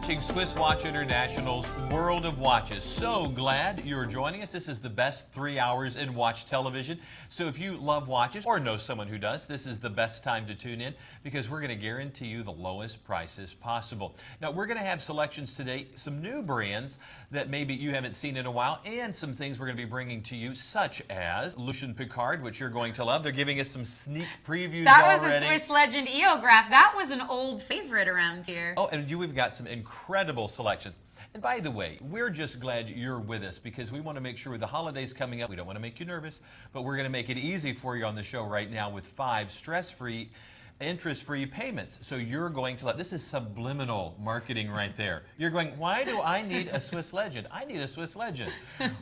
watching Swiss Watch International's World of Watches. So glad you're joining us. This is the best 3 hours in watch television. So if you love watches or know someone who does, this is the best time to tune in because we're going to guarantee you the lowest prices possible. Now, we're going to have selections today, some new brands that maybe you haven't seen in a while, and some things we're going to be bringing to you, such as Lucien Piccard, which you're going to love. They're giving us some sneak previews already. That was a Swiss Legend Eograph. That was an old favorite around here. Oh, and we've got some incredible selection. And by the way, we're just glad you're with us because we want to make sure with the holidays coming up, we don't want to make you nervous, but we're going to make it easy for you on the show right now with 5 stress-free, interest-free payments. So you're going to this is subliminal marketing right there. You're going, why do I need a Swiss Legend? I need a Swiss Legend.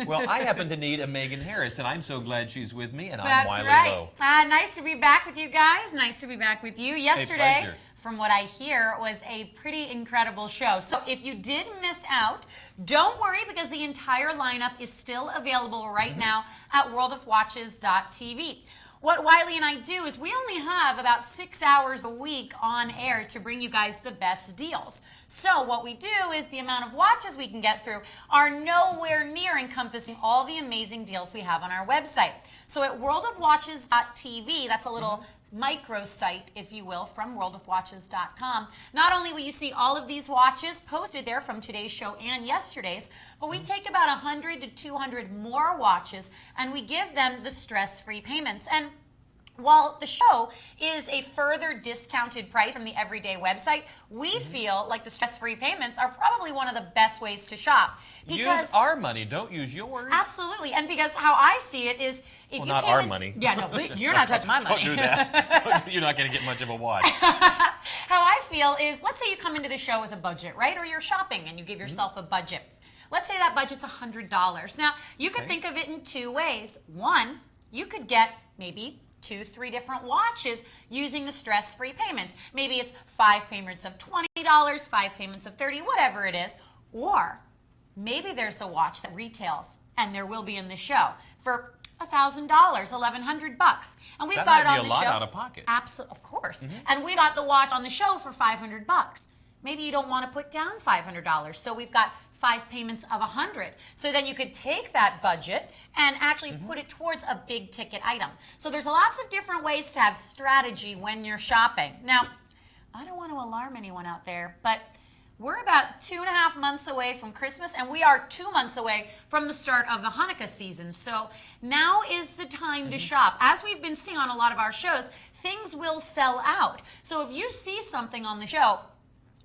Well, I happen to need a Megan Harris, and I'm so glad she's with me, and I'm Wiley Lowe. Nice to be back with you guys. Nice to be back with you. Yesterday, from what I hear, was a pretty incredible show. So if you did miss out, don't worry because the entire lineup is still available right now at WorldofWatches.com. What Wiley and I do is we only have about 6 hours a week on air to bring you guys the best deals. So what we do is the amount of watches we can get through are nowhere near encompassing all the amazing deals we have on our website. So at WorldofWatches.com, that's a little microsite, if you will, from WorldofWatches.com. Not only will you see all of these watches posted there from today's show and yesterday's, but we take about 100 to 200 more watches and we give them the stress-free payments. And while the show is a further discounted price from the everyday website, we feel like the stress-free payments are probably one of the best ways to shop. Use our money, don't use yours. Absolutely, and because how I see it is, if you not our money. Yeah, no, you're not touching my money. Don't do that. You're not going to get much of a watch. How I feel is, let's say you come into the show with a budget, right? Or you're shopping and you give yourself a budget. Let's say that budget's $100. Now, you could think of it in 2 ways. One, you could get maybe 2, 3 different watches using the stress-free payments. Maybe it's 5 payments of $20, 5 payments of $30, whatever it is. Or maybe there's a watch that retails, and there will be in the show, for $1,000, $1,100, and we've got it on the show. That might be a lot out of pocket. Absolutely, of course. And we got the watch on the show for $500. Maybe you don't want to put down $500, so we've got 5 payments of $100. So then you could take that budget and actually put it towards a big ticket item. So there's lots of different ways to have strategy when you're shopping. Now, I don't want to alarm anyone out there, but we're about 2.5 months away from Christmas, and we are 2 months away from the start of the Hanukkah season. So now is the time to shop. As we've been seeing on a lot of our shows, things will sell out. So if you see something on the show,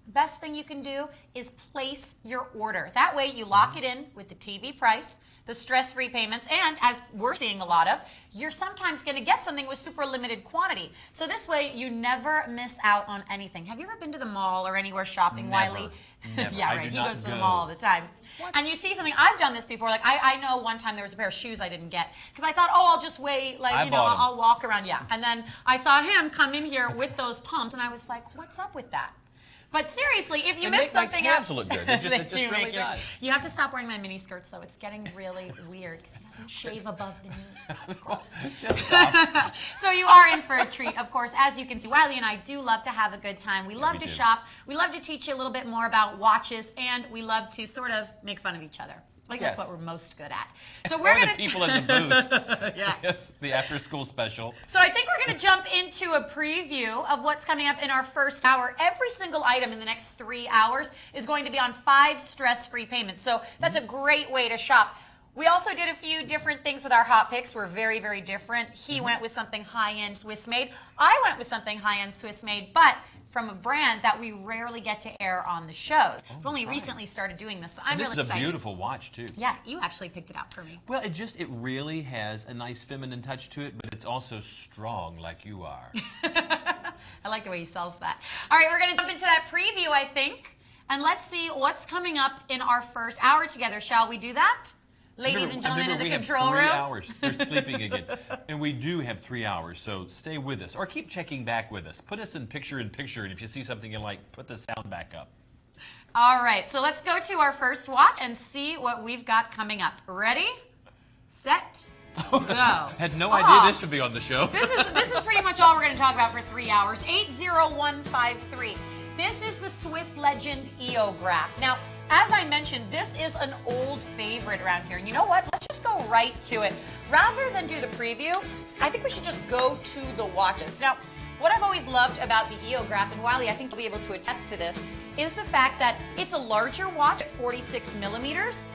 best thing you can do is place your order. That way you lock it in with the TV price, the stress-free payments, and as we're seeing a lot of, you're sometimes going to get something with super limited quantity. So this way you never miss out on anything. Have you ever been to the mall or anywhere shopping, Wiley? Never. Yeah, right. He goes to the mall all the time. What? And you see something, I've done this before, like I know one time there was a pair of shoes I didn't get because I thought, oh, I'll just wait, like, I'll walk around, and then I saw him come in here with those pumps and I was like, what's up with that? But seriously, if you miss something else, look good. It just really does. You have to stop wearing my mini skirts, though. It's getting really weird because he doesn't shave above the knees. Gross. Just stop. So you are in for a treat, of course. As you can see, Wiley and I do love to have a good time. We love to shop. We love to teach you a little bit more about watches, and we love to sort of make fun of each other. That's what we're most good at. So we're going to people in the booth. Yeah. Yes, the after-school special. So I think we're going to jump into a preview of what's coming up in our first hour. Every single item in the next 3 hours is going to be on 5 stress-free payments. So that's a great way to shop. We also did a few different things with our hot picks. We're very, very different. He went with something high-end Swiss-made. I went with something high-end Swiss-made, but from a brand that we rarely get to air on the shows. We've only recently started doing this, so I'm really excited. This is a beautiful watch, too. Yeah, you actually picked it out for me. Well, it really has a nice feminine touch to it, but it's also strong like you are. I like the way he sells that. All right, we're going to jump into that preview, I think, and let's see what's coming up in our first hour together. Shall we do that? Ladies and gentlemen in the control room. We have 3 hours. They're sleeping again. And we do have 3 hours, so stay with us. Or keep checking back with us. Put us in picture, and if you see something you like, put the sound back up. All right, so let's go to our first watch and see what we've got coming up. Ready, set, go. Had no idea this would be on the show. This is pretty much all we're going to talk about for 3 hours. 80153. This is the Swiss Legend EOgraph. Now, as I mentioned, this is an old favorite around here. And you know what? Let's just go right to it. Rather than do the preview, I think we should just go to the watches. Now, what I've always loved about the EOgraph, and Wiley, I think you'll be able to attest to this, is the fact that it's a larger watch at 46 millimeters,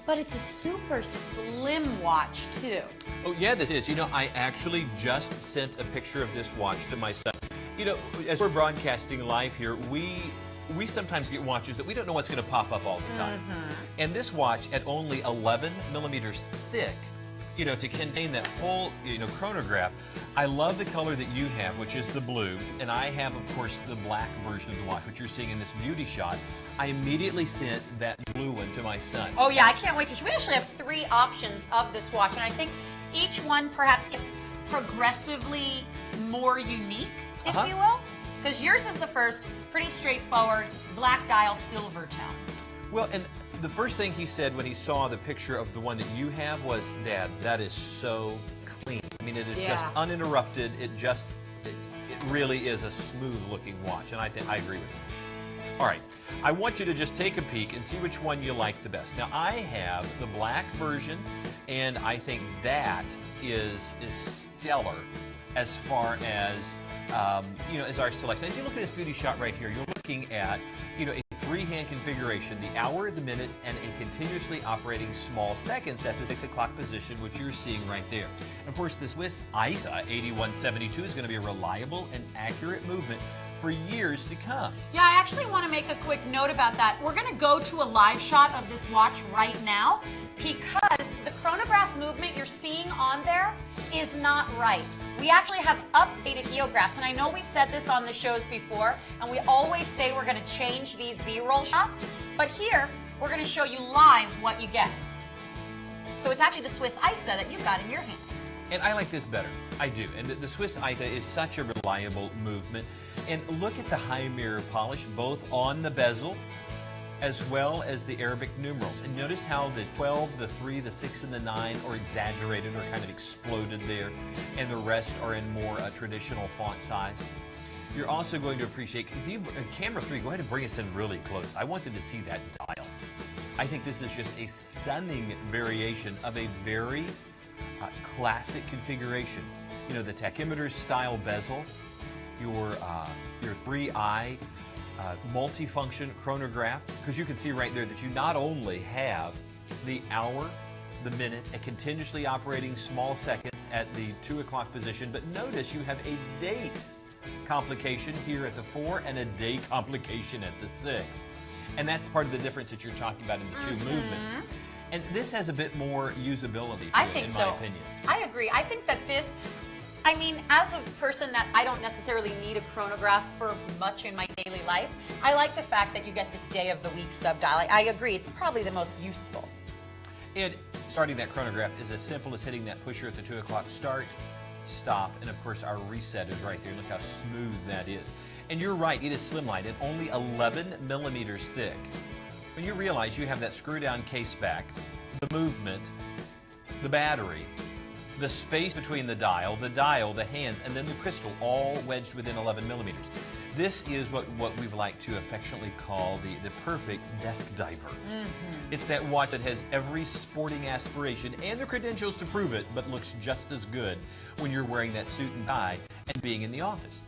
but it's a super slim watch too. Oh yeah, this is. You know, I actually just sent a picture of this watch to my son. You know, as we're broadcasting live here, we sometimes get watches that we don't know what's going to pop up all the time. And this watch at only 11 millimeters thick, you know, to contain that full, you know, chronograph. I love the color that you have, which is the blue, and I have, of course, the black version of the watch, which you're seeing in this beauty shot. I immediately sent that blue one to my son. Oh yeah, I can't wait to. We actually have 3 options of this watch, and I think each one perhaps gets progressively more unique, if you will. Because yours is the first, pretty straightforward, black dial, silver tone. Well, and the first thing he said when he saw the picture of the one that you have was, Dad, that is so clean. I mean, it is just uninterrupted. It really is a smooth looking watch, and I think I agree with you. All right, I want you to just take a peek and see which one you like the best. Now, I have the black version, and I think that is stellar as far as you know, as our selection. As you look at this beauty shot right here, you're looking at, you know, a 3-hand configuration, the hour, the minute, and a continuously operating small seconds at the 6 o'clock position, which you're seeing right there. And of course, the Swiss ISA 8172 is going to be a reliable and accurate movement for years to come. Yeah, I actually want to make a quick note about that. We're going to go to a live shot of this watch right now because the chronograph movement you're seeing on there is not right. We actually have updated EOgraphs, and I know we've said this on the shows before, and we always say we're going to change these B-roll shots, but here we're going to show you live what you get. So it's actually the Swiss ISA that you've got in your hand. And I like this better. I do. And the Swiss ISA is such a reliable movement. And look at the high mirror polish, both on the bezel as well as the Arabic numerals. And notice how the 12, the 3, the 6, and the 9 are exaggerated or kind of exploded there, and the rest are in more traditional font size. You're also going to appreciate, camera 3, go ahead and bring us in really close. I wanted to see that dial. I think this is just a stunning variation of a very classic configuration. You know, the tachymeter style bezel, your 3-eye multifunction chronograph, because you can see right there that you not only have the hour, the minute, and continuously operating small seconds at the 2 o'clock position, but notice you have a date complication here at the 4 and a day complication at the 6. And that's part of the difference that you're talking about in the 2 movements. And this has a bit more usability to it, in my opinion. I agree. I think that this, I mean, as a person that I don't necessarily need a chronograph for much in my daily life, I like the fact that you get the day of the week subdial. I agree. It's probably the most useful. And starting that chronograph is as simple as hitting that pusher at the 2 o'clock start, stop, and of course our reset is right there. Look how smooth that is. And you're right, it is slimline and only 11 millimeters thick. When you realize you have that screw down case back, the movement, the battery, the space between the dial, the hands, and then the crystal all wedged within 11 millimeters. This is what we've like to affectionately call the perfect desk diver. It's that watch that has every sporting aspiration and the credentials to prove it, but looks just as good when you're wearing that suit and tie and being in the office.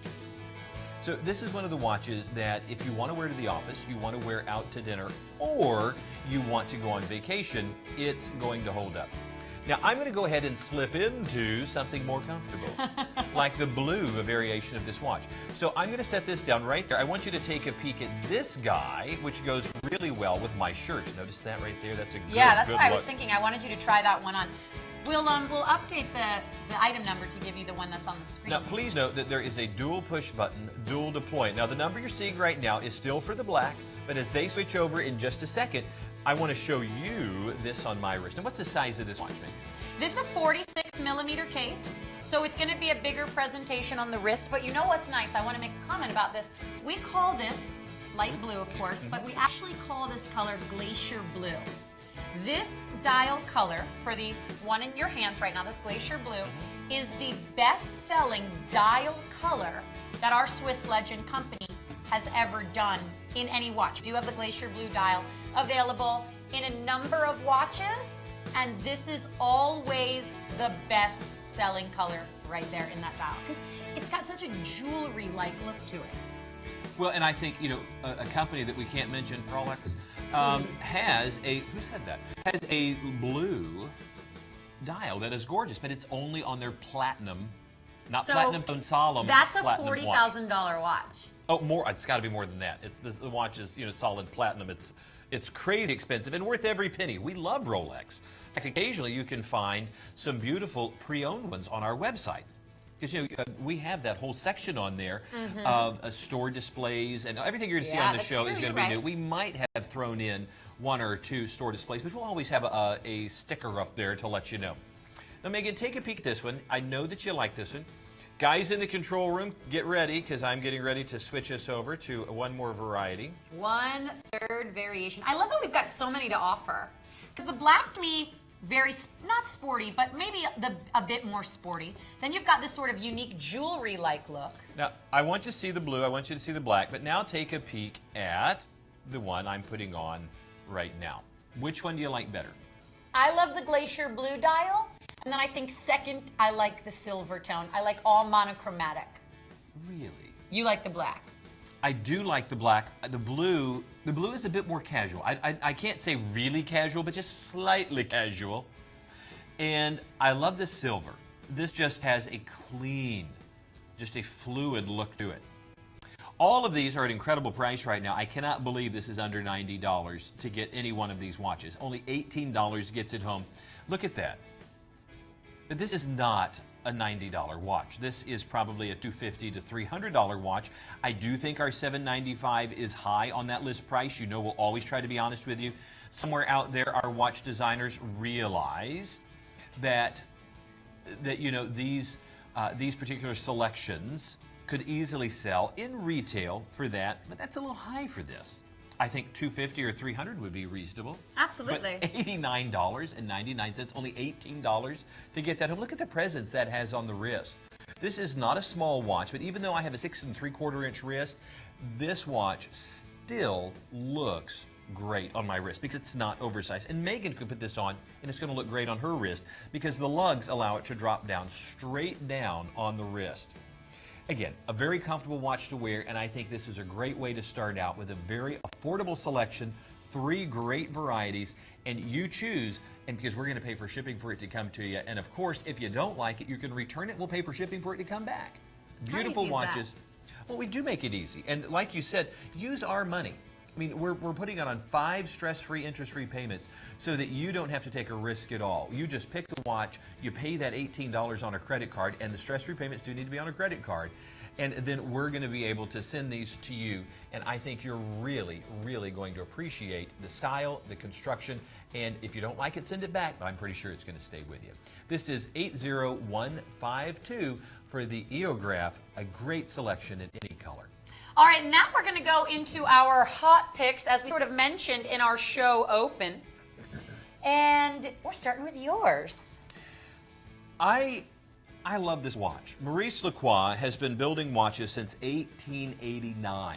So this is one of the watches that if you want to wear to the office, you want to wear out to dinner, or you want to go on vacation, it's going to hold up. Now, I'm going to go ahead and slip into something more comfortable, like the blue, a variation of this watch. So I'm going to set this down right there. I want you to take a peek at this guy, which goes really well with my shirt. Notice that right there? That's a good Yeah, that's good what I was look. thinking. I wanted you to try that one on. We'll update the item number to give you the one that's on the screen. Now, please note that there is a dual push button, dual deploy. Now, the number you're seeing right now is still for the black, but as they switch over in just a second, I want to show you this on my wrist. Now, what's the size of this watch, man? This is a 46 millimeter case, so it's going to be a bigger presentation on the wrist, but you know what's nice? I want to make a comment about this. We call this light blue, of course, but we actually call this color glacier blue. This dial color for the one in your hands right now, this glacier blue, is the best-selling dial color that our Swiss Legend company has ever done in any watch. Do you have the Glacier Blue dial available in a number of watches? And this is always the best selling color right there in that dial because it's got such a jewelry-like look to it. Well, and I think, you know, a company that we can't mention, Rolex, has a, who said that? Has a blue dial that is gorgeous, but it's only on their platinum, not So, platinum and solemn. That's a platinum $40,000 watch. Oh, more. It's got to be more than that. The watch is, you know, solid platinum. It's crazy expensive and worth every penny. We love Rolex. In fact, occasionally you can find some beautiful pre-owned ones on our website. Because, you know, we have that whole section on there of store displays, and everything you're going to see on the show is going to be new. We might have thrown in one or two store displays, but we'll always have a sticker up there to let you know. Now, Megan, take a peek at this one. I know that you like this one. Guys in the control room, get ready, because I'm getting ready to switch us over to one more variety. 1/3 variation. I love that we've got so many to offer. Because the black, to me, very, not sporty, but maybe a bit more sporty. Then you've got this sort of unique jewelry-like look. Now, I want you to see the blue, I want you to see the black, but now take a peek at the one I'm putting on right now. Which one do you like better? I love the Glacier Blue dial. And then I think second, I like the silver tone. I like all monochromatic. Really? You like the black. I do like the black. The blue is a bit more casual. I can't say really casual, but just slightly casual. And I love the silver. This just has a clean, just a fluid look to it. All of these are at an incredible price right now. I cannot believe this is under $90 to get any one of these watches. Only $18 gets it home. Look at that. But this is not a $90 watch. This is probably a $250 to $300 watch. I do think our $795 is high on that list price. You know, we'll always try to be honest with you. Somewhere out there, our watch designers realize that you know, these particular selections could easily sell in retail for that, but that's a little high for this. I think $250 or $300 would be reasonable. Absolutely. But $89.99, only $18 to get that home. Look at the presence that has on the wrist. This is not a small watch, but even though I have a 6 3/4 inch wrist, this watch still looks great on my wrist because it's not oversized. And Megan could put this on and it's going to look great on her wrist because the lugs allow it to drop down straight down on the wrist. Again, a very comfortable watch to wear, and I think this is a great way to start out with a very affordable selection, 3 great varieties, and you choose, and because we're going to pay for shipping for it to come to you, and of course, if you don't like it, you can return it, we'll pay for shipping for it to come back. Beautiful watches. Well, we do make it easy, and like you said, use our money. I mean, we're putting it on 5 stress-free, interest-free payments so that you don't have to take a risk at all. You just pick the watch, you pay that $18 on a credit card, and the stress-free payments do need to be on a credit card. And then we're going to be able to send these to you. And I think you're really, really going to appreciate the style, the construction, and if you don't like it, send it back, but I'm pretty sure it's going to stay with you. This is 80152 for the Eograph, a great selection in any color. All right, now we're going to go into our hot picks, as we sort of mentioned in our show open. And we're starting with yours. I love this watch. Maurice Lacroix has been building watches since 1889.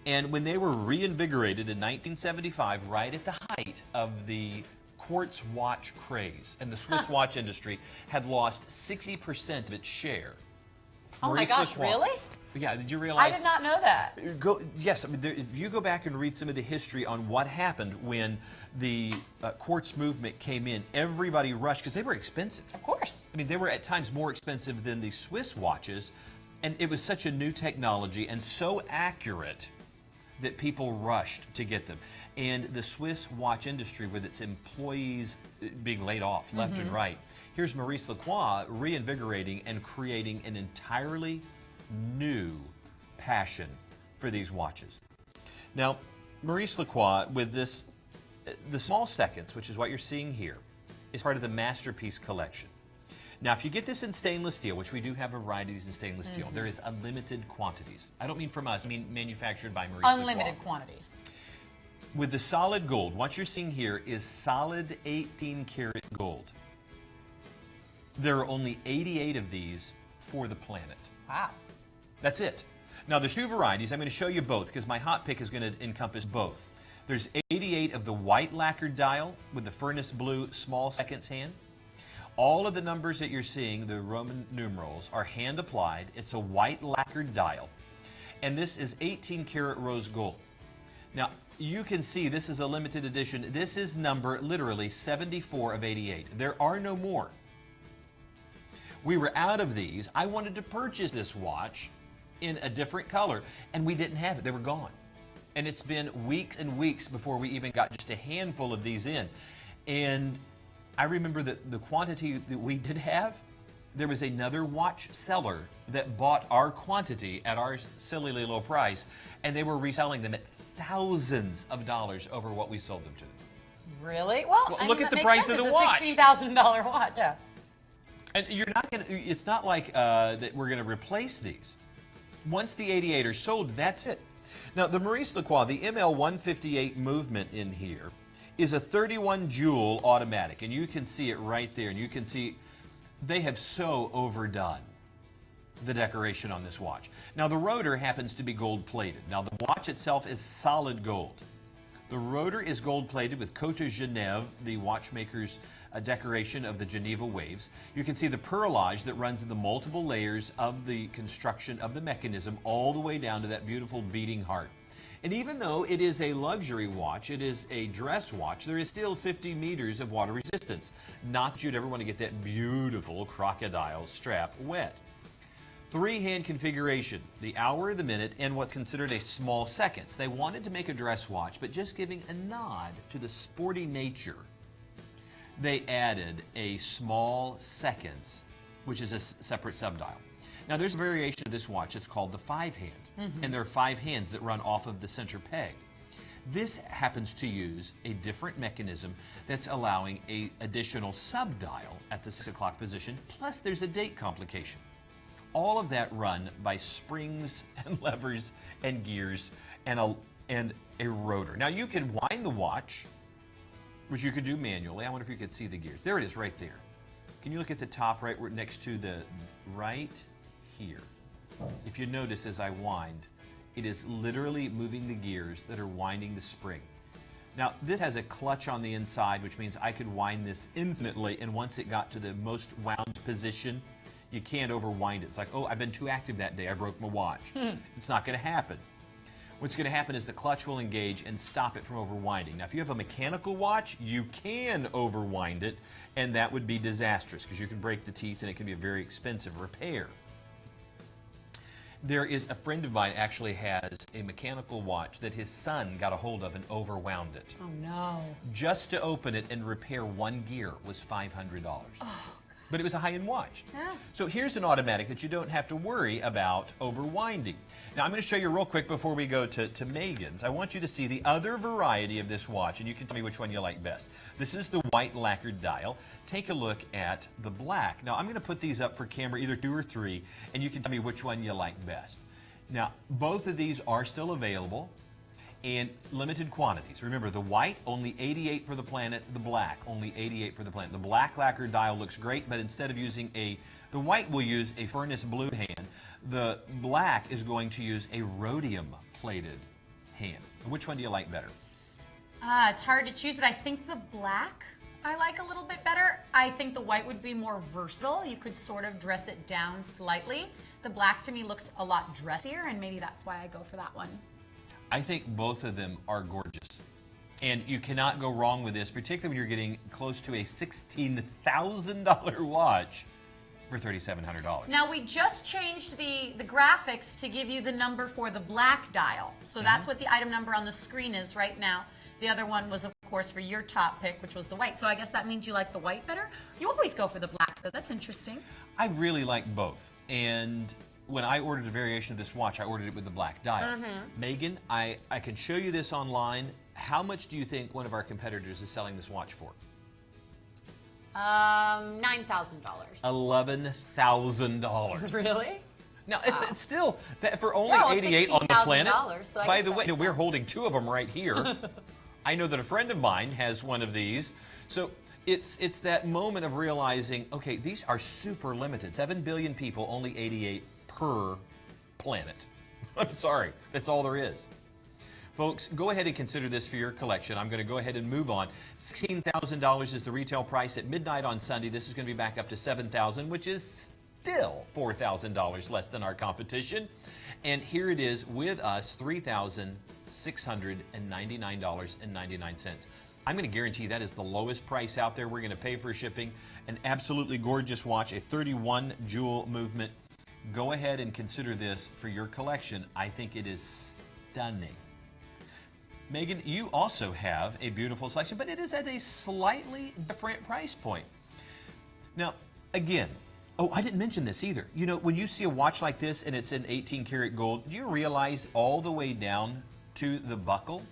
And when they were reinvigorated in 1975, right at the height of the quartz watch craze, and the Swiss watch industry had lost 60% of its share. Oh Maurice my gosh, Lacroix, really? Yeah, did you realize? I did not know that. Yes, I mean, if you go back and read some of the history on what happened when the quartz movement came in, everybody rushed because they were expensive. Of course. I mean, they were at times more expensive than the Swiss watches, and it was such a new technology and so accurate that people rushed to get them. And the Swiss watch industry, with its employees being laid off left and right, here's Maurice Lacroix reinvigorating and creating an entirely new passion for these watches. Now, Maurice Lacroix, with this, the small seconds, which is what you're seeing here, is part of the Masterpiece collection. Now, if you get this in stainless steel, which we do have a variety of these in stainless steel, there is unlimited quantities. I don't mean from us, I mean manufactured by Maurice Unlimited Lacroix. quantities. With the solid gold, what you're seeing here is solid 18 karat gold. There are only 88 of these for the planet. Wow. That's it. Now, there's two varieties. I'm going to show you both because my hot pick is going to encompass both. There's 88 of the white lacquered dial with the furnace blue small seconds hand. All of the numbers that you're seeing, the Roman numerals, are hand applied. It's a white lacquered dial. And this is 18 karat rose gold. Now, you can see this is a limited edition. This is number literally 74 of 88. There are no more. We were out of these. I wanted to purchase this watch in a different color, and we didn't have it. They were gone. And it's been weeks and weeks before we even got just a handful of these in. And I remember that the quantity that we did have, there was another watch seller that bought our quantity at our sillily low price, and they were reselling them at thousands of dollars over what we sold them to them. Really? Well, Look at the price of the watch. It's a $16,000 watch. Yeah. And you're not going to, it's not like that we're going to replace these. Once the 88 are sold, that's it. Now, the Maurice Lacroix, the ML158 movement in here, is a 31 jewel automatic, and you can see it right there, and you can see they have so overdone the decoration on this watch. Now, the rotor happens to be gold plated. Now, the watch itself is solid gold. The rotor is gold plated with Cote de Genève, the watchmaker's decoration of the Geneva waves. You can see the perlage that runs in the multiple layers of the construction of the mechanism all the way down to that beautiful beating heart. And even though it is a luxury watch, it is a dress watch, there is still 50 meters of water resistance. Not that you'd ever want to get that beautiful crocodile strap wet. Three-hand configuration, the hour, the minute, and what's considered a small seconds. They wanted to make a dress watch, but just giving a nod to the sporty nature, they added a small seconds, which is a separate subdial. Now, there's a variation of this watch. It's called the five-hand, and there are 5 hands that run off of the center peg. This happens to use a different mechanism that's allowing an additional subdial at the 6 o'clock position, plus there's a date complication. All of that run by springs and levers and gears and a rotor. Now, you could wind the watch, which you could do manually. I wonder if you could see the gears. There it is right there. Can you look at the top right next to the right here? If you notice as I wind, it is literally moving the gears that are winding the spring. Now, this has a clutch on the inside, which means I could wind this infinitely, and once it got to the most wound position, you can't overwind it. It's like, oh, I've been too active that day. I broke my watch. It's not going to happen. What's going to happen is the clutch will engage and stop it from overwinding. Now, if you have a mechanical watch, you can overwind it, and that would be disastrous because you can break the teeth and it can be a very expensive repair. There is a friend of mine actually has a mechanical watch that his son got a hold of and overwound it. Oh, no. Just to open it and repair one gear was $500. Oh. But it was a high-end watch. Yeah. So here's an automatic that you don't have to worry about overwinding. Now, I'm going to show you real quick before we go to Megan's. I want you to see the other variety of this watch, and you can tell me which one you like best. This is the white lacquered dial. Take a look at the black. Now, I'm going to put these up for camera, either 2 or 3, and you can tell me which one you like best. Now, both of these are still available and limited quantities. Remember, the white, only 88 for the planet. The black, only 88 for the planet. The black lacquer dial looks great, but instead of using the white will use a furnace blue hand. The black is going to use a rhodium plated hand. Which one do you like better? It's hard to choose, but I think the black I like a little bit better. I think the white would be more versatile. You could sort of dress it down slightly. The black to me looks a lot dressier, and maybe that's why I go for that one. I think both of them are gorgeous. And you cannot go wrong with this, particularly when you're getting close to a $16,000 watch for $3,700. Now, we just changed the graphics to give you the number for the black dial. So that's what the item number on the screen is right now. The other one was, of course, for your top pick, which was the white. So I guess that means you like the white better? You always go for the black, though. That's interesting. I really like both. And when I ordered a variation of this watch, I ordered it with the black dial. Megan, I can show you this online. How much do you think one of our competitors is selling this watch for? $9,000. $11,000. Really? Now, it's still, for only 88 on the planet. So by the way, we're holding 2 of them right here. I know that a friend of mine has one of these. So it's that moment of realizing, okay, these are super limited. 7 billion people, only 88 per planet. I'm sorry, that's all there is. Folks, go ahead and consider this for your collection. I'm going to go ahead and move on. $16,000 is the retail price at midnight on Sunday. This is going to be back up to $7,000, which is still $4,000 less than our competition. And here it is with us, $3,699.99. I'm going to guarantee that is the lowest price out there we're going to pay for shipping. An absolutely gorgeous watch, a 31 jewel movement. Go ahead and consider this for your collection. I think it is stunning. Megan, you also have a beautiful selection, but it is at a slightly different price point. Now, again, oh, I didn't mention this either. You know, when you see a watch like this and it's in 18 karat gold, do you realize all the way down to the buckle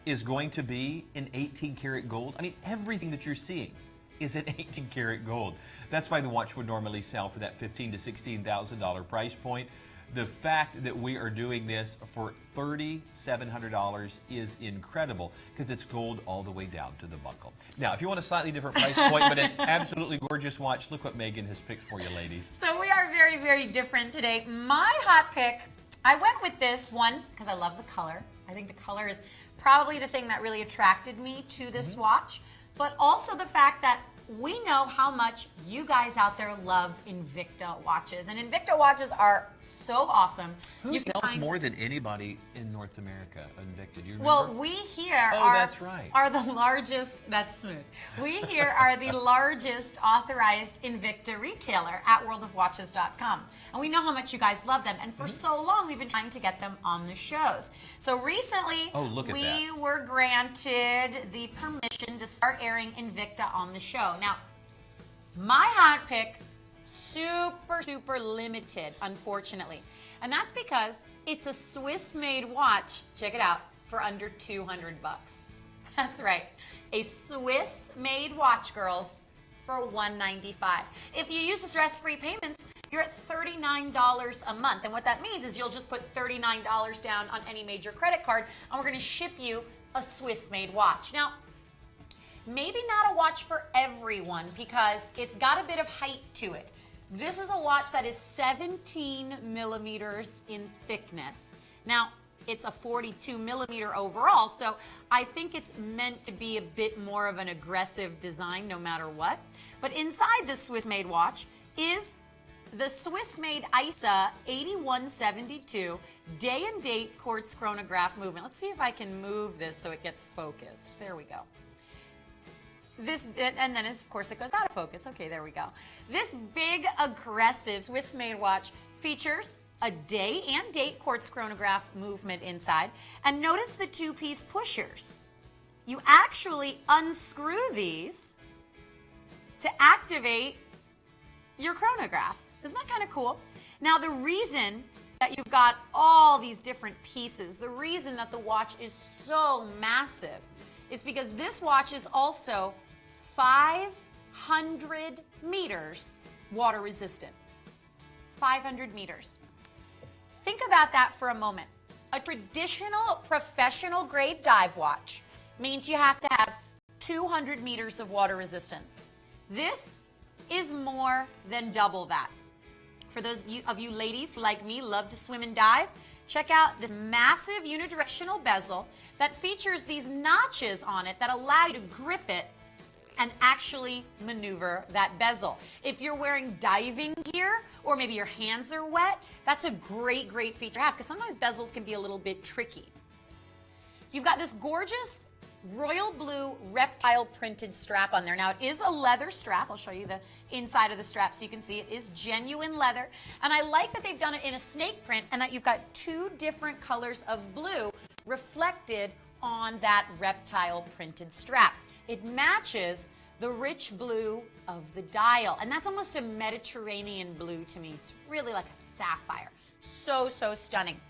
is going to be in 18 karat gold? I mean, everything that you're seeing is in 18 karat gold. That's why the watch would normally sell for that $15,000 to $16,000 price point. The fact that we are doing this for $3,700 is incredible because it's gold all the way down to the buckle. Now, if you want a slightly different price point, but an absolutely gorgeous watch, look what Megan has picked for you, ladies. So we are very, very different today. My hot pick, I went with this one because I love the color. I think the color is probably the thing that really attracted me to this watch, but also the fact that we know how much you guys out there love Invicta watches. And Invicta watches are so awesome. Who sells more than anybody in North America, Invicta? Do you remember? Well, we here that's right. are the largest, that's smooth. We here are the largest authorized Invicta retailer at WorldofWatches.com. And we know how much you guys love them. And for so long, we've been trying to get them on the shows. So recently, we were granted the permission to start airing Invicta on the show. Now, my hot pick, super, super limited, unfortunately. And that's because it's a Swiss-made watch, check it out, for under 200 bucks. That's right, a Swiss-made watch, girls, for $195. If you use the stress-free payments, you're at $39 a month. And what that means is you'll just put $39 down on any major credit card, and we're gonna ship you a Swiss-made watch. Now, maybe not a watch for everyone because it's got a bit of height to it. This is a watch that is 17 millimeters in thickness. Now, it's a 42 millimeter overall, so I think it's meant to be a bit more of an aggressive design no matter what. But inside this Swiss-made watch is the Swiss-made ISA 8172 day and date quartz chronograph movement. Let's see if I can move this so it gets focused. There we go. This, and then of course it goes out of focus. Okay, there we go. This big, aggressive Swiss-made watch features a day and date quartz chronograph movement inside. And notice the two-piece pushers. You actually unscrew these to activate your chronograph. Isn't that kind of cool? Now, the reason that you've got all these different pieces, the reason that the watch is so massive is because this watch is also 500 meters water resistant. 500 meters. Think about that for a moment. A traditional professional grade dive watch means you have to have 200 meters of water resistance. This is more than double that. For those of you ladies who, like me, love to swim and dive, check out this massive unidirectional bezel that features these notches on it that allow you to grip it and actually maneuver that bezel. If you're wearing diving gear or maybe your hands are wet, that's a great, great feature to have because sometimes bezels can be a little bit tricky. You've got this gorgeous royal blue reptile printed strap on there. Now it is a leather strap. I'll show you the inside of the strap so you can see it is genuine leather. And I like that they've done it in a snake print and that you've got two different colors of blue reflected on that reptile printed strap. It matches the rich blue of the dial. And that's almost a Mediterranean blue to me. It's really like a sapphire. So, so stunning.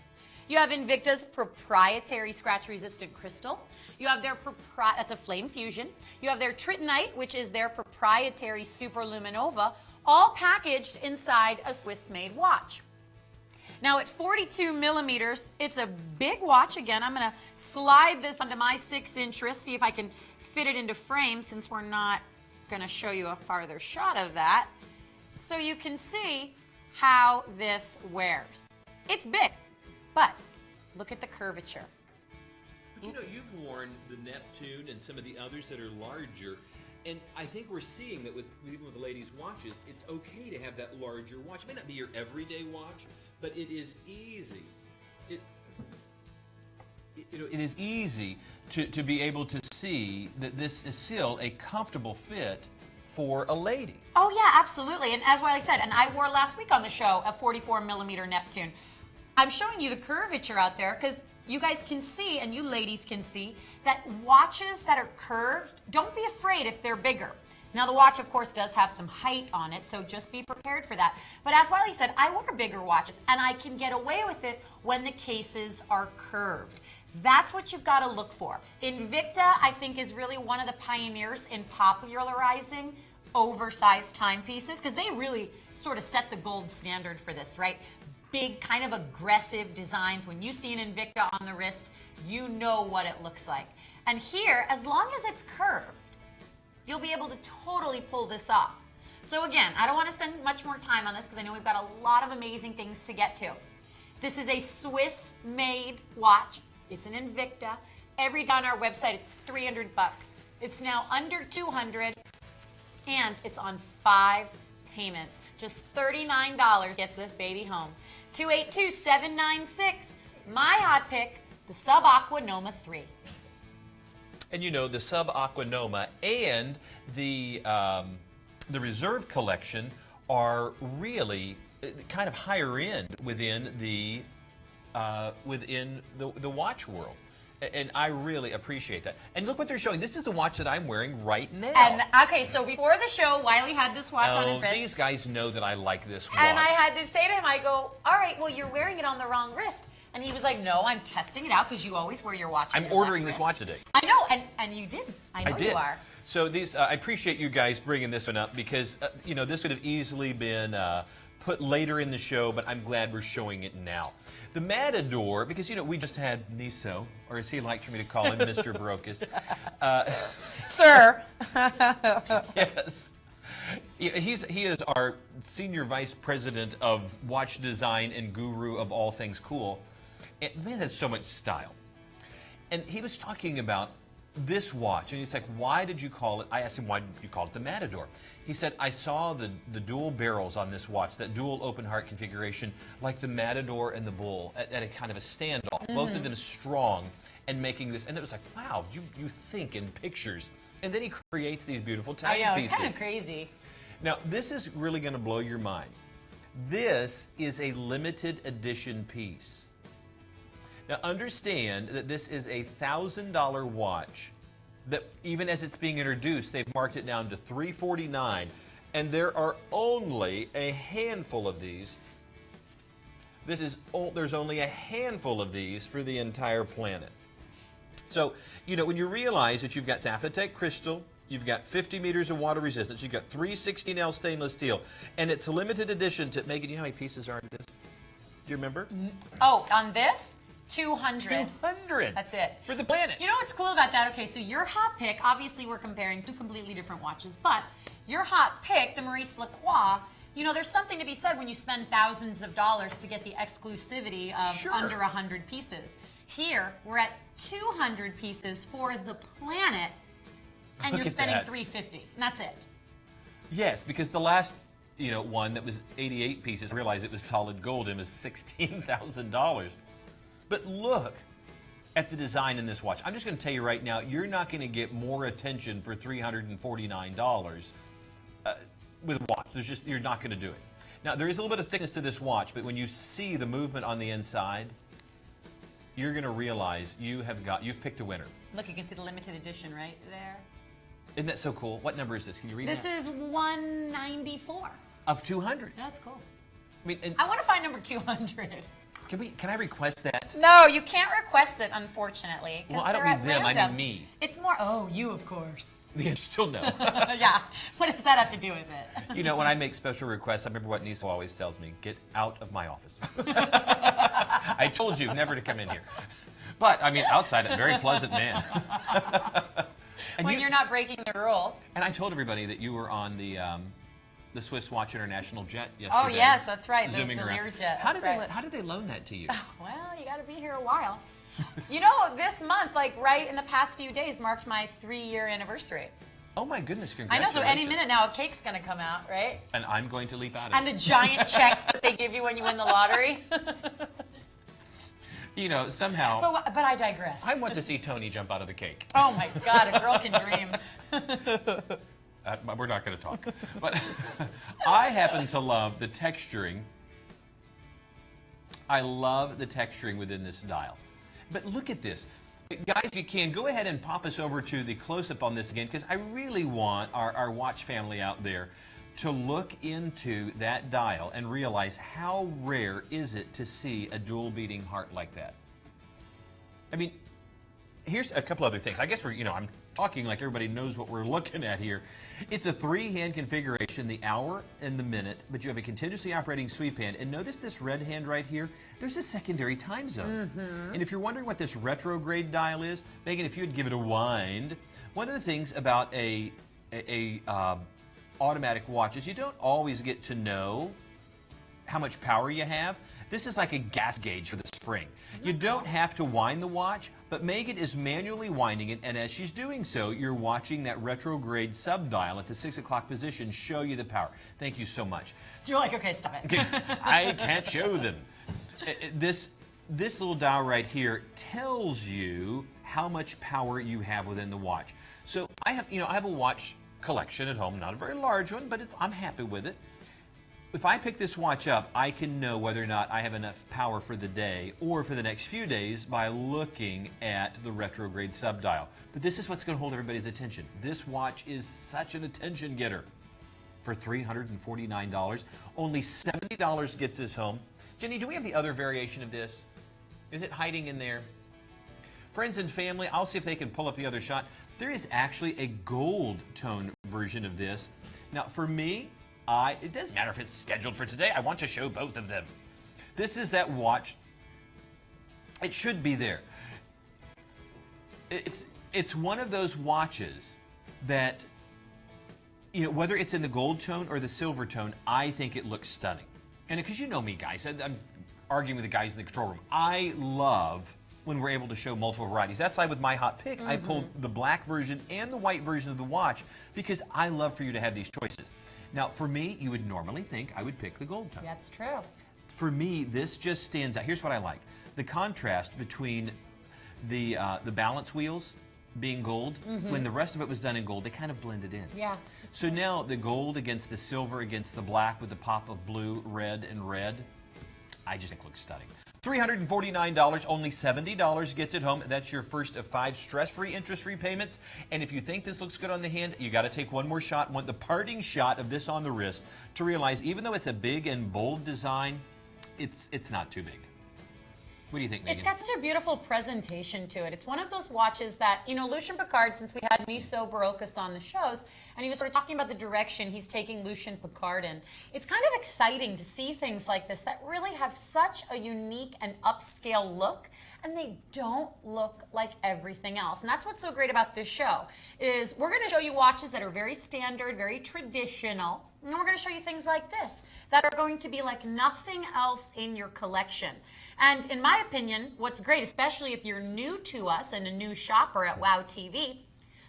You have Invicta's proprietary scratch-resistant crystal. You have their that's a flame fusion. You have their Tritonite, which is their proprietary superluminova, all packaged inside a Swiss-made watch. Now at 42 millimeters, it's a big watch. Again, I'm gonna slide this onto my 6-inch wrist, see if I can fit it into frame since we're not gonna show you a farther shot of that. So you can see how this wears. It's big. But look at the curvature. But you know, you've worn the Neptune and some of the others that are larger, and I think we're seeing that even with the ladies' watches, it's okay to have that larger watch. It may not be your everyday watch, but it is easy. It is easy to be able to see that this is still a comfortable fit for a lady. Oh yeah, absolutely. And as Wiley said, and I wore last week on the show a 44 millimeter Neptune. I'm showing you the curvature out there because you guys can see, and you ladies can see, that watches that are curved, don't be afraid if they're bigger. Now the watch, of course, does have some height on it, so just be prepared for that. But as Wiley said, I wear bigger watches, and I can get away with it when the cases are curved. That's what you've got to look for. Invicta, I think, is really one of the pioneers in popularizing oversized timepieces, because they really sort of set the gold standard for this, right? Big, kind of aggressive designs. When you see an Invicta on the wrist, you know what it looks like. And here, as long as it's curved, you'll be able to totally pull this off. So again, I don't want to spend much more time on this because I know we've got a lot of amazing things to get to. This is a Swiss-made watch. It's an Invicta. Every day on our website, it's $300. It's now under $200, and it's on 5 payments. Just $39 gets this baby home. 282-796. My hot pick, the Sub Aqua Noma 3. And you know, the Sub Aqua Noma and the Reserve collection are really kind of higher end within the watch world. And I really appreciate that. And look what they're showing. This is the watch that I'm wearing right now. And okay, so before the show, Wiley had this watch on his wrist. These guys know that I like this watch. And I had to say to him, I go, all right, well, you're wearing it on the wrong wrist. And he was like, no, I'm testing it out because you always wear your watch on your ordering left this wrist. watch today. I know, and you did. I know you are. So these, I appreciate you guys bringing this one up because, you know, this would have easily been put later in the show, but I'm glad we're showing it now. The Matador, because, you know, we just had Niso, or as he liked for me to call him, Mr. Brokus. Sir. Yes. He is our senior vice president of watch design and guru of all things cool. And the man has so much style. And he was talking about this watch, and he's like, why did you call it, I asked him, why did you call it the Matador? He said, I saw the dual barrels on this watch, that dual open heart configuration, like the Matador and the Bull, at a kind of a standoff. Mm-hmm. Both of them strong and making this, and it was like, wow, you think in pictures. And then he creates these beautiful timepieces. I know, it's kind of crazy. Now, this is really going to blow your mind. This is a limited edition piece. Now, understand that this is a $1,000 watch that even as it's being introduced, they've marked it down to $349, and there are only a handful of these. There's only a handful of these for the entire planet. So, you know, when you realize that you've got Zapatec crystal, you've got 50 meters of water resistance, you've got 316L stainless steel, and it's a limited edition to, Megan, you know how many pieces are in this? Do you remember? Oh, on this? 200. 200. That's it. For the planet. You know what's cool about that? Okay, so your hot pick, obviously we're comparing 2 completely different watches, but your hot pick, the Maurice Lacroix, you know, there's something to be said when you spend thousands of dollars to get the exclusivity of under 100 pieces. Here, we're at 200 pieces for the planet, and you're spending $350, and that's it. Yes, because the last, you know, one that was 88 pieces, I realized it was solid gold and it was $16,000. But look at the design in this watch. I'm just going to tell you right now, you're not going to get more attention for $349 with a watch. You're not going to do it. Now, there is a little bit of thickness to this watch, but when you see the movement on the inside, you're going to realize you've picked a winner. Look, you can see the limited edition right there. Isn't that so cool? What number is this? Can you read this that? This is 194. Of 200. That's cool. I mean, I want to find number 200. Can I request that? No, you can't request it, unfortunately. Well, I don't mean them, I mean me. It's more, oh, you, of course. Yeah, still no. Yeah, what does that have to do with it? You know, when I make special requests, I remember what Nisa always tells me, get out of my office. I told you never to come in here. But, I mean, outside, a very pleasant man. And when you're not breaking the rules. And I told everybody that you were on the the Swiss Watch International jet yesterday. Oh yes, that's right. Zooming the around. Learjet. How did they loan that to you? Well, you got to be here a while. You know, this month, like right in the past few days, marked my 3-year anniversary. Oh my goodness, I know, congratulations. so any minute now a cake's going to come out, right? And I'm going to leap out of And it. the giant checks that they give you when you win the lottery. You know, somehow, But I digress. I want to see Tony jump out of the cake. Oh my God, a girl can dream. We're not going to talk. But I happen to love the texturing. I love the texturing within this dial. But look at this. Guys, if you can, go ahead and pop us over to the close-up on this again, because I really want our watch family out there to look into that dial and realize how rare is it to see a dual beating heart like that. I mean, here's a couple other things. I guess I'm talking like everybody knows what we're looking at here. It's a 3-hand configuration, the hour and the minute, but you have a continuously operating sweep hand. And notice this red hand right here, there's a secondary time zone. And if you're wondering what this retrograde dial is, Megan, if you would give it a wind, one of the things about a automatic watch is you don't always get to know how much power you have. This is like a gas gauge for the spring. You don't have to wind the watch, but Megan is manually winding it, and as she's doing so, you're watching that retrograde subdial at the 6 o'clock position show you the power. Thank you so much. You're like, okay, stop it. I can't show them. This little dial right here tells you how much power you have within the watch. So I have a watch collection at home, not a very large one, but I'm happy with it. If I pick this watch up, I can know whether or not I have enough power for the day or for the next few days by looking at the retrograde subdial. But this is what's going to hold everybody's attention. This watch is such an attention getter. For $349, only $70 gets us home. Jenny, do we have the other variation of this? Is it hiding in there? Friends and family, I'll see if they can pull up the other shot. There is actually a gold tone version of this. Now, for me, it doesn't matter if it's scheduled for today. I want to show both of them. This is that watch. It should be there. It's one of those watches that, whether it's in the gold tone or the silver tone, I think it looks stunning. And because you know me, guys, I'm arguing with the guys in the control room. I love when we're able to show multiple varieties. That's why with my hot pick, I pulled the black version and the white version of the watch because I love for you to have these choices. Now, for me, you would normally think I would pick the gold tone. That's true. For me, this just stands out. Here's what I like. The contrast between the balance wheels being gold, when the rest of it was done in gold, they kind of blended in. Yeah. So now the gold against the silver against the black with the pop of blue, red, and red, I just think looks stunning. $349, only $70 gets it home. That's your first of 5 stress-free, interest-free payments. And if you think this looks good on the hand, you got to take one more shot, the parting shot of this on the wrist to realize even though it's a big and bold design, it's not too big. What do you think, Megan? It's got such a beautiful presentation to it. It's one of those watches that, Lucien Picard, since we had Miso Barocas on the shows, and he was sort of talking about the direction he's taking Lucien Picard in. It's kind of exciting to see things like this that really have such a unique and upscale look, and they don't look like everything else. And that's what's so great about this show, is we're going to show you watches that are very standard, very traditional, and then we're going to show you things like this that are going to be like nothing else in your collection. And in my opinion, what's great, especially if you're new to us and a new shopper at WOW TV,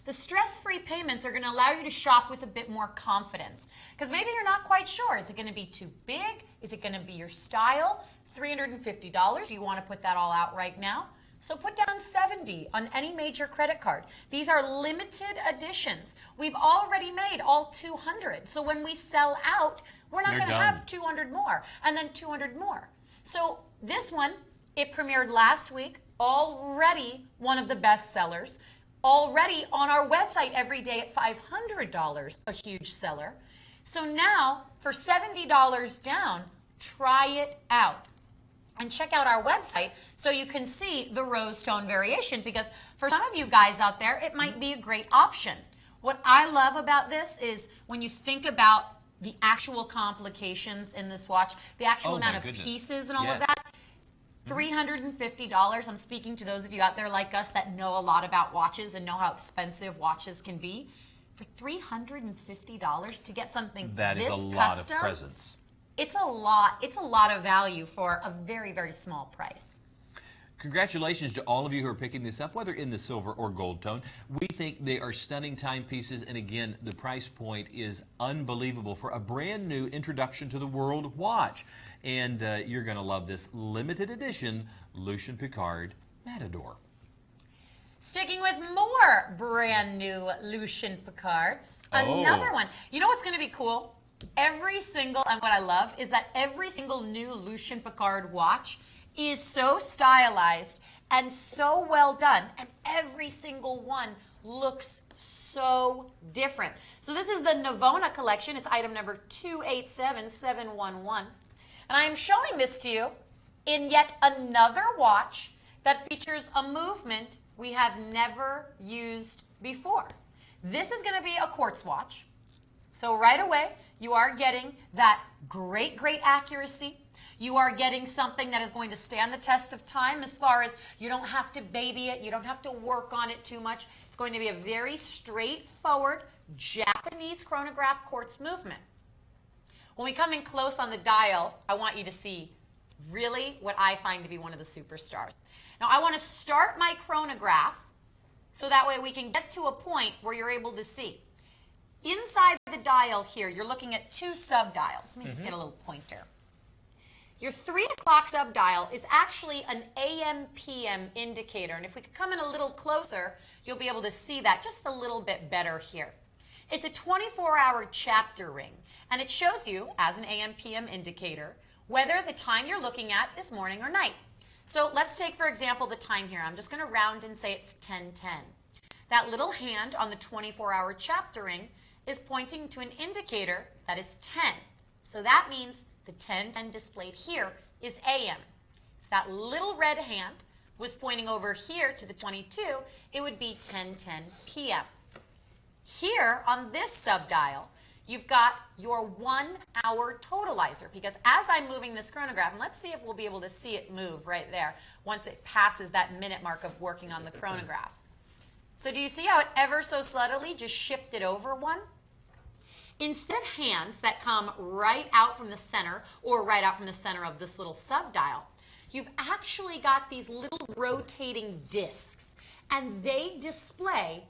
the stress-free payments are going to allow you to shop with a bit more confidence. Because maybe you're not quite sure. Is it going to be too big? Is it going to be your style? $350, you want to put that all out right now? So put down $70 on any major credit card. These are limited editions. We've already made all 200. So when we sell out, we're not going to have 200 more and then 200 more. So this one, it premiered last week, already one of the best sellers, already on our website every day at $500, a huge seller. So now, for $70 down, try it out. And check out our website so you can see the rose tone variation, because for some of you guys out there, it might be a great option. What I love about this is when you think about the actual complications in this watch, the actual amount of pieces and all of that, $350. I'm speaking to those of you out there like us that know a lot about watches and know how expensive watches can be. for $350 to get something that this is a lot custom, of presents. It's a lot of value for a very, very small price. Congratulations to all of you who are picking this up, whether in the silver or gold tone. We think they are stunning timepieces, and again, the price point is unbelievable for a brand new introduction to the World Watch. And you're going to love this limited edition Lucien Piccard Matador. Sticking with more brand new Lucien Piccards, another one. You know what's going to be cool? And what I love is that every single new Lucien Piccard watch is so stylized and so well done, and every single one looks so different. So this is the Navona collection. It's item number 287711. And I am showing this to you in yet another watch that features a movement we have never used before. This is going to be a quartz watch. So right away, you are getting that great accuracy. You are getting something that is going to stand the test of time as far as you don't have to baby it, you don't have to work on it too much. It's going to be a very straightforward Japanese chronograph quartz movement. When we come in close on the dial, I want you to see really what I find to be one of the superstars. Now I want to start my chronograph so that way we can get to a point where you're able to see. Inside the dial here, you're looking at two sub-dials. Let me just get a little pointer. Your 3 o'clock sub-dial is actually an AM/PM indicator, and if we could come in a little closer, you'll be able to see that just a little bit better here. It's a 24-hour chapter ring, and it shows you, as an AM/PM indicator, whether the time you're looking at is morning or night. So let's take, for example, the time here. I'm just going to round and say it's 10:10. That little hand on the 24-hour chapter ring is pointing to an indicator that is 10. So that means the 10:10 displayed here is AM. If that little red hand was pointing over here to the 22, it would be 10:10 PM. Here on this subdial, you've got your 1-hour totalizer, because as I'm moving this chronograph, and let's see if we'll be able to see it move right there once it passes that minute mark of working on the chronograph. So do you see how it ever so subtly just shifted over one? Instead of hands that come right out from the center or right out from the center of this little subdial, you've actually got these little rotating discs, and they display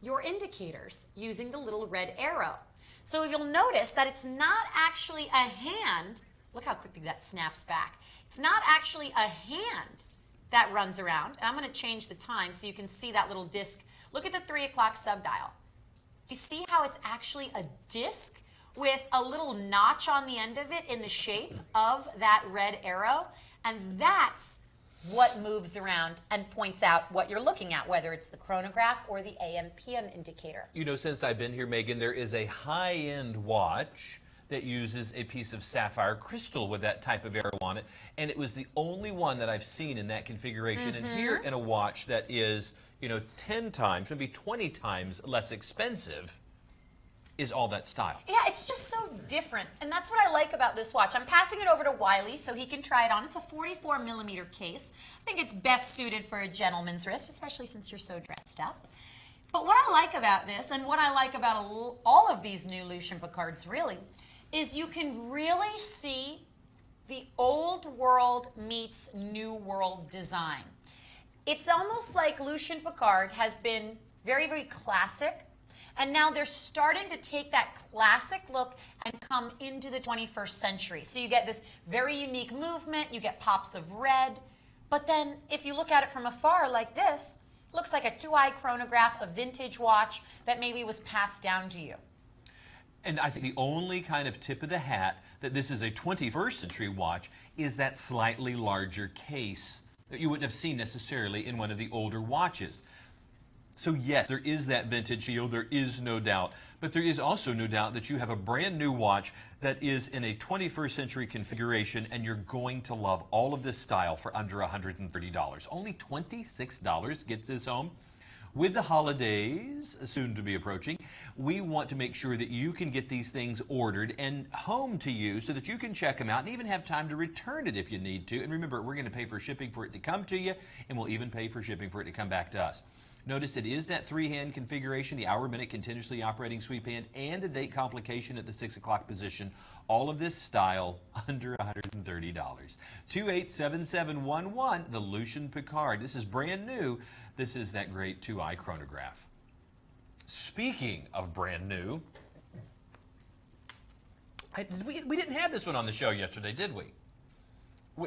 your indicators using the little red arrow. So you'll notice that it's not actually a hand. Look how quickly that snaps back. It's not actually a hand that runs around. And I'm going to change the time so you can see that little disc. Look at the 3 o'clock subdial. Do you see how it's actually a disc with a little notch on the end of it in the shape of that red arrow? And that's what moves around and points out what you're looking at, whether it's the chronograph or the AM/PM indicator. You know, since I've been here, Megan, there is a high-end watch that uses a piece of sapphire crystal with that type of arrow on it, and it was the only one that I've seen in that configuration. And here in a watch that is, you know, 10 times, maybe 20 times less expensive, is all that style. Yeah, it's just so different, and that's what I like about this watch. I'm passing it over to Wiley so he can try it on. It's a 44mm case. I think it's best suited for a gentleman's wrist, especially since you're so dressed up. But what I like about this, and what I like about all of these new Lucien Piccards really, is you can really see the old world meets new world design. It's almost like Lucien Piccard has been very, very classic, and now they're starting to take that classic look and come into the 21st century. So you get this very unique movement, you get pops of red, but then if you look at it from afar like this, it looks like a 2-eye chronograph, a vintage watch that maybe was passed down to you. And I think the only kind of tip of the hat that this is a 21st century watch is that slightly larger case that you wouldn't have seen necessarily in one of the older watches. So yes, there is that vintage feel, there is no doubt, but there is also no doubt that you have a brand new watch that is in a 21st century configuration, and you're going to love all of this style for under $130. Only $26 gets this home. With the holidays soon to be approaching, we want to make sure that you can get these things ordered and home to you so that you can check them out and even have time to return it if you need to. And remember, we're going to pay for shipping for it to come to you, and we'll even pay for shipping for it to come back to us. Notice it is that three-hand configuration, the hour-minute continuously operating sweep hand, and a date complication at the 6 o'clock position. All of this style under $130. 287711, the Lucien Piccard. This is brand new. This is that great 2-eye chronograph. Speaking of brand new, we didn't have this one on the show yesterday, did we?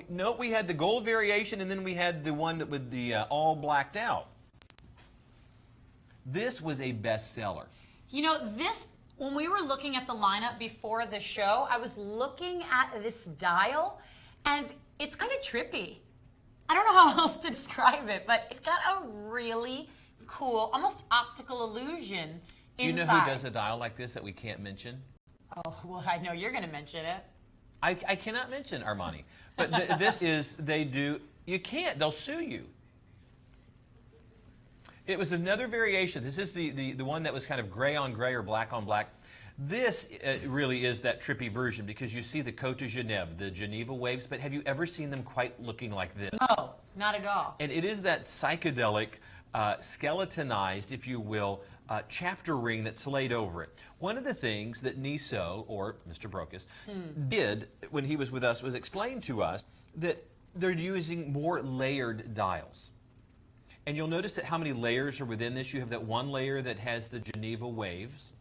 No, we had the gold variation, and then we had the one that with the all blacked out. This was a bestseller. You know, when we were looking at the lineup before the show, I was looking at this dial, and it's kind of trippy. I don't know how else to describe it, but it's got a really cool, almost optical illusion inside. Do you know who does a dial like this that we can't mention? Oh, well, I know you're going to mention it. I cannot mention Armani. But this is, they do, you can't, they'll sue you. It was another variation. This is the one that was kind of gray on gray or black on black. This really is that trippy version because you see the Côte de Genève, the Geneva waves, but have you ever seen them quite looking like this? No, not at all. And it is that psychedelic, skeletonized, if you will, chapter ring that's laid over it. One of the things that Niso, or Mr. Brokus, did when he was with us was explain to us that they're using more layered dials. And you'll notice that how many layers are within this. You have that one layer that has the Geneva waves.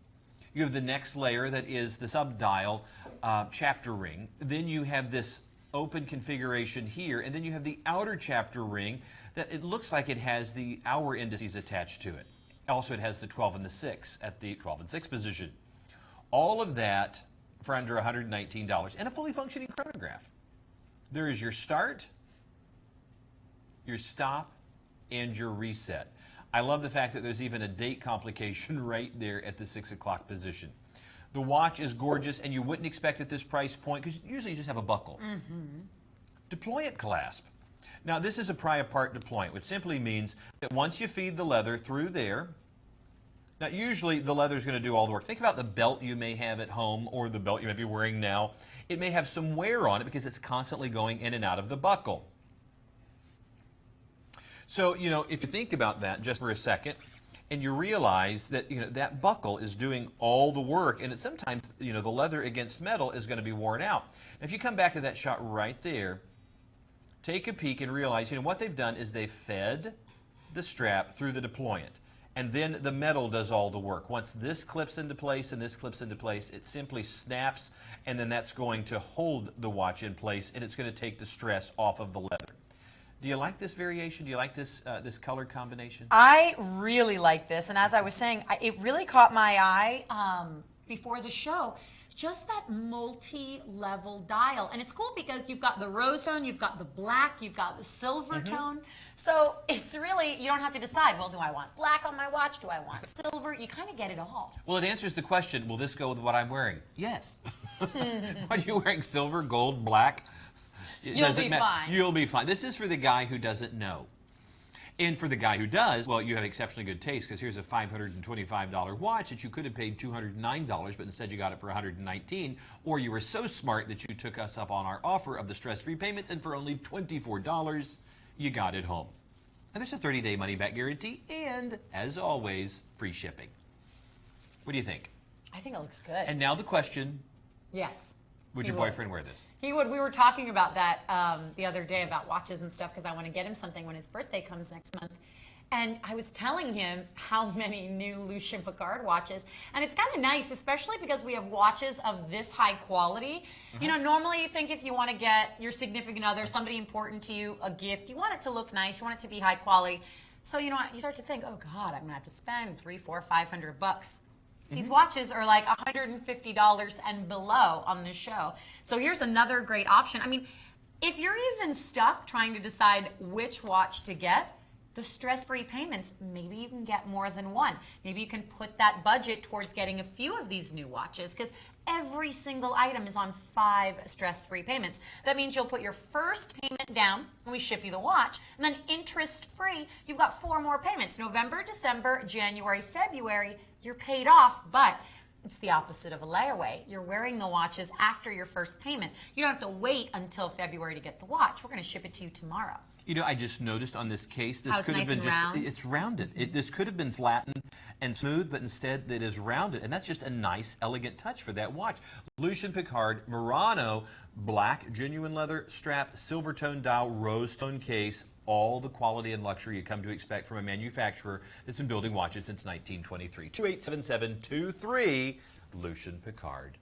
You have the next layer that is the subdial chapter ring. Then you have this open configuration here, and then you have the outer chapter ring that it looks like it has the hour indices attached to it. Also, it has the 12 and the 6 at the 12 and 6 position. All of that for under $119 and a fully functioning chronograph. There is your start, your stop, and your reset. I love the fact that there's even a date complication right there at the 6 o'clock position. The watch is gorgeous, and you wouldn't expect at this price point because usually you just have a buckle. Deployant clasp. Now, this is a pry-apart deployant, which simply means that once you feed the leather through there, now usually the leather is going to do all the work. Think about the belt you may have at home or the belt you may be wearing now. It may have some wear on it because it's constantly going in and out of the buckle. So, you know, if you think about that just for a second, and you realize that, you know, that buckle is doing all the work, and it sometimes, you know, the leather against metal is going to be worn out. Now, if you come back to that shot right there, take a peek and realize, you know, what they've done is they've fed the strap through the deployant, and then the metal does all the work. Once this clips into place and this clips into place, it simply snaps, and then that's going to hold the watch in place, and it's going to take the stress off of the leather. Do you like this variation? Do you like this this color combination? I really like this, and as I was saying, it really caught my eye before the show. Just that multi-level dial, and it's cool because you've got the rose tone, you've got the black, you've got the silver tone. So it's really, you don't have to decide, well, do I want black on my watch? Do I want silver? You kind of get it all. Well, it answers the question, will this go with what I'm wearing? Yes. What are you wearing, silver, gold, black? You'll be fine. You'll be fine. This is for the guy who doesn't know. And for the guy who does, well, you have exceptionally good taste because here's a $525 watch that you could have paid $209, but instead you got it for $119. Or you were so smart that you took us up on our offer of the stress-free payments, and for only $24, you got it home. And there's a 30-day money-back guarantee, and as always, free shipping. What do you think? I think it looks good. And now the question, Yes. would your boyfriend wear this? He would. We were talking about that the other day about watches and stuff because I want to get him something when his birthday comes next month. And I was telling him how many new Lucien Piccard watches. And it's kind of nice, especially because we have watches of this high quality. You know, normally you think if you want to get your significant other, somebody important to you, a gift, you want it to look nice, you want it to be high quality. So, you know, you start to think, oh God, I'm going to have to spend $300, $400, $500. These watches are like $150 and below on this show. So here's another great option. I mean, if you're even stuck trying to decide which watch to get, the stress-free payments, maybe you can get more than one. Maybe you can put that budget towards getting a few of these new watches because every single item is on 5 stress-free payments. That means you'll put your first payment down and we ship you the watch, and then interest-free, you've got 4 more payments. November, December, January, February, you're paid off, but it's the opposite of a layaway. You're wearing the watches after your first payment. You don't have to wait until February to get the watch. We're going to ship it to you tomorrow. You know, I just noticed on this case, this How it's could nice have been and round? it's rounded. This could have been flattened and smooth, but instead it is rounded. And that's just a nice, elegant touch for that watch. Lucien Piccard, Murano, black, genuine leather strap, silver tone dial, rose tone case, all the quality and luxury you come to expect from a manufacturer that's been building watches since 1923. 287723, Lucien Piccard.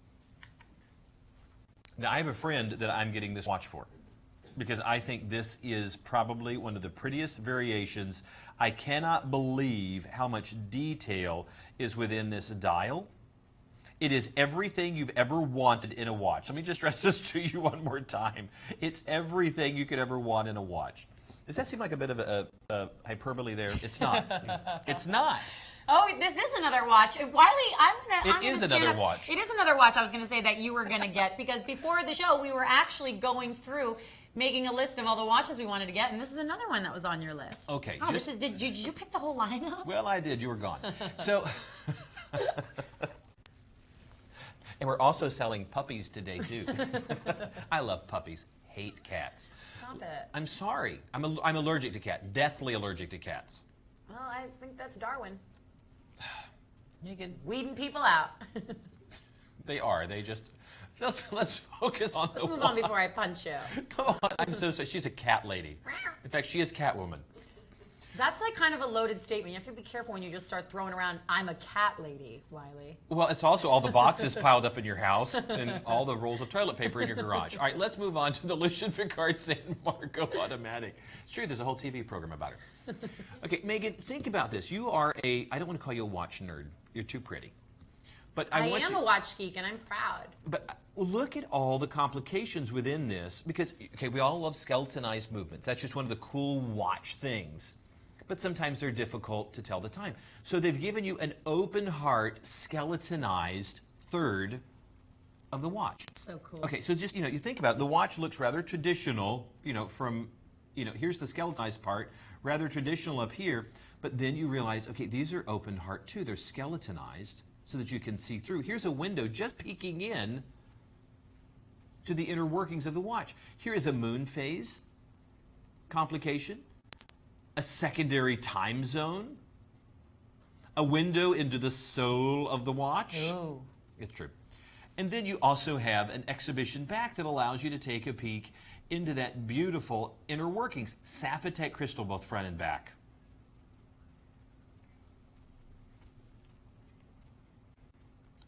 Now, I have a friend that I'm getting this watch for, because I think this is probably one of the prettiest variations. I cannot believe how much detail is within this dial. It is everything you've ever wanted in a watch. Let me just stress this to you one more time. It's everything you could ever want in a watch. Does that seem like a bit of a hyperbole there? It's not. It's not. Oh, this is another watch. Wiley, It is another watch. It is another watch I was going to say that you were going to get, because before the show we were actually going through making a list of all the watches we wanted to get, and this is another one that was on your list. Okay. Oh, did you pick the whole lineup? Well, I did. You were gone. So, and we're also selling puppies today, too. I love puppies. Hate cats. Stop it. I'm sorry. I'm allergic to cats. Deathly allergic to cats. Well, I think that's Darwin. Megan. Weeding people out. They are. They just... Let's focus on Let's move on before I punch you. Come on. I'm so sorry. She's a cat lady. In fact, she is Catwoman. That's like kind of a loaded statement. You have to be careful when you just start throwing around, I'm a cat lady, Wiley. Well, it's also all the boxes piled up in your house and all the rolls of toilet paper in your garage. All right, let's move on to the Lucien Piccard San Marco Automatic. It's true, there's a whole TV program about her. Okay, Megan, think about this. You are I don't want to call you a watch nerd. You're too pretty. But I am a watch geek, and I'm proud. But look at all the complications within this, because, okay, we all love skeletonized movements. That's just one of the cool watch things. But sometimes they're difficult to tell the time. So they've given you an open heart, skeletonized third of the watch. So cool. Okay, so just, you think about it. The watch looks rather traditional, from, here's the skeletonized part, rather traditional up here. But then you realize, okay, these are open heart too. They're skeletonized so that you can see through. Here's a window just peeking in to the inner workings of the watch. Here is a moon phase complication, a secondary time zone, a window into the soul of the watch. Ooh. It's true. And then you also have an exhibition back that allows you to take a peek into that beautiful inner workings. Sapphitech crystal, both front and back.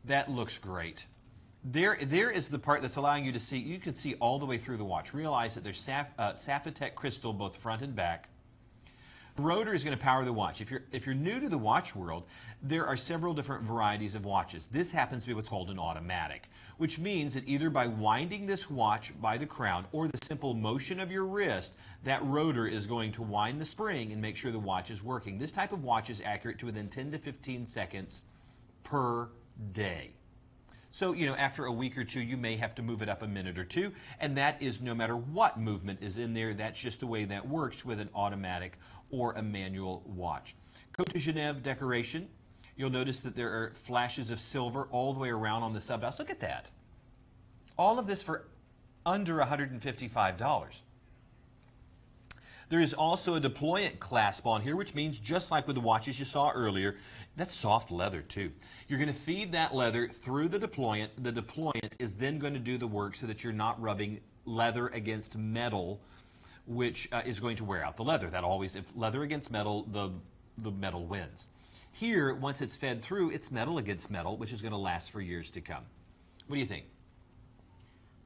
That looks great. There is the part that's allowing you to see, you can see all the way through the watch. Realize that there's Sapphitech crystal, both front and back. The rotor is going to power the watch. If you're new to the watch world, there are several different varieties of watches. This happens to be what's called an automatic, which means that either by winding this watch by the crown or the simple motion of your wrist, that rotor is going to wind the spring and make sure the watch is working. This type of watch is accurate to within 10 to 15 seconds per day. So, after a week or two, you may have to move it up a minute or two, and that is no matter what movement is in there. That's just the way that works with an automatic or a manual watch. Côte de Genève decoration. You'll notice that there are flashes of silver all the way around on the subdials. Look at that. All of this for under $155. There is also a deployant clasp on here, which means just like with the watches you saw earlier, that's soft leather too. You're going to feed that leather through the deployant. The deployant is then going to do the work so that you're not rubbing leather against metal, which is going to wear out the leather. That always, if leather against metal, the metal wins. Here, once it's fed through, it's metal against metal, which is going to last for years to come. What do you think?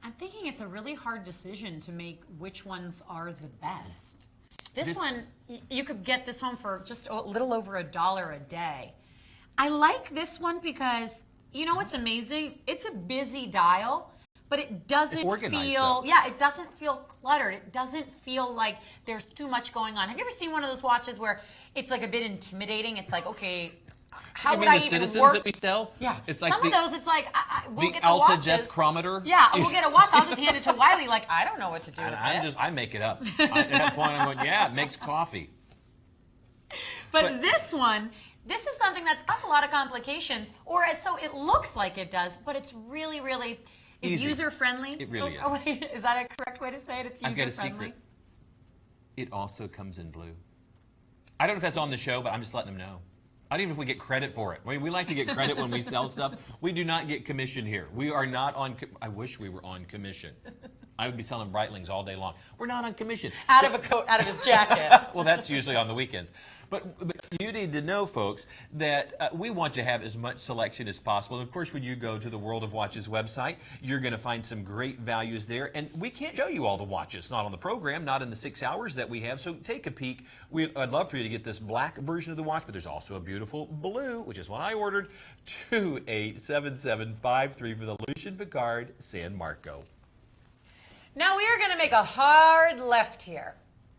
I'm thinking it's a really hard decision to make which ones are the best. This one, you could get this one for just a little over $1 a day. I like this one because, what's amazing? It's a busy dial, but it doesn't feel, it doesn't feel cluttered. It doesn't feel like there's too much going on. Have you ever seen one of those watches where it's like a bit intimidating? It's like, okay, how would I even citizens work? That we sell? Yeah. It's like some of those, it's like, we'll get the Alta watches. Deathchrometer? Yeah, we'll get a watch. I'll just hand it to Wiley like, I don't know what to do with this. I make it up. At that point, I'm going, yeah, it makes coffee. But this one, this is something that's got a lot of complications, or so it looks like it does, but it's really, really user-friendly. It really is. Oh, wait, is that a correct way to say it? It's user-friendly. I've got a secret. it also comes in blue. I don't know if that's on the show, but I'm just letting them know. I don't even know if we get credit for it. I mean, we like to get credit when we sell stuff. We do not get commission here. We are not on, I wish we were on commission. I would be selling Breitlings all day long. We're not on commission. Out of a coat, out of his jacket. Well, that's usually on the weekends. But you need to know, folks, that we want to have as much selection as possible. And of course, when you go to the World of Watches website, you're going to find some great values there. And we can't show you all the watches, not on the program, not in the 6 hours that we have. So take a peek. I'd love for you to get this black version of the watch, but there's also a beautiful blue, which is one I ordered, 287753 for the Lucien Piccard San Marco. Now we are going to make a hard left here.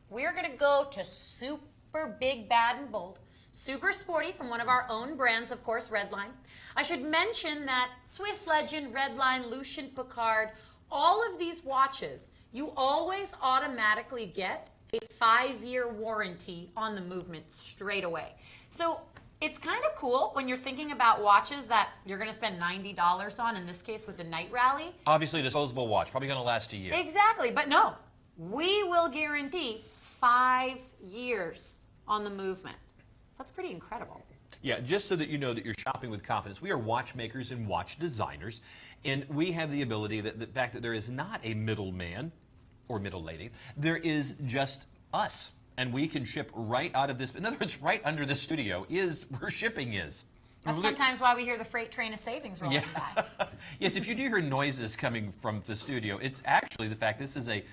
We are going to go to super big, bad, and bold. Super sporty from one of our own brands, of course, Redline. I should mention that Swiss Legend, Redline, Lucien Piccard, all of these watches, you always automatically get a 5-year warranty on the movement straight away. So it's kind of cool when you're thinking about watches that you're going to spend $90 on, in this case with the Night Rally. Obviously, a disposable watch, probably going to last a year. Exactly, but no, we will guarantee 5 years on the movement. So that's pretty incredible. Yeah, just so that you know that you're shopping with confidence. We are watchmakers and watch designers, and we have the ability, that the fact that there is not a middleman or middle lady, there is just us. And we can ship right out of this. In other words, right under the studio is where shipping is. That's sometimes why we hear the freight train of savings rolling by. Yes, if you do hear noises coming from the studio, it's actually the fact this is a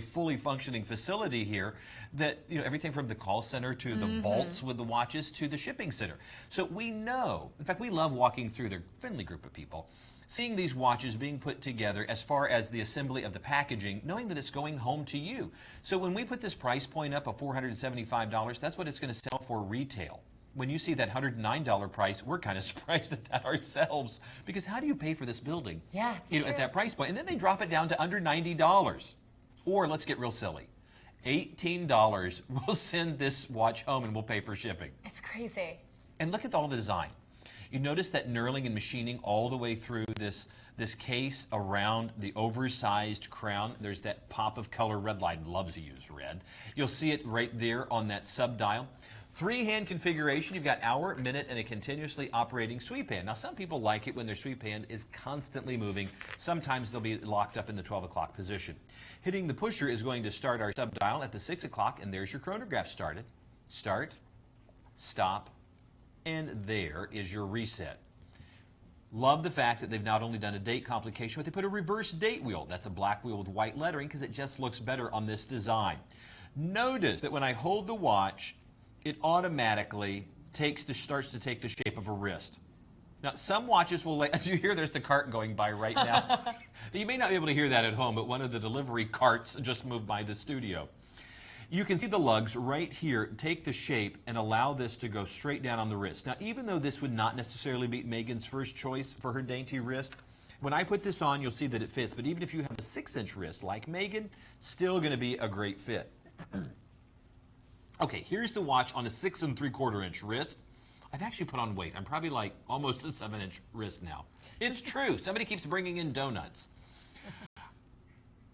fully functioning facility here that everything from the call center to the vaults with the watches to the shipping center. So we know, in fact, we love walking through their friendly group of people, seeing these watches being put together as far as the assembly of the packaging, knowing that it's going home to you. So when we put this price point up of $475, that's what it's going to sell for retail. When you see that $109 price, we're kind of surprised at that ourselves, because how do you pay for this building? Yeah, it's true. At that price point? And then they drop it down to under $90. Or let's get real silly. $18, we'll send this watch home and we'll pay for shipping. It's crazy. And look at all the design. You notice that knurling and machining all the way through this case around the oversized crown. There's that pop of color. Redline loves to use red. You'll see it right there on that sub-dial. 3-hand configuration. You've got hour, minute, and a continuously operating sweep hand. Now, some people like it when their sweep hand is constantly moving. Sometimes they'll be locked up in the 12 o'clock position. Hitting the pusher is going to start our sub-dial at the 6 o'clock, and there's your chronograph started. Start, stop, and there is your reset. Love the fact that they've not only done a date complication, but they put a reverse date wheel. That's a black wheel with white lettering because it just looks better on this design. Notice that when I hold the watch, it automatically starts to take the shape of a wrist. Now, some watches will, as you hear, there's the cart going by right now. You may not be able to hear that at home, but one of the delivery carts just moved by the studio. You can see the lugs right here take the shape and allow this to go straight down on the wrist. Now, even though this would not necessarily be Megan's first choice for her dainty wrist, when I put this on, you'll see that it fits. But even if you have a 6-inch wrist like Megan, still going to be a great fit. Okay, here's the watch on a 6 3/4-inch wrist. I've actually put on weight. I'm probably like almost a 7-inch wrist now. It's true. Somebody keeps bringing in donuts.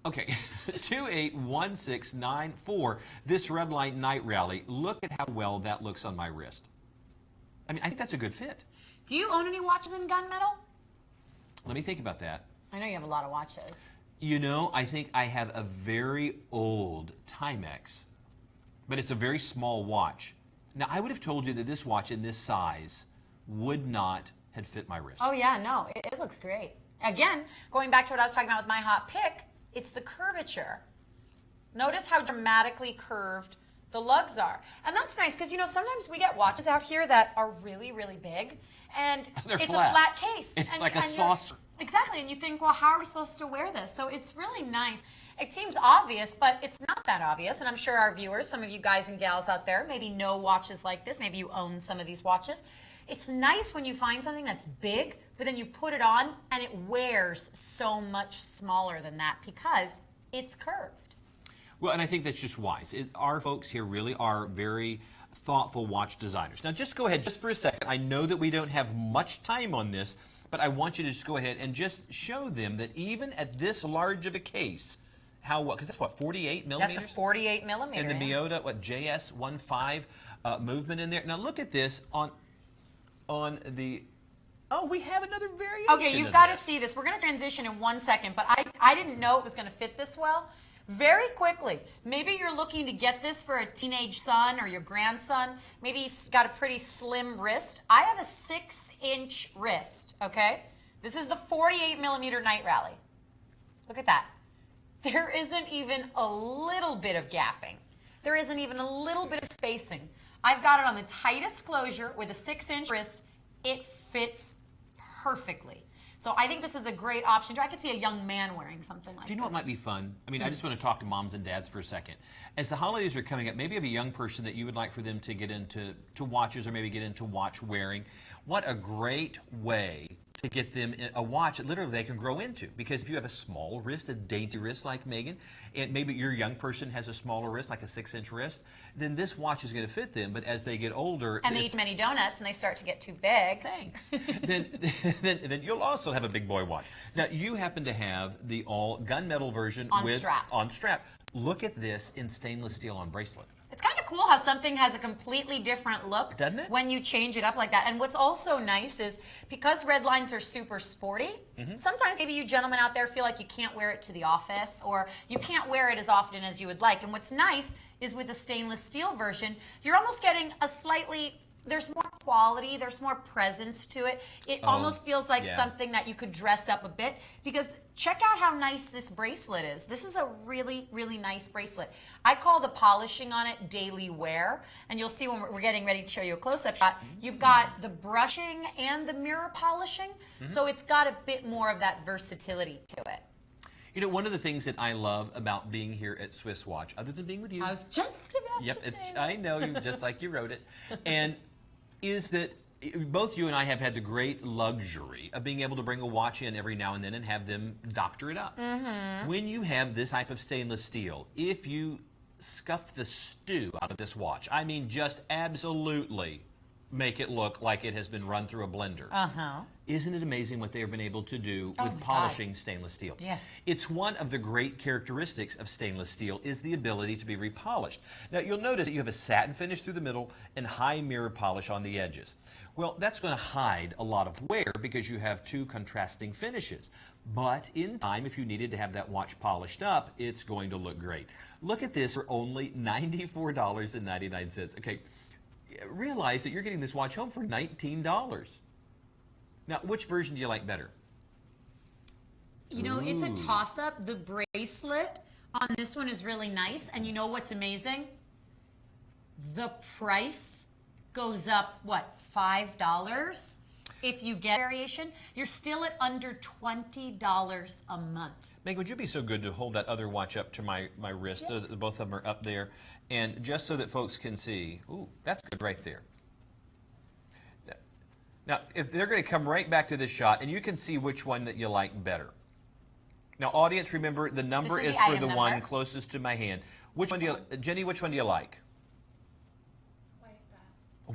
Okay, 281694. This Redline Night Rally. Look at how well that looks on my wrist. I mean, I think that's a good fit. Do you own any watches in gunmetal? Let me think about that. I know you have a lot of watches. I think I have a very old Timex, but it's a very small watch. Now, I would have told you that this watch in this size would not have fit my wrist. Oh, yeah, no, it looks great. Again, going back to what I was talking about with my hot pick, it's the curvature. Notice how dramatically curved the lugs are. And that's nice because, sometimes we get watches out here that are really, really big, and They're it's flat. a flat case. It's like a saucer. Exactly, and you think, well, how are we supposed to wear this? So it's really nice. It seems obvious, but it's not that obvious, and I'm sure our viewers, some of you guys and gals out there, maybe know watches like this. Maybe you own some of these watches. It's nice when you find something that's big, but then you put it on, and it wears so much smaller than that because it's curved. Well, and I think that's just wise. Our folks here really are very thoughtful watch designers. Now, just go ahead, just for a second. I know that we don't have much time on this, but I want you to just go ahead and just show them that even at this large of a case, how well, because that's what, 48 millimeters? That's a 48 millimeter. And the Miyota, what, JS15 movement in there. Now look at this on the, oh, we have another variation. Okay, you've got to see this. We're going to transition in 1 second, but I didn't know it was going to fit this well. Very quickly, maybe you're looking to get this for a teenage son or your grandson. Maybe he's got a pretty slim wrist. I have a 6-inch wrist, okay? This is the 48 millimeter Night Rally. Look at that. There isn't even a little bit of gapping. There isn't even a little bit of spacing. I've got it on the tightest closure with a 6-inch wrist. It fits perfectly. So I think this is a great option. I could see a young man wearing something like this. Do you know what might be fun? I mean, I just want to talk to moms and dads for a second. As the holidays are coming up, maybe you have a young person that you would like for them to get into watches or maybe get into watch wearing. What a great way to get them a watch that literally they can grow into. Because if you have a small wrist, a dainty wrist like Megan, and maybe your young person has a smaller wrist, like a 6-inch wrist, then this watch is going to fit them. But as they get older, and they eat many donuts and they start to get too big. Thanks. then you'll also have a big boy watch. Now you happen to have the all gunmetal version on strap. Look at this in stainless steel on bracelet. It's kind of cool how something has a completely different look, doesn't it? When you change it up like that. And what's also nice is because red lines are super sporty, sometimes maybe you gentlemen out there feel like you can't wear it to the office or you can't wear it as often as you would like. And what's nice is with the stainless steel version, you're almost getting a slightly, there's more quality, there's more presence to it. It almost feels like something that you could dress up a bit, because check out how nice this bracelet is. This is a really, really nice bracelet. I call the polishing on it daily wear, and you'll see when we're getting ready to show you a close-up shot, you've got the brushing and the mirror polishing, so it's got a bit more of that versatility to it. You know, one of the things that I love about being here at Swiss Watch, other than being with you. I was just about to say that. I know, you just like you wrote it. And is that both you and I have had the great luxury of being able to bring a watch in every now and then and have them doctor it up. When you have this type of stainless steel, if you scuff the stew out of this watch, I mean just absolutely make it look like it has been run through a blender. Isn't it amazing what they have been able to do with polishing stainless steel? Yes. It's one of the great characteristics of stainless steel is the ability to be repolished. Now you'll notice that you have a satin finish through the middle and high mirror polish on the edges. Well, that's going to hide a lot of wear because you have two contrasting finishes. But in time, if you needed to have that watch polished up, it's going to look great. Look at this for only $94.99. Okay, realize that you're getting this watch home for $19. Now, which version do you like better? You know, it's a toss-up. The bracelet on this one is really nice. And you know what's amazing? The price goes up, what, $5? If you get variation, you're still at under $20 a month. Meg, would you be so good to hold that other watch up to my wrist so that both of them are up there? And just so that folks can see, ooh, that's good right there. Now, if they're going to come right back to this shot, and you can see which one that you like better. Now, audience, remember, the number is for the one closest to my hand. Which one do you, Jenny, which one do you like?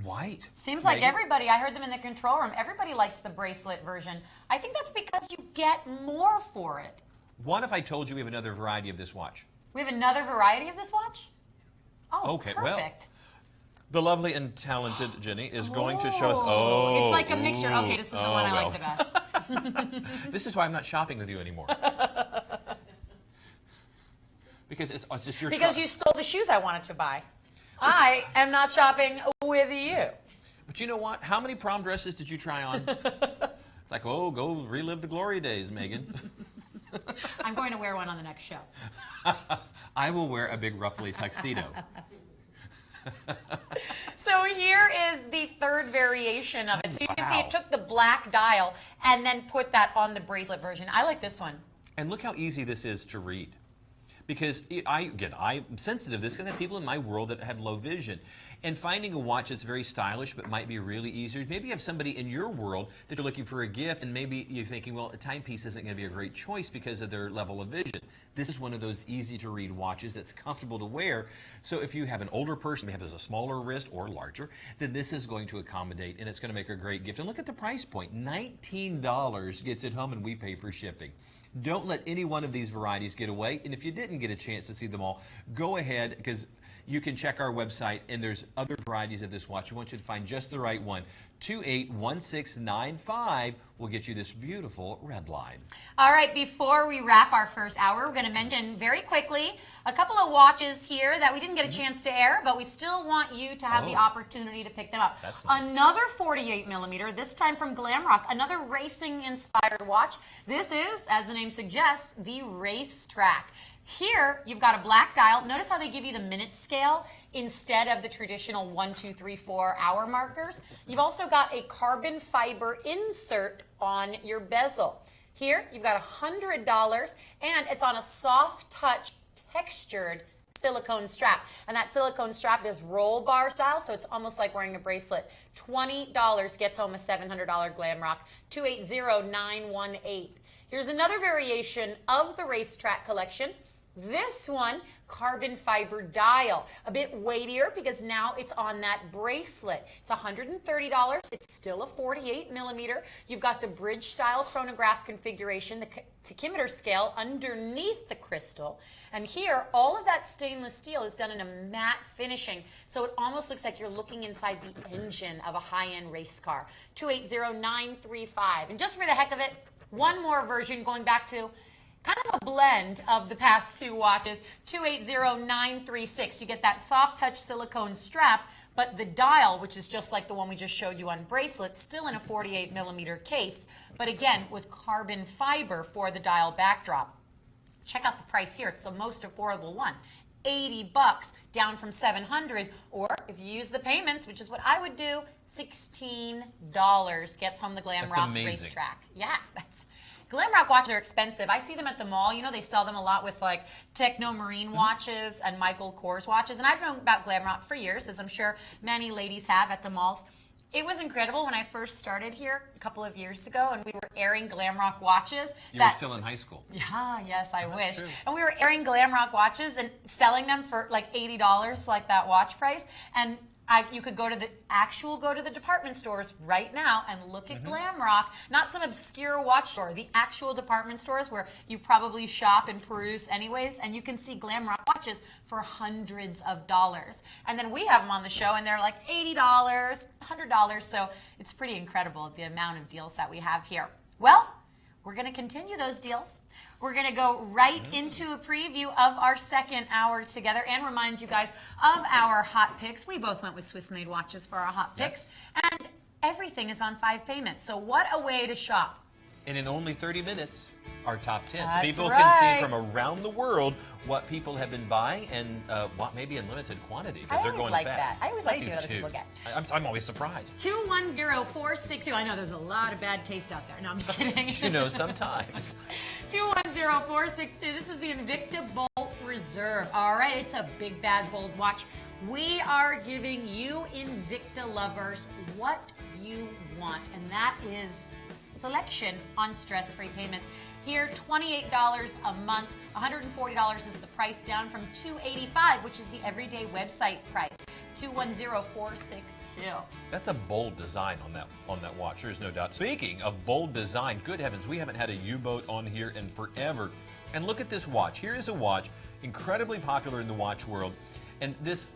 White. Seems like everybody, I heard them in the control room, everybody likes the bracelet version. I think that's because you get more for it. What if I told you we have another variety of this watch? We have another variety of this watch? Oh, okay, perfect. Well, the lovely and talented Jenny is going to show us. Oh, it's like a mixture. Okay, this is the one I like the best. This is why I'm not shopping with you anymore. Because it's just your. Because you stole the shoes I wanted to buy. I am not shopping with you. But you know what? How many prom dresses did you try on? It's like, oh, go relive the glory days, Megan. I'm going to wear one on the next show. I will wear a big ruffly tuxedo. So here is the third variation of it. So you can see it took the black dial and then put that on the bracelet version. I like this one. And look how easy this is to read. Because I'm sensitive to this because I have people in my world that have low vision. And finding a watch that's very stylish but might be really easier. Maybe you have somebody in your world that you're looking for a gift and maybe you're thinking, well, a timepiece isn't going to be a great choice because of their level of vision. This is one of those easy to read watches that's comfortable to wear. So if you have an older person who has a smaller wrist or larger, then this is going to accommodate and it's going to make a great gift. And look at the price point. $19 gets it home and we pay for shipping. Don't let any one of these varieties get away. And if you didn't get a chance to see them all, go ahead, because you can check our website, and there's other varieties of this watch. We want you to find just the right one. 281695 will get you this beautiful red line. All right, before we wrap our first hour, we're going to mention very quickly a couple of watches here that we didn't get a chance to air, but we still want you to have the opportunity to pick them up. That's nice. Another 48 millimeter, this time from Glamrock, another racing-inspired watch. This is, as the name suggests, the Racetrack. Here, you've got a black dial. Notice how they give you the minute scale instead of the traditional 1, 2, 3, 4 hour markers. You've also got a carbon fiber insert on your bezel. Here, you've got $100, and it's on a soft touch textured silicone strap. And that silicone strap is roll bar style, so it's almost like wearing a bracelet. $20 gets home a $700 Glamrock. 280918. Here's another variation of the Racetrack collection. This one, carbon fiber dial, a bit weightier because now it's on that bracelet. It's $130. It's still a 48 millimeter. You've got the bridge style chronograph configuration, the tachymeter scale underneath the crystal. And here, all of that stainless steel is done in a matte finishing, so it almost looks like you're looking inside the engine of a high-end race car. 280935. And just for the heck of it, one more version going back to kind of a blend of the past two watches, 280936. You get that soft touch silicone strap, but the dial, which is just like the one we just showed you on bracelets, still in a 48 millimeter case, but again with carbon fiber for the dial backdrop. Check out the price here. It's the most affordable one. $80 down from $700, or if you use the payments, which is what I would do, $16 gets home the Glamrock Racetrack. Yeah, Glamrock watches are expensive. I see them at the mall. You know, they sell them a lot with like Techno Marine watches and Michael Kors watches. And I've known about Glamrock for years, as I'm sure many ladies have at the malls. It was incredible when I first started here a couple of years ago, and we were airing Glamrock watches. You were still in high school. Yeah, yes, I wish. True. And we were airing Glamrock watches and selling them for like $80, like that watch price. And you could go to the department stores right now and look at Glamrock, not some obscure watch store, the actual department stores where you probably shop and peruse anyways, and you can see Glamrock watches for hundreds of dollars. And then we have them on the show, and they're like $80, $100, so it's pretty incredible the amount of deals that we have here. Well, we're going to continue those deals. We're going to go right into a preview of our second hour together and remind you guys of our hot picks. We both went with Swiss-made watches for our hot picks. Yes. And everything is on 5 payments. So what a way to shop. And in only 30 minutes, our top 10. That's people right. can see from around the world what people have been buying and what maybe in limited quantity because they're going like fast. That. I always like to see what other people get. I'm always surprised. 210462. I know there's a lot of bad taste out there. No, I'm just kidding. You know, sometimes. 210462. This is the Invicta Bolt Reserve. All right, it's a big, bad, bold watch. We are giving you Invicta lovers what you want, and that is selection on stress-free payments. Here, $28 a month, $140 is the price, down from $285, which is the everyday website price. 210462. That's a bold design on that watch. There's no doubt. Speaking of bold design, good heavens, we haven't had a U-boat on here in forever. And look at this watch. Here is a watch incredibly popular in the watch world. And this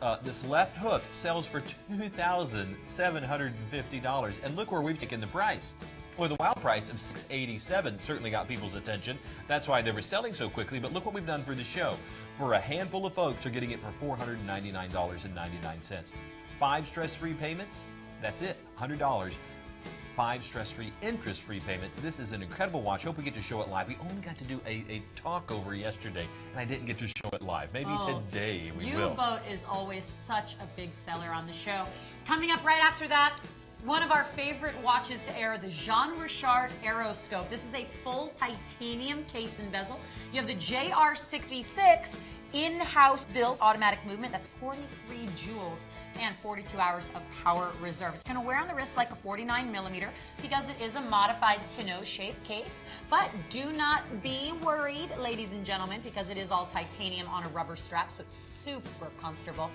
left hook sells for $2,750. And look where we've taken the price. Well, the wild price of $687 certainly got people's attention. That's why they were selling so quickly. But look what we've done for the show. For a handful of folks are getting it for $499.99. 5 stress-free payments, that's it, $100. 5 stress-free, interest-free payments. This is an incredible watch. Hope we get to show it live. We only got to do a talk over yesterday, and I didn't get to show it live. Maybe today we will. U-boat is always such a big seller on the show. Coming up right after that, one of our favorite watches to air, the Jean Richard Aeroscope. This is a full titanium case and bezel. You have the JR66 in-house built automatic movement. That's 43 jewels and 42 hours of power reserve. It's going to wear on the wrist like a 49 millimeter because it is a modified tonneau shape case. But do not be worried, ladies and gentlemen, because it is all titanium on a rubber strap, so it's super comfortable.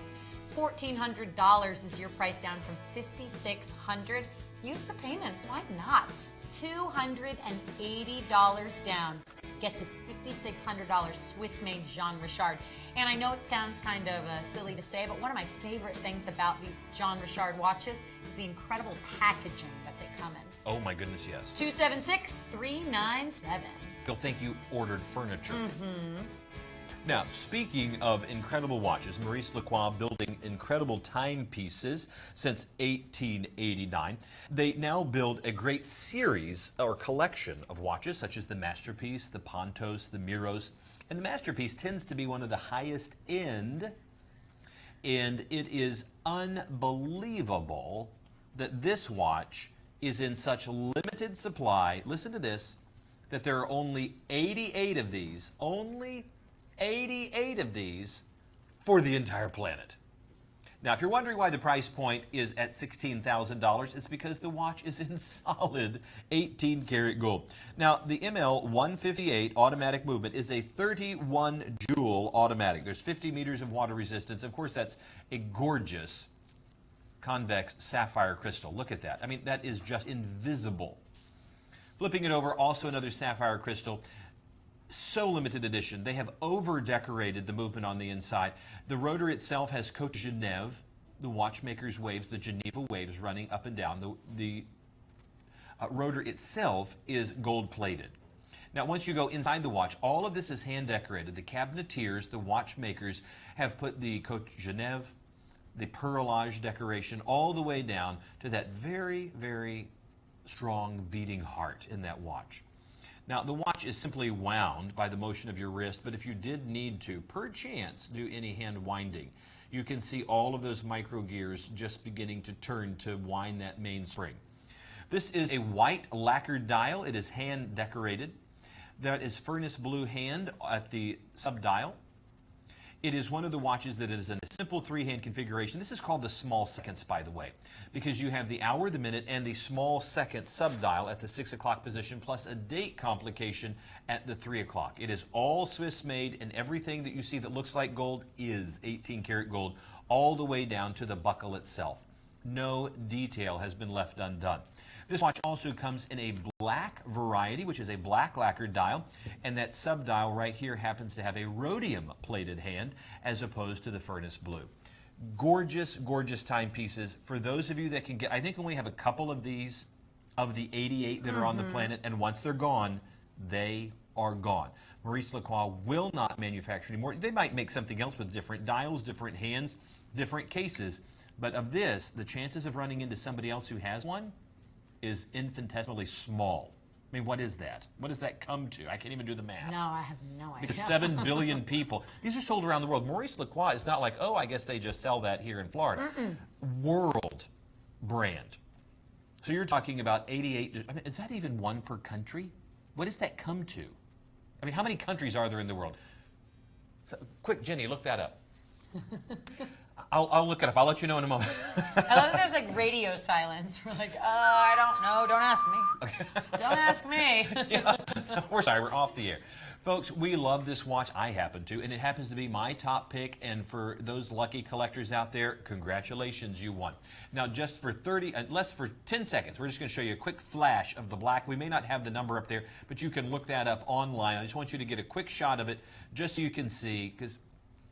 $1,400 is your price, down from $5,600. Use the payments, why not? $280 down. gets his $5,600 Swiss-made Jean Richard. And I know it sounds kind of silly to say, but one of my favorite things about these Jean Richard watches is the incredible packaging that they come in. Oh my goodness, yes. 276-397. They'll think you ordered furniture. Now, speaking of incredible watches, Maurice Lacroix building incredible timepieces since 1889. They now build a great series or collection of watches, such as the Masterpiece, the Pontos, the Miros. And the Masterpiece tends to be one of the highest end, and it is unbelievable that this watch is in such limited supply. Listen to this, that there are only 88 of these, only 88 of these for the entire planet. Now, if you're wondering why the price point is at $16,000, it's because the watch is in solid 18 karat gold. Now, the ML 158 automatic movement is a 31 joule automatic. There's 50 meters of water resistance. Of course, that's a gorgeous convex sapphire crystal. Look at that. I mean, that is just invisible. Flipping it over, also another sapphire crystal. So limited edition. They have over-decorated the movement on the inside. The rotor itself has Côte Genève, the watchmaker's waves, the Geneva waves running up and down. The rotor itself is gold-plated. Now, once you go inside the watch, all of this is hand-decorated. The cabinetiers, the watchmakers, have put the Côte Genève, the perlage decoration, all the way down to that very, very strong beating heart in that watch. Now, the watch is simply wound by the motion of your wrist, but if you did need to, perchance, do any hand winding, you can see all of those micro gears just beginning to turn to wind that mainspring. This is a white lacquered dial. It is hand decorated. That is furnace blue hand at the sub-dial. It is one of the watches that is in a simple three-hand configuration. This is called the small seconds, by the way, because you have the hour, the minute, and the small second sub-dial at the 6 o'clock position, plus a date complication at the 3 o'clock. It is all Swiss-made, and everything that you see that looks like gold is 18 karat gold, all the way down to the buckle itself. No detail has been left undone. This watch also comes in a black variety, which is a black lacquered dial, and that sub-dial right here happens to have a rhodium-plated hand as opposed to the furnace blue. Gorgeous, gorgeous timepieces. For those of you that can get, I think we only have a couple of these, of the 88 that are on the planet, and once they're gone, they are gone. Maurice Lacroix will not manufacture anymore. They might make something else with different dials, different hands, different cases, but of this, the chances of running into somebody else who has one is infinitesimally small. I mean, what is that? What does that come to? I can't even do the math. No, I have no idea. Because 7 billion people. These are sold around the world. Maurice Lacroix is not like, oh, I guess they just sell that here in Florida. World brand. So you're talking about 88. I mean, is that even one per country? What does that come to? I mean, how many countries are there in the world? So, quick, Jenny, look that up. I'll look it up. I'll let you know in a moment. I love that there's like radio silence. We're like, I don't know. Don't ask me. Okay. Don't ask me. Yeah. We're sorry. We're off the air. Folks, we love this watch. I happen to, and it happens to be my top pick. And for those lucky collectors out there, congratulations, you won. Now, just for 10 seconds, we're just going to show you a quick flash of the black. We may not have the number up there, but you can look that up online. I just want you to get a quick shot of it just so you can see, because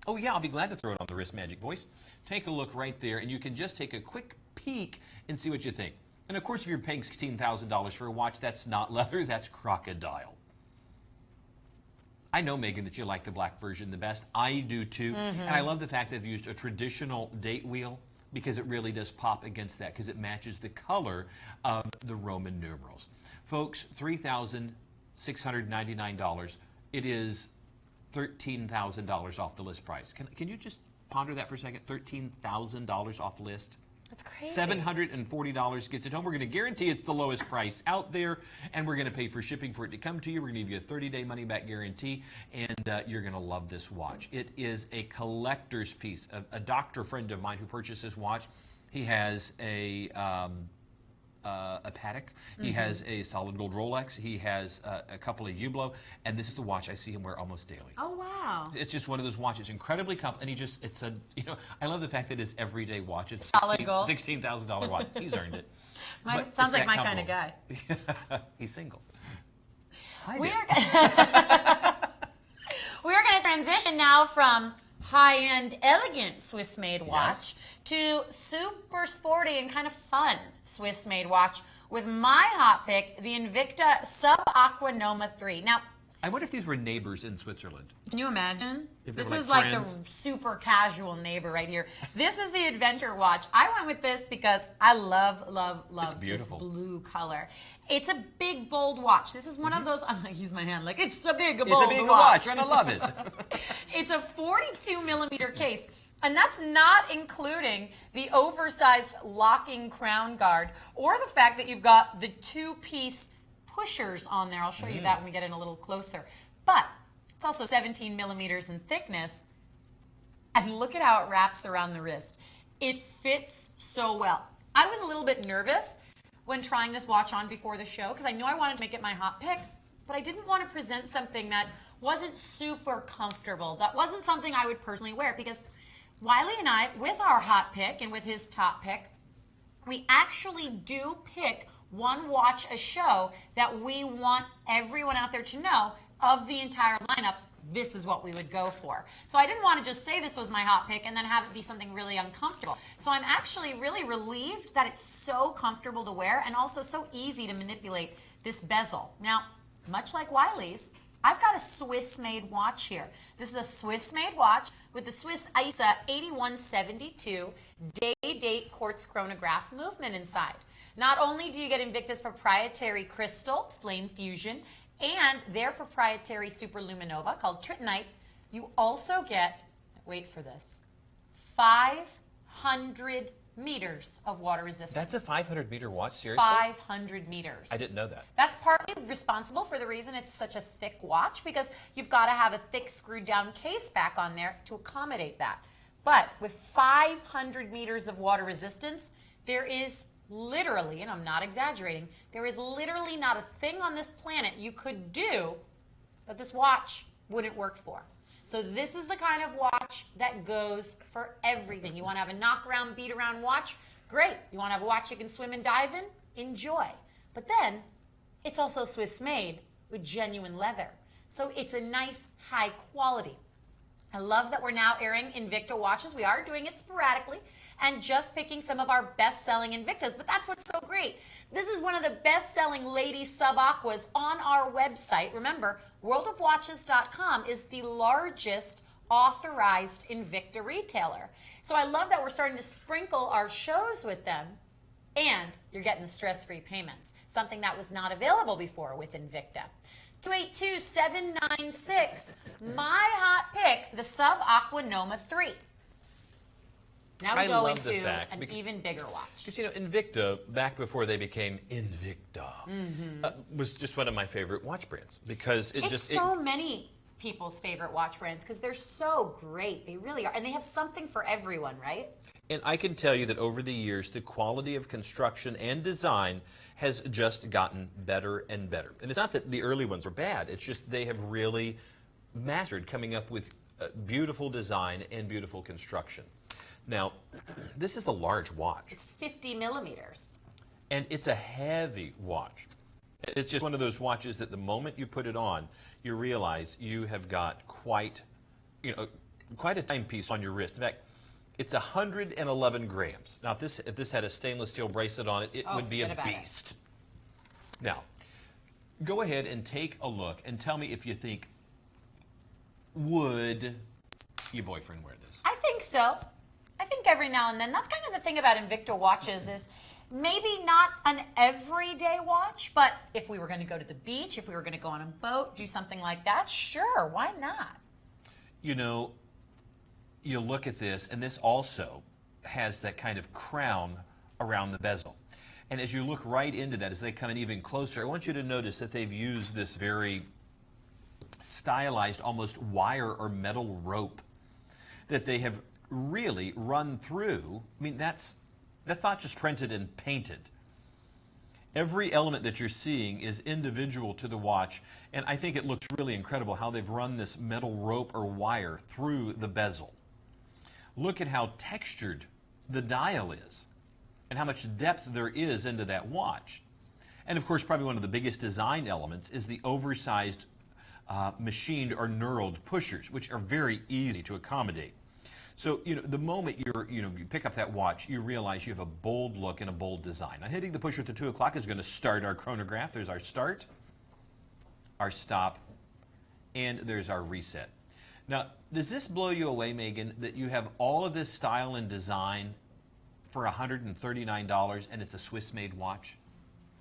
oh yeah, I'll be glad to throw it on the Wrist Magic Voice. Take a look right there, and you can just take a quick peek and see what you think. And of course, if you're paying $16,000 for a watch, that's not leather, that's crocodile. I know, Megan, that you like the black version the best. I do too. And I love the fact that they've used a traditional date wheel, because it really does pop against that, because it matches the color of the Roman numerals. Folks, $3,699. It is $13,000 off the list price. Can you just ponder that for a second? $13,000 off the list. That's crazy. $740 gets it home. We're going to guarantee it's the lowest price out there, and we're going to pay for shipping for it to come to you. We're going to give you a 30-day money-back guarantee, and you're going to love this watch. It is a collector's piece. A doctor friend of mine who purchased this watch, he has a Patek. He has a solid gold Rolex. He has a couple of Hublot, and this is the watch I see him wear almost daily. Oh wow! It's just one of those watches, incredibly comfortable, and it's a, I love the fact that it's everyday watch. It's solid gold, $16,000 watch. He's earned it. Sounds like my kind of guy. He's single. I we do. are going to transition now from high-end, elegant Swiss-made watch to super sporty and kind of fun Swiss-made watch with my hot pick, the Invicta Sub-Aqua Noma 3. Now, I wonder if these were neighbors in Switzerland. can you imagine? If they This were is like like friends. the super casual neighbor right here. This is the adventure watch. I went with this because I love this beautiful. blue color. It's a big, bold watch. This is one of those, I'm going to use my hand like, it's a big, bold It's a big watch, and I love it. It's a 42 millimeter case, and that's not including the oversized locking crown guard or the fact that you've got the two-piece pushers on there. I'll show you that when we get in a little closer. But it's also 17 millimeters in thickness, and look at how it wraps around the wrist. It fits so well. I was a little bit nervous when trying this watch on before the show because I knew I wanted to make it my hot pick, but I didn't want to present something that wasn't super comfortable. That wasn't something I would personally wear because Wiley and I, with our hot pick and with his top pick, we actually do pick one watch a show that we want everyone out there to know of the entire lineup. This is what we would go for. So I didn't want to just say this was my hot pick and then have it be something really uncomfortable. So I'm actually really relieved that it's so comfortable to wear and also so easy to manipulate this bezel. Now, much like Wiley's, I've got a Swiss-made watch here. This is a Swiss-made watch with the Swiss ISA 8172 day-date quartz chronograph movement inside. Not only do you get Invicta's proprietary crystal, Flame Fusion, and their proprietary superluminova called Tritonite, you also get, wait for this, 500 meters of water resistance. That's a 500-meter watch, seriously? 500 meters. I didn't know that. That's partly responsible for the reason it's such a thick watch because you've got to have a thick screwed down case back on there to accommodate that. But with 500 meters of water resistance, there is literally, and I'm not exaggerating, there is literally not a thing on this planet you could do that this watch wouldn't work for. So this is the kind of watch that goes for everything. You want to have a knock around, beat around watch? Great. You want to have a watch you can swim and dive in? Enjoy. But then it's also Swiss made with genuine leather. So it's a nice high quality. I love that we're now airing Invicta watches. We are doing it sporadically and just picking some of our best-selling Invictas, but that's what's so great. This is one of the best-selling ladies sub-aquas on our website. Remember, WorldofWatches.com is the largest authorized Invicta retailer. So I love that we're starting to sprinkle our shows with them, and you're getting the stress-free payments, something that was not available before with Invicta. 282-796, my hot pick, the Sub-Aqua Noma 3. Now we go into an even bigger watch. Because, you know, Invicta, back before they became Invicta, was just one of my favorite watch brands because It's so many people's favorite watch brands because they're so great. They really are. And they have something for everyone, right? And I can tell you that over the years, the quality of construction and design has just gotten better and better. And it's not that the early ones were bad, it's just they have really mastered coming up with beautiful design and beautiful construction. Now, this is a large watch. It's 50 millimeters. And it's a heavy watch. It's just one of those watches that the moment you put it on, you realize you have got quite a timepiece on your wrist. In fact, it's 111 grams. Now, if this had a stainless steel bracelet on it, it would be a beast. Now, go ahead and take a look and tell me if you think, would your boyfriend wear this? I think so. I think every now and then. That's kind of the thing about Invicta watches is maybe not an everyday watch, but if we were going to go to the beach, if we were going to go on a boat, do something like that, sure, why not? You know, you look at this, and this also has that kind of crown around the bezel. And as you look right into that, as they come in even closer, I want you to notice that they've used this very stylized, almost wire or metal rope that they have really run through. I mean, that's not just printed and painted. Every element that you're seeing is individual to the watch, and I think it looks really incredible how they've run this metal rope or wire through the bezel. Look at how textured the dial is and how much depth there is into that watch. And of course, probably one of the biggest design elements is the oversized machined or knurled pushers, which are very easy to accommodate. So, the moment you pick up that watch, you realize you have a bold look and a bold design. Now, hitting the pusher at the 2 o'clock is going to start our chronograph. There's our start, our stop, and there's our reset. Now, does this blow you away, Megan, that you have all of this style and design for $139 and it's a Swiss-made watch?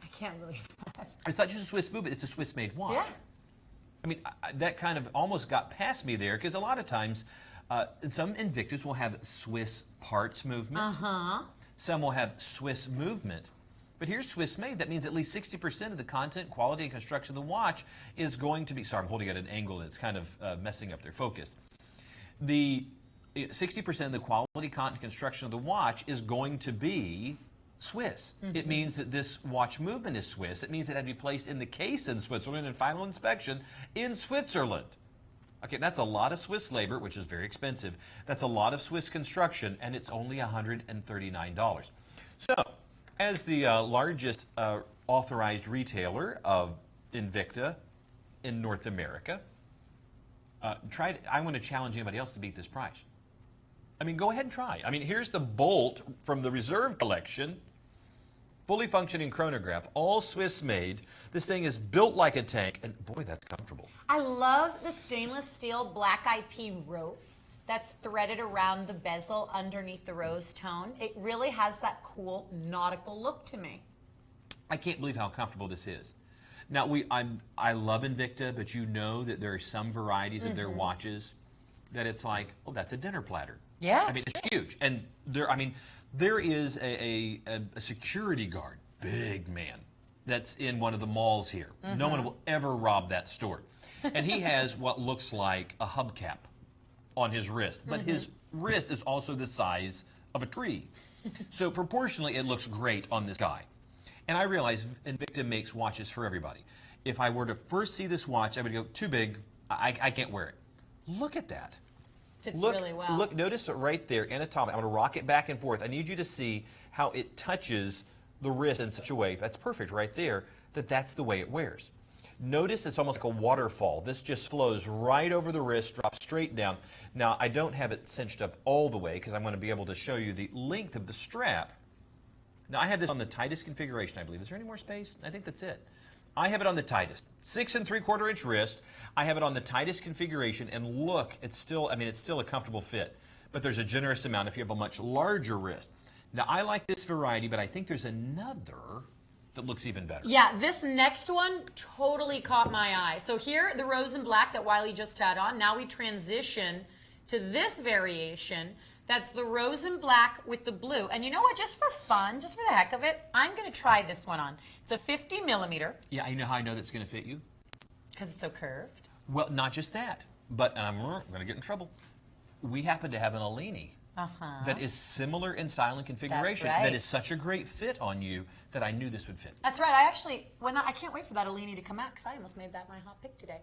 I can't believe that. It's not just a Swiss movement, it's a Swiss-made watch. Yeah. I mean, that kind of almost got past me there, because a lot of times some Invictus will have Swiss parts movement. Some will have Swiss movement. But here's Swiss made. That means at least 60% of the content, quality, and construction of the watch is going to be, sorry, I'm holding it at an angle and it's kind of messing up their focus. The 60% of the quality, content, construction of the watch is going to be Swiss. It means that this watch movement is Swiss. It means it had to be placed in the case in Switzerland and final inspection in Switzerland. Okay, that's a lot of Swiss labor, which is very expensive. That's a lot of Swiss construction, and it's only $139. So, as the largest authorized retailer of Invicta in North America, I want to challenge anybody else to beat this price. I mean, go ahead and try. I mean, here's the Bolt from the Reserve collection. Fully functioning chronograph, all Swiss made. This thing is built like a tank, and boy, that's comfortable. I love the stainless steel black IP rope that's threaded around the bezel underneath the rose tone. It really has that cool nautical look to me. I can't believe how comfortable this is. Now, I love Invicta, but you know that there are some varieties of their watches that it's like, oh, that's a dinner platter. Yeah, I mean, it's huge. And there is a security guard, big man, that's in one of the malls here. No one will ever rob that store. And he has what looks like a hubcap on his wrist, but his wrist is also the size of a tree. So proportionally, it looks great on this guy. And I realize Invicta makes watches for everybody. If I were to first see this watch, I would go, too big, I can't wear it. Look at that. Fits really well. Look, notice it right there, anatomic. I'm going to rock it back and forth. I need you to see how it touches the wrist in such a way, that's perfect right there, that's the way it wears. Notice it's almost like a waterfall. This just flows right over the wrist, drops straight down. Now, I don't have it cinched up all the way because I'm going to be able to show you the length of the strap. Now, I have this on the tightest configuration, I believe. Is there any more space? I think that's it. I have it on the tightest, 6 3/4 inch wrist. I have it on the tightest configuration, and look, it's still a comfortable fit, but there's a generous amount if you have a much larger wrist. Now, I like this variety, but I think there's another that looks even better. Yeah, this next one totally caught my eye. So here, the rose and black that Wiley just had on. Now we transition to this variation. That's the rose and black with the blue. And you know what? Just for fun, just for the heck of it, I'm going to try this one on. It's a 50 millimeter. Yeah, you know how I know that's going to fit you? Because it's so curved. Well, not just that, but, and I'm going to get in trouble, we happen to have an Alini that is similar in style and configuration. That's right. That is such a great fit on you that I knew this would fit. That's right. I can't wait for that Alini to come out because I almost made that my hot pick today.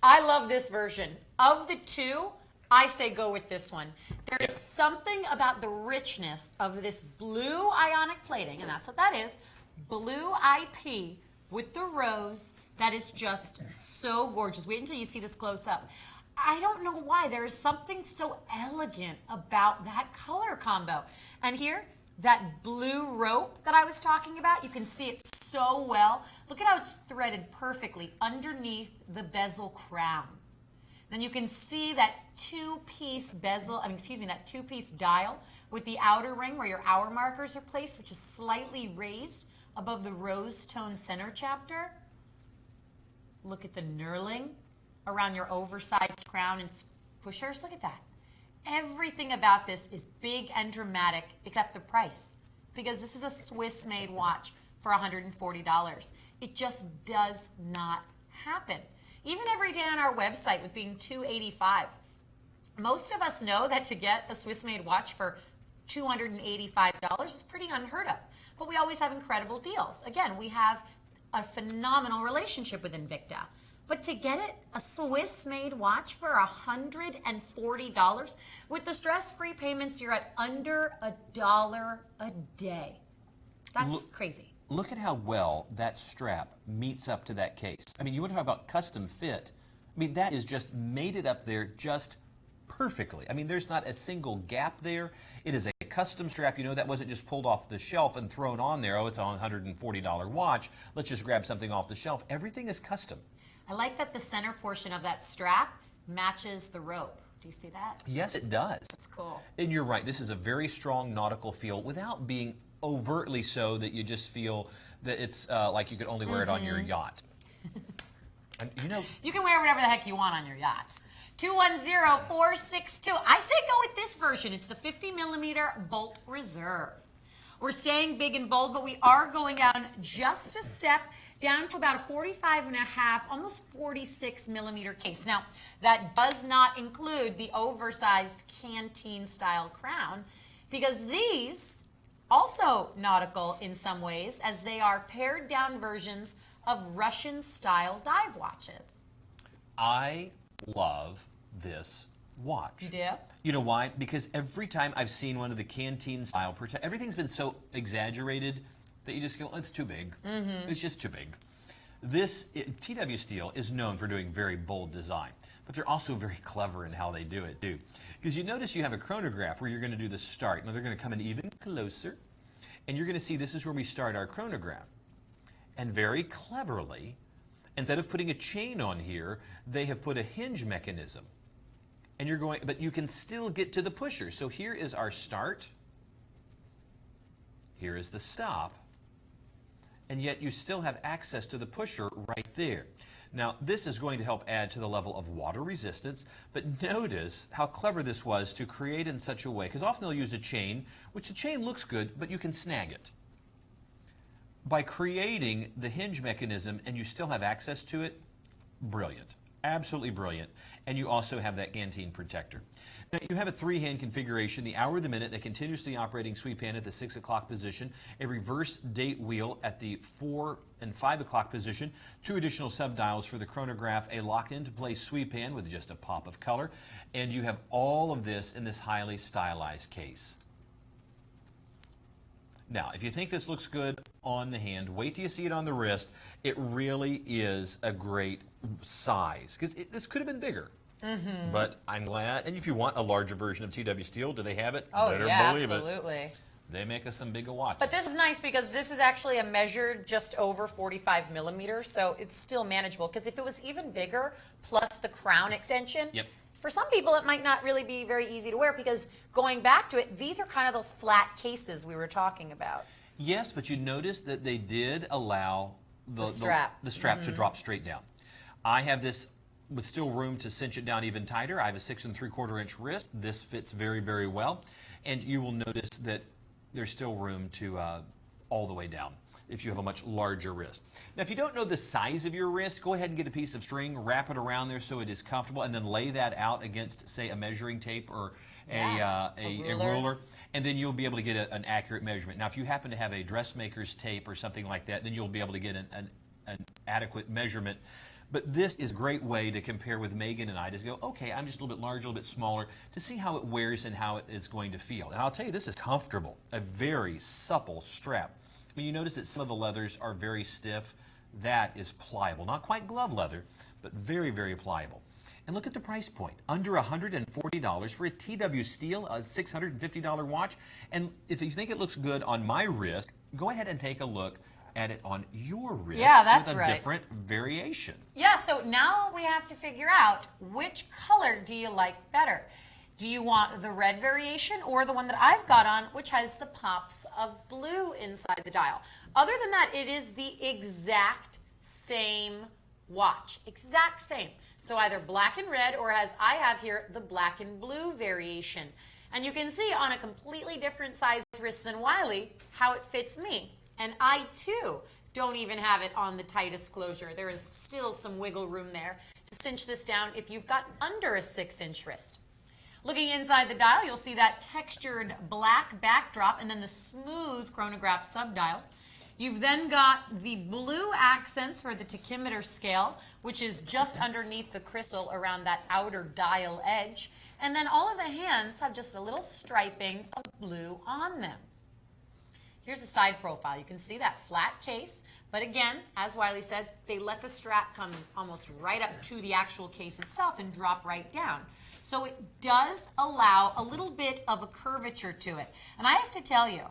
I love this version. Of the two, I say go with this one. There is something about the richness of this blue ionic plating, and that's what that is, blue IP with the rose, that is just so gorgeous. Wait until you see this close up. I don't know why. There is something so elegant about that color combo. And here, that blue rope that I was talking about, you can see it so well. Look at how it's threaded perfectly underneath the bezel crown. Then you can see that two-piece bezel, that two-piece dial with the outer ring where your hour markers are placed, which is slightly raised above the rose tone center chapter. Look at the knurling around your oversized crown and pushers. Look at that. Everything about this is big and dramatic except the price, because this is a Swiss-made watch for $140. It just does not happen. Even every day on our website with being $285. Most of us know that to get a Swiss-made watch for $285 is pretty unheard of. But we always have incredible deals. Again, we have a phenomenal relationship with Invicta. But to get it, a Swiss-made watch for $140, with the stress-free payments, you're at under $1 a day. That's crazy. look at how well that strap meets up to that case. I mean, you want to talk about custom fit. I mean, that is just made it up there just perfectly. I mean, there's not a single gap there. It is a custom strap. You know, that wasn't just pulled off the shelf and thrown on there. Oh, it's a $140 watch. Let's just grab something off the shelf. Everything is custom. I like that the center portion of that strap matches the rope. Do you see that? Yes, it does. It's cool. And you're right. This is a very strong nautical feel without being overtly so that you just feel that it's like you could only wear it on your yacht. And, you know, you can wear whatever the heck you want on your yacht. 210-462. I say go with this version. It's the 50mm Bolt Reserve. We're staying big and bold, but we are going down just a step down to about a 45.5, almost 46mm case. Now, that does not include the oversized canteen-style crown, because these also nautical in some ways, as they are pared-down versions of Russian-style dive watches. I love this watch. You do? You know why? Because every time I've seen one of the canteen style, everything's been so exaggerated that you just go, it's too big. It's just too big. TW Steel is known for doing very bold design, but they're also very clever in how they do it too. Because you notice you have a chronograph where you're going to do the start. Now they're going to come in even closer, and you're going to see this is where we start our chronograph. And very cleverly, instead of putting a chain on here, they have put a hinge mechanism. And you're going, but you can still get to the pusher. So here is our start. Here is the stop. And yet you still have access to the pusher right there. Now, this is going to help add to the level of water resistance, but notice how clever this was to create in such a way, because often they'll use a chain, which the chain looks good, but you can snag it. By creating the hinge mechanism and you still have access to it, brilliant. Absolutely brilliant. And you also have that canteen protector. Now, you have a 3-hand configuration, the hour, the minute, a continuously operating sweep hand at the 6 o'clock position, a reverse date wheel at the 4 and 5 o'clock position, 2 additional subdials for the chronograph, a locked into place sweep hand with just a pop of color, and you have all of this in this highly stylized case. Now, if you think this looks good on the hand, wait till you see it on the wrist. It really is a great size, because this could have been bigger. But I'm glad. And if you want a larger version of TW Steel, do they have it? Oh, better yeah, believe absolutely. It. They make us some bigger watches. But this is nice because this is actually a measured just over 45mm, so it's still manageable. Because if it was even bigger, plus the crown extension, for some people it might not really be very easy to wear, because going back to it, these are kind of those flat cases we were talking about. Yes, but you notice that they did allow the strap to drop straight down. I have this with still room to cinch it down even tighter. I have a 6 3/4 inch wrist. This fits very, very well. And you will notice that there's still room to all the way down if you have a much larger wrist. Now, if you don't know the size of your wrist, go ahead and get a piece of string, wrap it around there so it is comfortable, and then lay that out against, say, a measuring tape or a ruler, and then you'll be able to get an accurate measurement. Now, if you happen to have a dressmaker's tape or something like that, then you'll be able to get an adequate measurement. But this is a great way to compare with Megan and I, to go, okay, I'm just a little bit larger, a little bit smaller, to see how it wears and how it's going to feel. And I'll tell you, this is comfortable, a very supple strap. When you notice that some of the leathers are very stiff, that is pliable. Not quite glove leather, but very, very pliable. And look at the price point, under $140 for a TW Steel, a $650 watch. And if you think it looks good on my wrist, go ahead and take a look at it on your wrist. Yeah, that's with a different variation. Yeah, so now we have to figure out, which color do you like better? Do you want the red variation or the one that I've got on, which has the pops of blue inside the dial? Other than that, it is the exact same watch. Exact same. So either black and red, or as I have here, the black and blue variation. And you can see on a completely different size wrist than Wiley how it fits me. And I, too, don't even have it on the tightest closure. There is still some wiggle room there to cinch this down if you've got under a 6-inch wrist. Looking inside the dial, you'll see that textured black backdrop and then the smooth chronograph subdials. You've then got the blue accents for the tachymeter scale, which is just underneath the crystal around that outer dial edge. And then all of the hands have just a little striping of blue on them. Here's a side profile. You can see that flat case, but again, as Wiley said, they let the strap come almost right up to the actual case itself and drop right down. So it does allow a little bit of a curvature to it. And I have to tell you,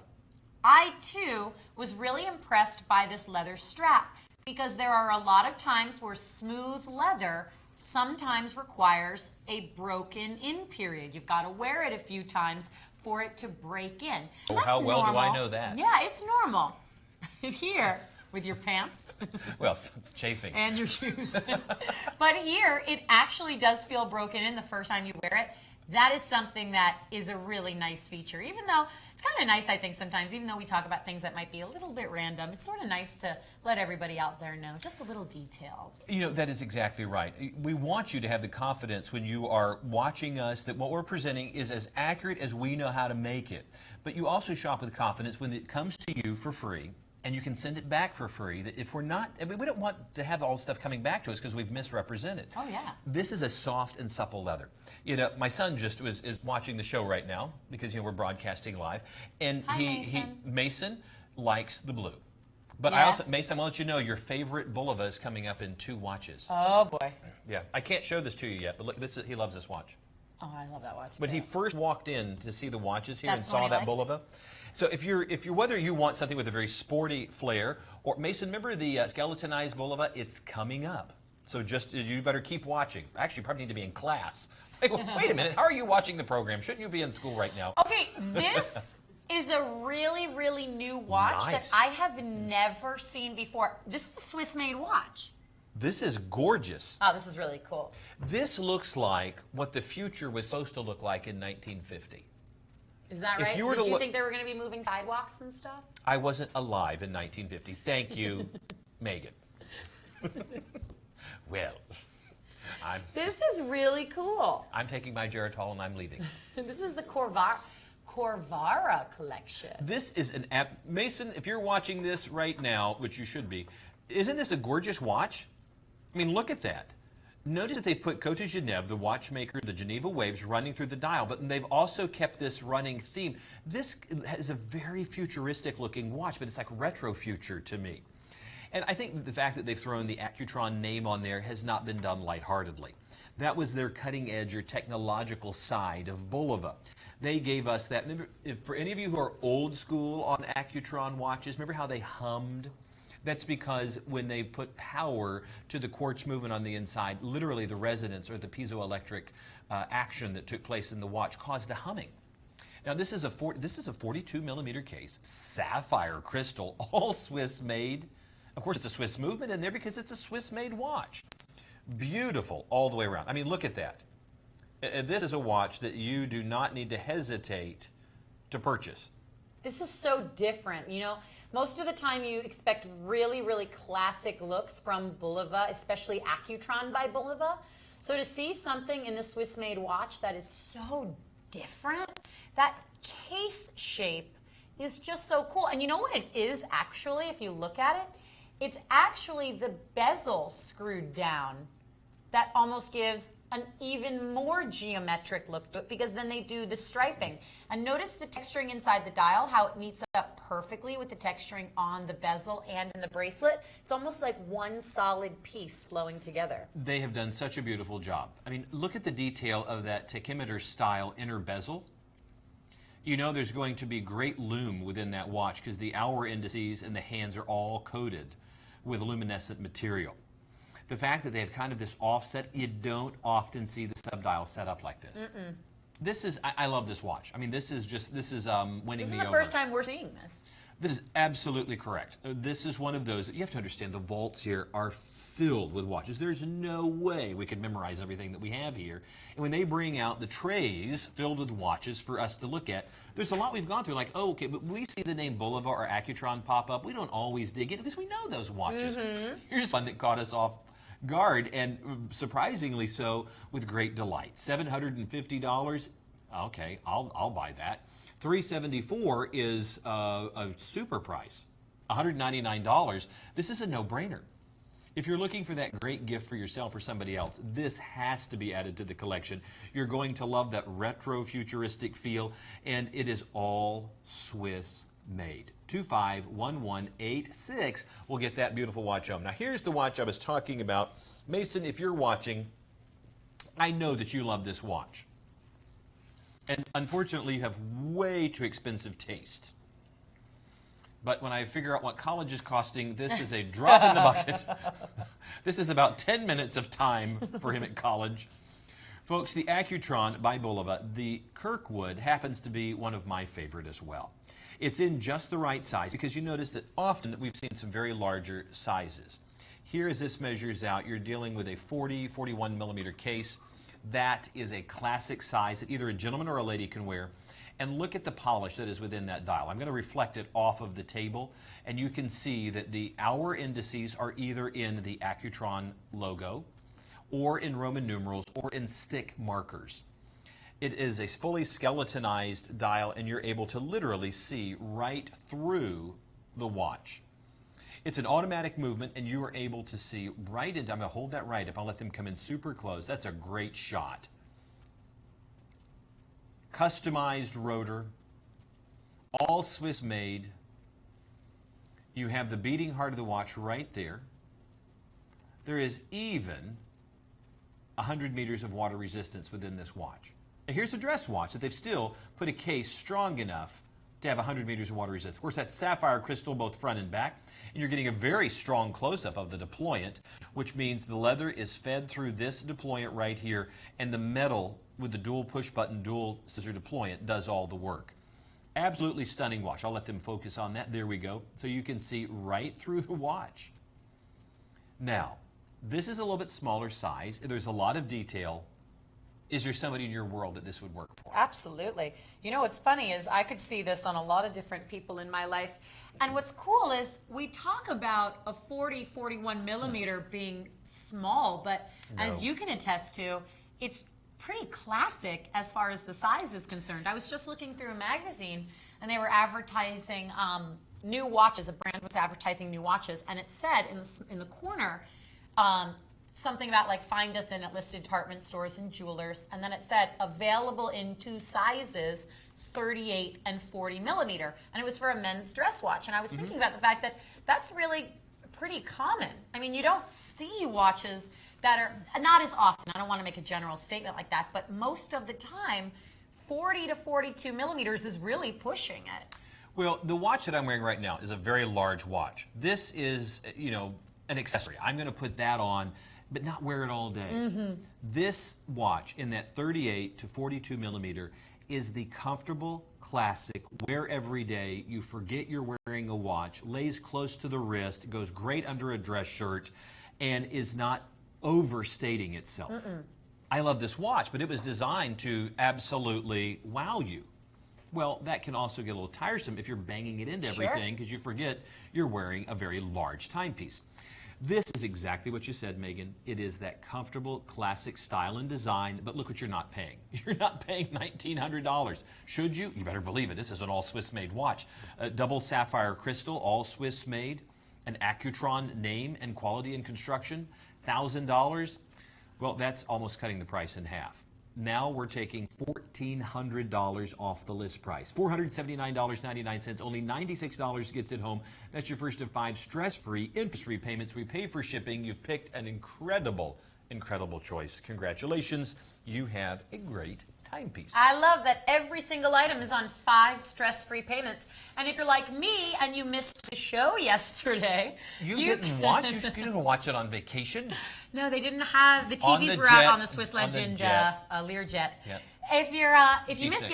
I too was really impressed by this leather strap, because there are a lot of times where smooth leather sometimes requires a broken in period. You've got to wear it a few times for it to break in. Oh, how well do I know that? Yeah, it's normal. Here, with your pants. Well, chafing. And your shoes. But here, it actually does feel broken in the first time you wear it. That is something that is a really nice feature, even though it's kind of nice, I think, sometimes, even though we talk about things that might be a little bit random, it's sort of nice to let everybody out there know just the little details. You know, that is exactly right. We want you to have the confidence when you are watching us that what we're presenting is as accurate as we know how to make it. But you also shop with confidence when it comes to you for free, and you can send it back for free. That if we're not, I mean, we don't want to have all the stuff coming back to us because we've misrepresented. Oh, yeah. This is a soft and supple leather. You know, my son just is watching the show right now because, you know, we're broadcasting live. And Mason likes the blue. But Yeah. Mason, I want you to know your favorite Bulova is coming up in 2 watches. Oh, boy. Yeah, I can't show this to you yet, but look, he loves this watch. Oh, I love that watch. When he first walked in to see the watches here and That's the one saw he that liked? Bulova. So if you're whether you want something with a very sporty flair, or Mason, remember the skeletonized Bulova? It's coming up. So just you better keep watching. Actually, you probably need to be in class. Wait a minute, how are you watching the program? Shouldn't you be in school right now? Okay, this is a really, really new watch Nice. that I have never seen before. This is a Swiss-made watch. This is gorgeous. Oh, this is really cool. This looks like what the future was supposed to look like in 1950. Is that If right? you were Did to you look- think they were going to be moving sidewalks and stuff? I wasn't alive in 1950. Thank you, Megan. Well, This is really cool. I'm taking my Geritol and I'm leaving. This is the Corvara collection. This is an app. Mason, if you're watching this right now, which you should be, isn't this a gorgeous watch? I mean, look at that. Notice that they've put Cote de Genève, the watchmaker, the Geneva waves running through the dial, but they've also kept this running theme. This is a very futuristic looking watch, but it's like retro future to me. And I think the fact that they've thrown the Accutron name on there has not been done lightheartedly. That was their cutting edge or technological side of Bulova. They gave us that. Remember, for any of you who are old school on Accutron watches, remember how they hummed? That's because when they put power to the quartz movement on the inside, literally the resonance or the piezoelectric action that took place in the watch caused a humming. Now this is a 42 millimeter case, sapphire crystal, all Swiss made. Of course, it's a Swiss movement in there because it's a Swiss made watch. Beautiful all the way around. I mean, look at that. This is a watch that you do not need to hesitate to purchase. This is so different. You know, most of the time you expect really, really classic looks from Bulova, especially Accutron by Bulova. So to see something in the Swiss-made watch that is so different, that case shape is just so cool. And you know what it is actually, if you look at it? It's actually the bezel screwed down that almost gives an even more geometric look to it, because then they do the striping. And notice the texturing inside the dial, how it meets up perfectly with the texturing on the bezel and in the bracelet. It's almost like one solid piece flowing together. They have done such a beautiful job. I mean, look at the detail of that tachymeter style inner bezel. You know there's going to be great lume within that watch because the hour indices and the hands are all coated with luminescent material. The fact that they have kind of this offset, you don't often see the subdial set up like this. This is, I love this watch. I mean, this is winning This is me the over. first time we're seeing this. This is absolutely correct. This is one of those, you have to understand, the vaults here are filled with watches. There's no way we could memorize everything that we have here. And when they bring out the trays filled with watches for us to look at, there's a lot we've gone through, like, oh, okay, but we see the name Bulova or Accutron pop up. We don't always dig in because we know those watches. Here's one that caught us off guard, and surprisingly so, with great delight. $750. Okay, I'll buy that. $374 is a super price. $199. This is a no-brainer. If you're looking for that great gift for yourself or somebody else, this has to be added to the collection. You're going to love that retro futuristic feel, and it is all Swiss made. 251186 will get that beautiful watch home. Now here's the watch I was talking about. Mason, if you're watching, I know that you love this watch. And unfortunately, you have way too expensive taste. But when I figure out what college is costing, this is a drop in the bucket. This is about 10 minutes of time for him at college. Folks, the Accutron by Bulova, the Kirkwood, happens to be one of my favorite as well. It's in just the right size because you notice that often we've seen some very larger sizes. Here, as this measures out, you're dealing with a 41 millimeter case. That is a classic size that either a gentleman or a lady can wear. And look at the polish that is within that dial. I'm going to reflect it off of the table, and you can see that the hour indices are either in the Accutron logo, or in Roman numerals, or in stick markers. It is a fully skeletonized dial, and you're able to literally see right through the watch. It's an automatic movement, and you are able to see right into, I'm going to hold that right up. I'll let them come in super close. That's a great shot. Customized rotor, all Swiss made. You have the beating heart of the watch right there. There is even 100 meters of water resistance within this watch. Now here's a dress watch that they've still put a case strong enough to have 100 meters of water resistance. Of course, that's sapphire crystal both front and back, and you're getting a very strong close-up of the deployant, which means the leather is fed through this deployant right here, and the metal with the dual push-button, dual scissor deployant does all the work. Absolutely stunning watch. I'll let them focus on that. There we go. So you can see right through the watch. Now, this is a little bit smaller size. There's a lot of detail. Is there somebody in your world that this would work for? Absolutely. You know, what's funny is I could see this on a lot of different people in my life. And what's cool is we talk about a 41 millimeter being small, but as you can attest to, it's pretty classic as far as the size is concerned. I was just looking through a magazine, and they were advertising new watches. A brand was advertising new watches, and it said in the corner, something about like find us in at listed department stores and jewelers, and then it said available in 2 sizes, 38 and 40 millimeter, and it was for a men's dress watch. And I was thinking about the fact that that's really pretty common. I mean, you don't see watches that are not as often. I don't want to make a general statement like that, but most of the time 40 to 42 millimeters is really pushing it. Well, the watch that I'm wearing right now is a very large watch. This is, you know, an accessory. I'm going to put that on, but not wear it all day. This watch in that 38 to 42 millimeter is the comfortable, classic, wear every day. You forget you're wearing a watch, lays close to the wrist, goes great under a dress shirt, and is not overstating itself. I love this watch, but it was designed to absolutely wow you. Well, that can also get a little tiresome if you're banging it into everything because you forget you're wearing a very large timepiece. This is exactly what you said, Megan. It is that comfortable, classic style and design, but look what you're not paying. You're not paying $1,900. Should you? You better believe it. This is an all Swiss-made watch. Double sapphire crystal, all Swiss-made. An Accutron name and quality and construction. $1,000. Well, that's almost cutting the price in half. Now we're taking $1,400 off the list price. $479.99, only $96 gets it home. That's your first of 5 stress-free, interest-free payments. We pay for shipping. You've picked an incredible choice. Congratulations. You have a great timepiece. I love that every single item is on 5 stress-free payments. And if you're like me and you missed the show yesterday, you didn't watch? You didn't watch it on vacation? No, they didn't have the TVs were out on the Swiss Legend Learjet. Yep. If you missed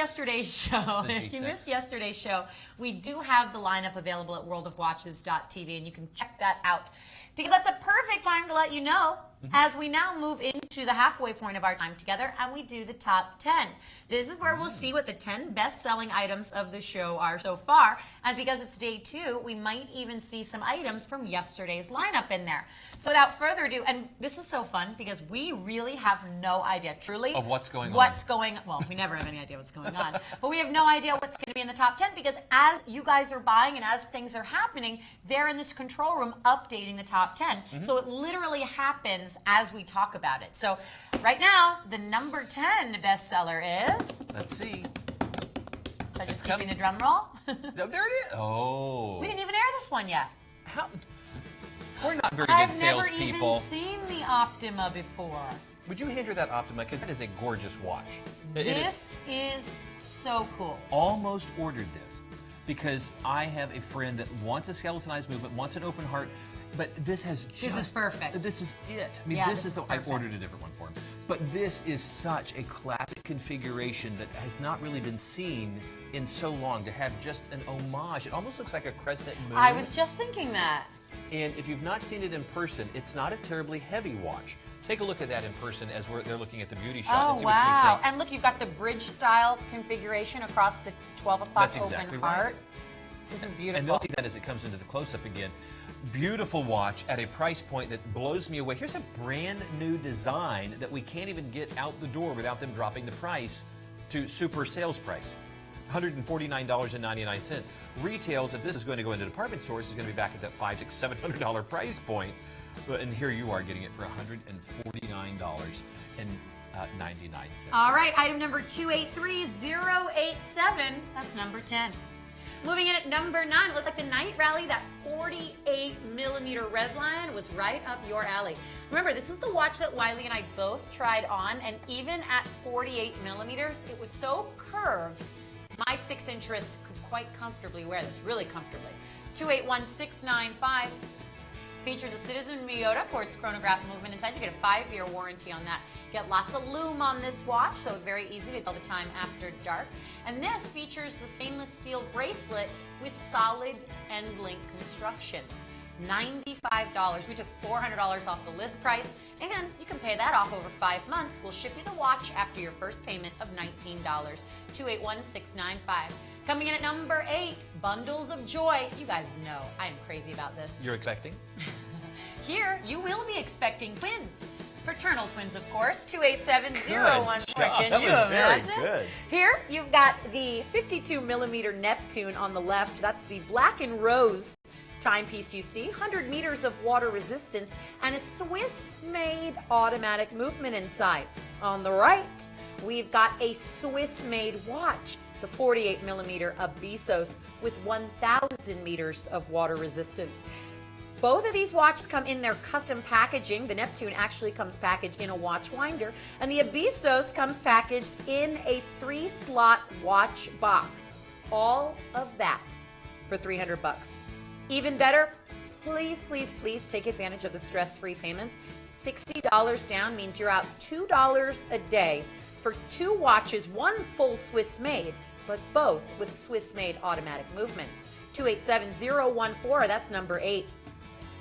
yesterday's show, we do have the lineup available at WorldofWatches.tv, and you can check that out. Because that's a perfect time to let you know as we now move into the halfway point of our time together and we do the top 10. This is where we'll see what the 10 best-selling items of the show are so far. And because it's day 2, we might even see some items from yesterday's lineup in there. So without further ado, and this is so fun because we really have no idea, truly, of what's going on. Well, we never have any idea what's going on. But we have no idea what's going to be in the top 10 because as you guys are buying and as things are happening, they're in this control room updating the top 10. So it literally happens as we talk about it. So right now, the number 10 bestseller is... Let's see. Should I just give me the drum roll? No, there it is. Oh. We didn't even air this one yet. How? We're not very good salespeople. I've never even seen the Optima before. Would you hand her that Optima? Because that is a gorgeous watch. This is so cool. Almost ordered this because I have a friend that wants a skeletonized movement, wants an open heart, but this has just... This is perfect. This is it. I mean, Yeah, this is the... I perfect. ordered a different one for him. But this is such a classic configuration that has not really been seen in so long, to have just an homage. It almost looks like a crescent moon. I was just thinking that. And if you've not seen it in person, it's not a terribly heavy watch. Take a look at that in person as they're looking at the beauty shot. And Oh, see what you wow. think. And look, you've got the bridge style configuration across the 12 o'clock That's open exactly heart. right. This is beautiful. And they'll see that as it comes into the close-up again. Beautiful watch at a price point that blows me away. Here's a brand new design that we can't even get out the door without them dropping the price to super sales price. $149.99. Retails, if this is going to go into department stores, is going to be back at that $500, $600, $700 price point. And here you are getting it for $149.99. All right, item number 283087. That's number 10. Moving in at number 9, it looks like the Night Rally, that 48mm red line was right up your alley. Remember, this is the watch that Wiley and I both tried on, and even at 48mm, it was so curved, my 6-inch wrist could quite comfortably wear this, really comfortably. 281695. Features a Citizen Miyota quartz chronograph movement inside. You get a 5-year warranty on that. Get lots of lume on this watch, so very easy to tell the time after dark. And this features the stainless steel bracelet with solid end link construction. $95. We took $400 off the list price, and you can pay that off over 5 months. We'll ship you the watch after your first payment of $19. 281695. Coming in at number 8, Bundles of Joy. You guys know I am crazy about this. You're expecting? Here, you will be expecting twins. Fraternal twins, of course. 287014. Good job. Can That you was very imagine? good. Here, you've got the 52mm Neptune on the left. That's the black and rose timepiece you see. 100 meters of water resistance and a Swiss-made automatic movement inside. On the right, we've got a Swiss-made watch. The 48mm Abysos with 1,000 meters of water resistance. Both of these watches come in their custom packaging. The Neptune actually comes packaged in a watch winder, and the Abysos comes packaged in a 3-slot watch box. All of that for $300. Even better, please, please, please take advantage of the stress-free payments. $60 down means you're out $2 a day for 2 watches, 1 full Swiss-made, but both with Swiss-made automatic movements. 287014, that's number 8.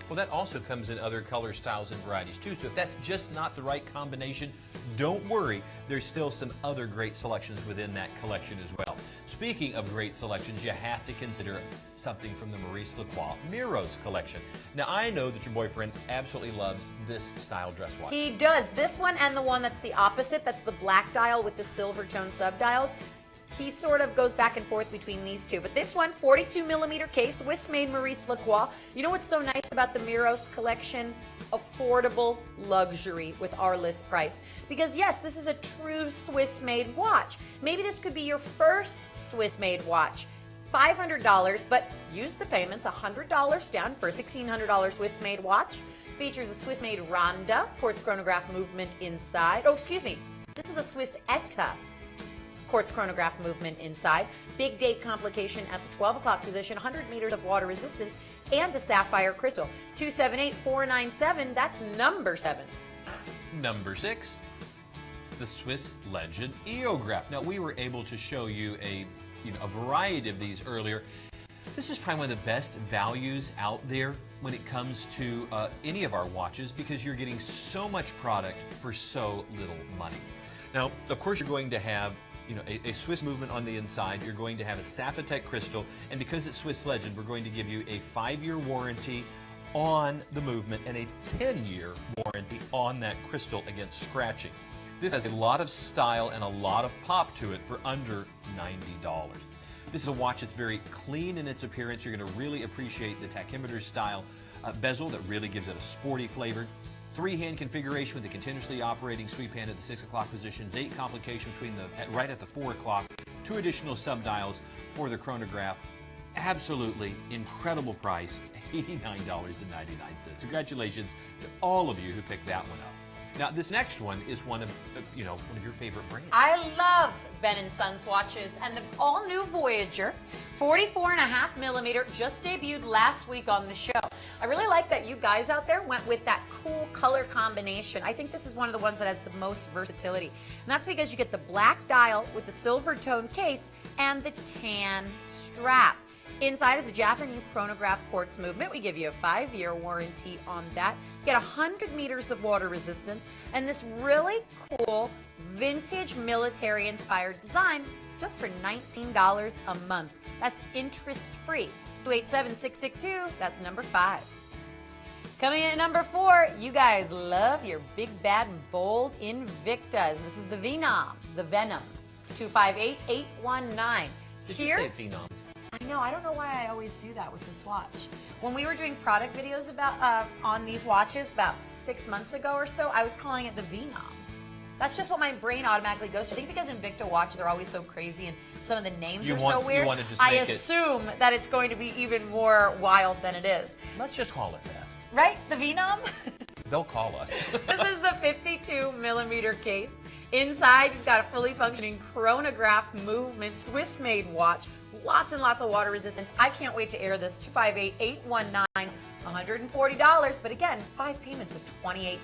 Well, that also comes in other color styles and varieties too. So if that's just not the right combination, don't worry. There's still some other great selections within that collection as well. Speaking of great selections, you have to consider something from the Maurice Lacroix Miros collection. Now, I know that your boyfriend absolutely loves this style dress watch. He does. This one and the one that's the opposite, that's the black dial with the silver tone subdials. He sort of goes back and forth between these two. But this one, 42mm case, Swiss-made Maurice Lacroix. You know what's so nice about the Miros collection? Affordable luxury with our list price. Because yes, this is a true Swiss-made watch. Maybe this could be your first Swiss-made watch. $500, but use the payments, $100 down for a $1,600 Swiss-made watch. Features a Swiss-made Ronda, quartz chronograph movement inside. Oh, excuse me. This is a Swiss ETA quartz chronograph movement inside. Big date complication at the 12 o'clock position, 100 meters of water resistance, and a sapphire crystal. 278497, that's number 7. Number 6, the Swiss Legend Eograph. Now, we were able to show you a variety of these earlier. This is probably one of the best values out there when it comes to any of our watches, because you're getting so much product for so little money. Now, of course, you're going to have a Swiss movement on the inside. You're going to have a Sapphitech crystal, and because it's Swiss Legend, we're going to give you a 5-year warranty on the movement and a 10-year warranty on that crystal against scratching. This has a lot of style and a lot of pop to it for under $90. This is a watch that's very clean in its appearance. You're going to really appreciate the tachymeter style bezel that really gives it a sporty flavor. 3-hand configuration with a continuously operating sweep hand at the 6 o'clock position. Date complication between right at the 4 o'clock 2 additional subdials for the chronograph. Absolutely incredible price, $89.99. Congratulations to all of you who picked that one up. Now, this next one is one of your favorite brands. I love Ben & Sons watches, and the all-new Voyager 44.5 millimeter just debuted last week on the show. I really like that you guys out there went with that cool color combination. I think this is one of the ones that has the most versatility. And that's because you get the black dial with the silver tone case and the tan strap. Inside is a Japanese chronograph quartz movement. We give you a 5-year warranty on that. You get 100 meters of water resistance and this really cool vintage military-inspired design just for $19 a month. That's interest-free. 287-662, that's number 5. Coming in at number 4, you guys love your big, bad, and bold Invictas. This is the Venom, 258819. Did you say Phenom? I know, I don't know why I always do that with this watch. When we were doing product videos about on these watches about 6 months ago or so, I was calling it the Venom. That's just what my brain automatically goes to. I think because Invicta watches are always so crazy and some of the names are so weird, I assume that it's going to be even more wild than it is. Let's just call it that. Right? The Venom? They'll call us. This is the 52 millimeter case. Inside, you've got a fully functioning chronograph movement, Swiss-made watch. Lots and lots of water resistance. I can't wait to air this. 258819, $140. But again, 5 payments of $28.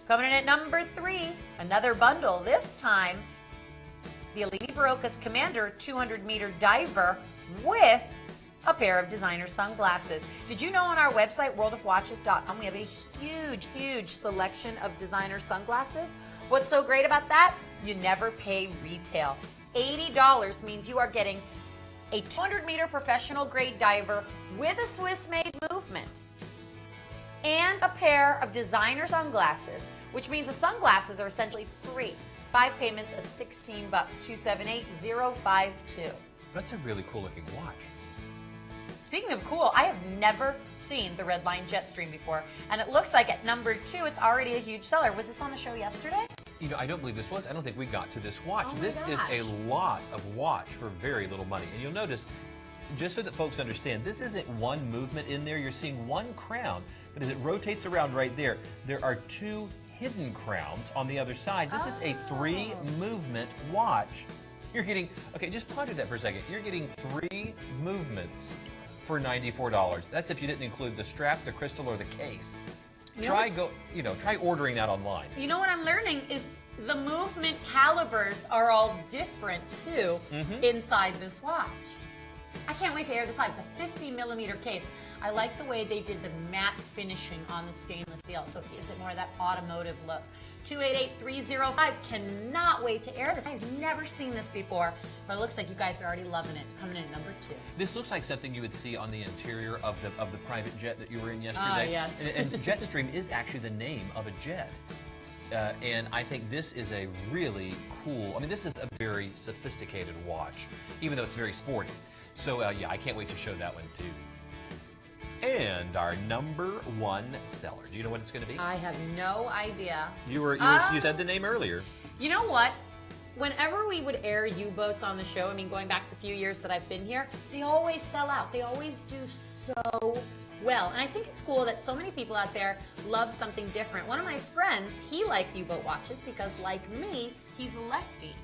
Coming in at number 3, another bundle. This time, the Elite Barocas Commander 200-meter diver with a pair of designer sunglasses. Did you know on our website, WorldofWatches.com, we have a huge, huge selection of designer sunglasses? What's so great about that? You never pay retail. $80 means you are getting a 200-meter professional grade diver with a Swiss-made movement and a pair of designer sunglasses, which means the sunglasses are essentially free. 5 payments of $16, 278052. That's a really cool looking watch. Speaking of cool, I have never seen the Red Line Jetstream before, and it looks like at number 2, it's already a huge seller. Was this on the show yesterday? You know, I don't believe this was. I don't think we got to this watch. Oh my this gosh. is a lot of watch for very little money. And you'll notice, just so that folks understand, this isn't one movement in there. You're seeing one crown, but as it rotates around right there, there are 2 hidden crowns on the other side. This is a 3-movement watch. You're getting, okay, just ponder that for a second. You're getting 3 movements for $94. That's if you didn't include the strap, the crystal, or the case. Try ordering that online. You know what I'm learning is the movement calibers are all different too inside this watch. I can't wait to air this live. It's a 50 millimeter case. I like the way they did the matte finishing on the stainless steel, so it gives it more of that automotive look. 288305, cannot wait to air this. I've never seen this before, but it looks like you guys are already loving it. Coming in at number 2. This looks like something you would see on the interior of the private jet that you were in yesterday. Yes. And Jetstream is actually the name of a jet. And I think this is a really cool, this is a very sophisticated watch, even though it's very sporty. So yeah, I can't wait to show that one too. And our number 1 seller. Do you know what it's going to be? I have no idea. You said the name earlier. You know what? Whenever we would air U-boats on the show, going back the few years that I've been here, they always sell out. They always do so well. And I think it's cool that so many people out there love something different. One of my friends, he likes U-boat watches because, like me, he's lefty.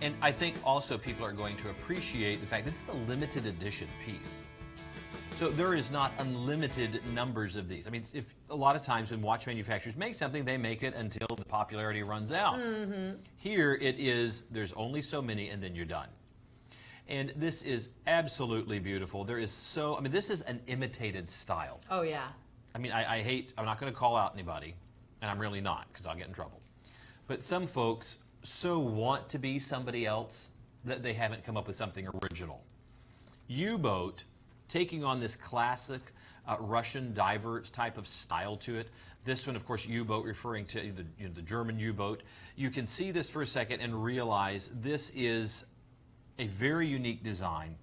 And I think also people are going to appreciate the fact this is a limited edition piece. So there is not unlimited numbers of these. If a lot of times when watch manufacturers make something, they make it until the popularity runs out. Here it is, there's only so many and then you're done. And this is absolutely beautiful. There is this is an imitated style. Oh yeah. I'm not going to call out anybody, and I'm really not because I'll get in trouble. But some folks so want to be somebody else that they haven't come up with something original. U-boat taking on this classic Russian diver type of style to it. This one, of course, U-boat referring to the German U-boat. You can see this for a second and realize this is a very unique design,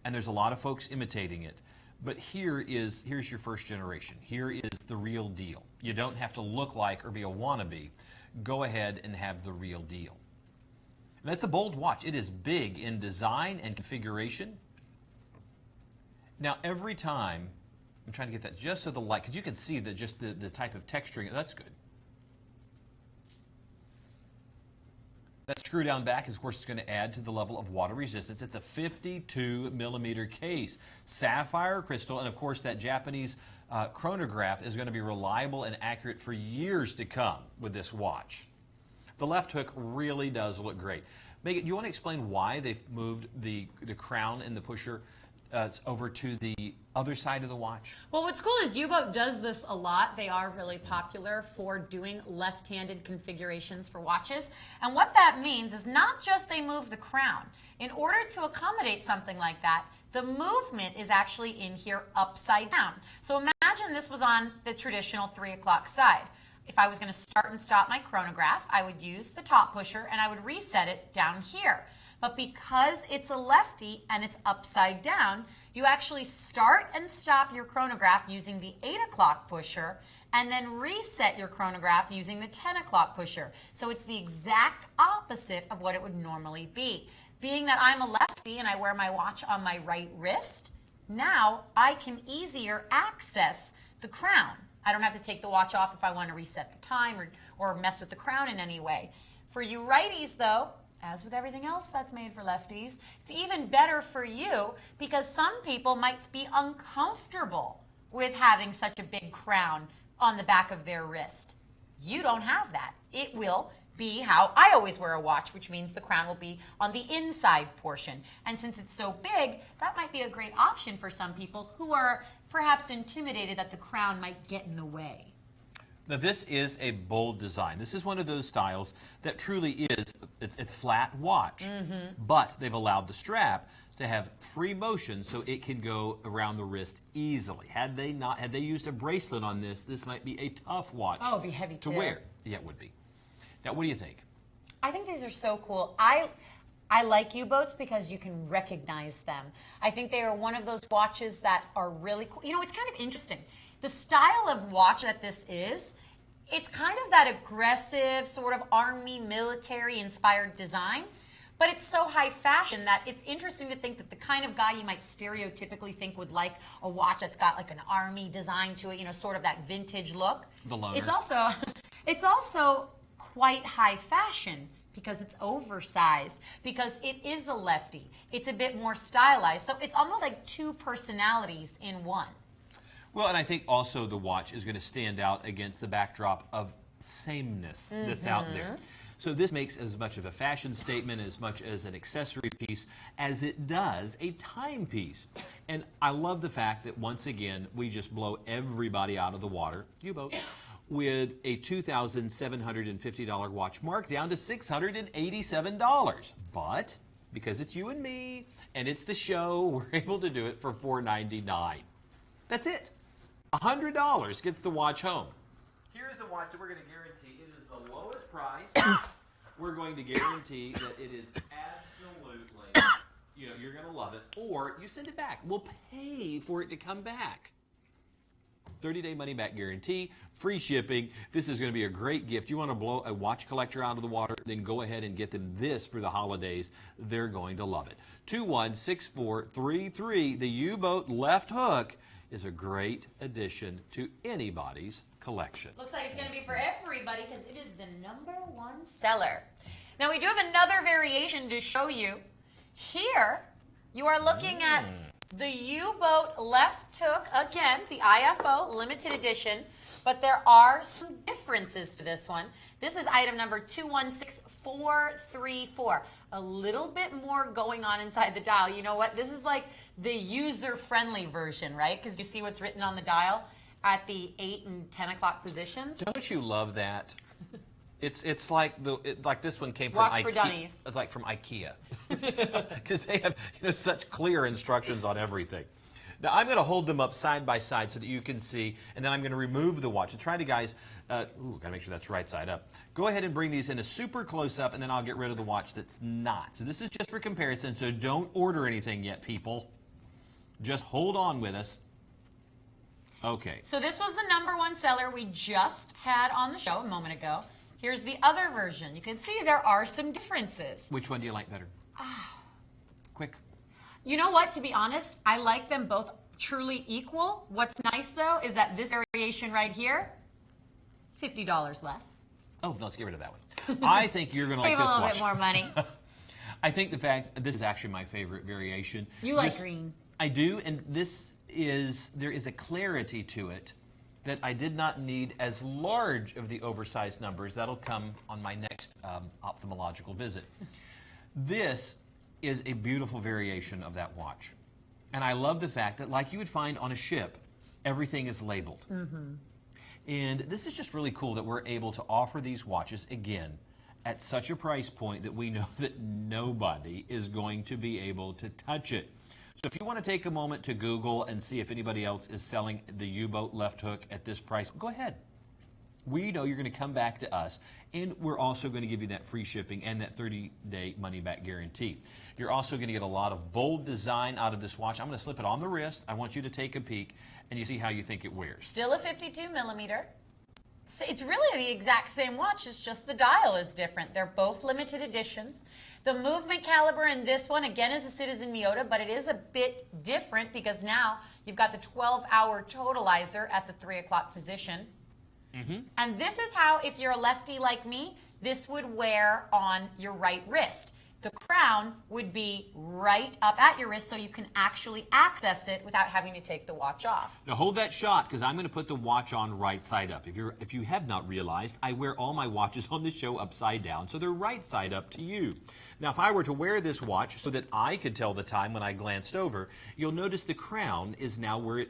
and there's a lot of folks imitating it. But here's your first generation. Here is the real deal. You don't have to look like or be a wannabe. Go ahead and have the real deal. And that's a bold watch. It is big in design and configuration. Now, every time, I'm trying to get that just so the light, because you can see that just the type of texturing, that's good. That screw down back is, of course, going to add to the level of water resistance. It's a 52 millimeter case, sapphire crystal, and of course that Japanese chronograph is going to be reliable and accurate for years to come with this watch. The left hook really does look great. Megan, do you want to explain why they've moved the crown and the pusher over to the other side of the watch? Well, what's cool is U-Boat does this a lot. They are really popular for doing left-handed configurations for watches. And what that means is not just they move the crown. In order to accommodate something like that, the movement is actually in here upside down. So imagine this was on the traditional 3 o'clock side. If I was going to start and stop my chronograph, I would use the top pusher and I would reset it down here. But because it's a lefty and it's upside down, you actually start and stop your chronograph using the 8 o'clock pusher and then reset your chronograph using the 10 o'clock pusher. So it's the exact opposite of what it would normally be. Being that I'm a lefty and I wear my watch on my right wrist, now I can easier access the crown. I don't have to take the watch off if I want to reset the time or mess with the crown in any way. For you righties, though, as with everything else that's made for lefties, it's even better for you because some people might be uncomfortable with having such a big crown on the back of their wrist. You don't have that. It will be how I always wear a watch, which means the crown will be on the inside portion. And since it's so big, that might be a great option for some people who are perhaps intimidated that the crown might get in the way. Now, this is a bold design. This is one of those styles that truly is, it's a flat watch, but they've allowed the strap to have free motion so it can go around the wrist easily. Had they used a bracelet on this, this might be a tough watch it'd be heavy to too. wear. Yeah, it would be. Now, what do you think? I think these are so cool. I like U-Boats because you can recognize them. I think they are one of those watches that are really cool. You know, it's kind of interesting. The style of watch that this is, it's kind of that aggressive, sort of army, military-inspired design, but it's so high fashion that it's interesting to think that the kind of guy you might stereotypically think would like a watch that's got like an army design to it, you know, sort of that vintage look. The loner. It's also quite high fashion because it's oversized, because it is a lefty. It's a bit more stylized. So it's almost like two personalities in one. Well, and I think also the watch is going to stand out against the backdrop of sameness that's out there. So this makes as much of a fashion statement, as much as an accessory piece, as it does a timepiece. And I love the fact that, once again, we just blow everybody out of the water, U-Boat, with a $2,750 watch marked down to $687. But because it's you and me, and it's the show, we're able to do it for $499. That's it. $100 gets the watch home. Here's the watch that we're going to guarantee it is the lowest price. We're going to guarantee that it is absolutely, you're going to love it. Or you send it back. We'll pay for it to come back. 30-day money-back guarantee, free shipping. This is going to be a great gift. You want to blow a watch collector out of the water, then go ahead and get them this for the holidays. They're going to love it. 216433, the U-Boat left hook, is a great addition to anybody's collection. Looks like it's going to be for everybody because it is the #1 seller. Now we do have another variation to show you. Here, you are looking at the U-Boat left hook, again, the IFO limited edition, but there are some differences to this one. This is item number 216434. A little bit more going on inside the dial. You know what? This is like the user-friendly version, right? Because you see what's written on the dial at the 8 and 10 o'clock positions. Don't you love that? It's like like this one came from Watch IKEA. for dummies. It's like from IKEA because they have such clear instructions on everything. Now I'm going to hold them up side by side so that you can see, and then I'm going to remove the watch. And try to, guys, got to make sure that's right side up. Go ahead and bring these in a super close up, and then I'll get rid of the watch that's not. So this is just for comparison. So don't order anything yet, people. Just hold on with us. Okay. So this was the #1 seller we just had on the show a moment ago. Here's the other version. You can see there are some differences. Which one do you like better? Quick. You know what? To be honest, I like them both truly equal. What's nice, though, is that this variation right here, $50 less. Oh, let's get rid of that one. I think you're going to like Save this a little watch. bit more money. I think the fact this is actually my favorite variation. You like green. I do, and there is a clarity to it that I did not need as large of the oversized numbers. That'll come on my next ophthalmological visit. This is a beautiful variation of that watch. And I love the fact that, like you would find on a ship, everything is labeled. And this is just really cool that we're able to offer these watches, again, at such a price point that we know that nobody is going to be able to touch it. So if you want to take a moment to Google and see if anybody else is selling the U-boat left hook at this price, go ahead. We know you're going to come back to us, and we're also going to give you that free shipping and that 30-day money-back guarantee. You're also going to get a lot of bold design out of this watch. I'm going to slip it on the wrist. I want you to take a peek, and you see how you think it wears. Still a 52 millimeter. It's really the exact same watch, it's just the dial is different. They're both limited editions. The movement caliber in this one, again, is a Citizen Miyota, but it is a bit different because now you've got the 12-hour totalizer at the 3 o'clock position. And this is how, if you're a lefty like me, this would wear on your right wrist. The crown would be right up at your wrist so you can actually access it without having to take the watch off. Now hold that shot because I'm going to put the watch on right side up. If you have not realized, I wear all my watches on the show upside down, so they're right side up to you. Now if I were to wear this watch so that I could tell the time when I glanced over, you'll notice the crown is now where it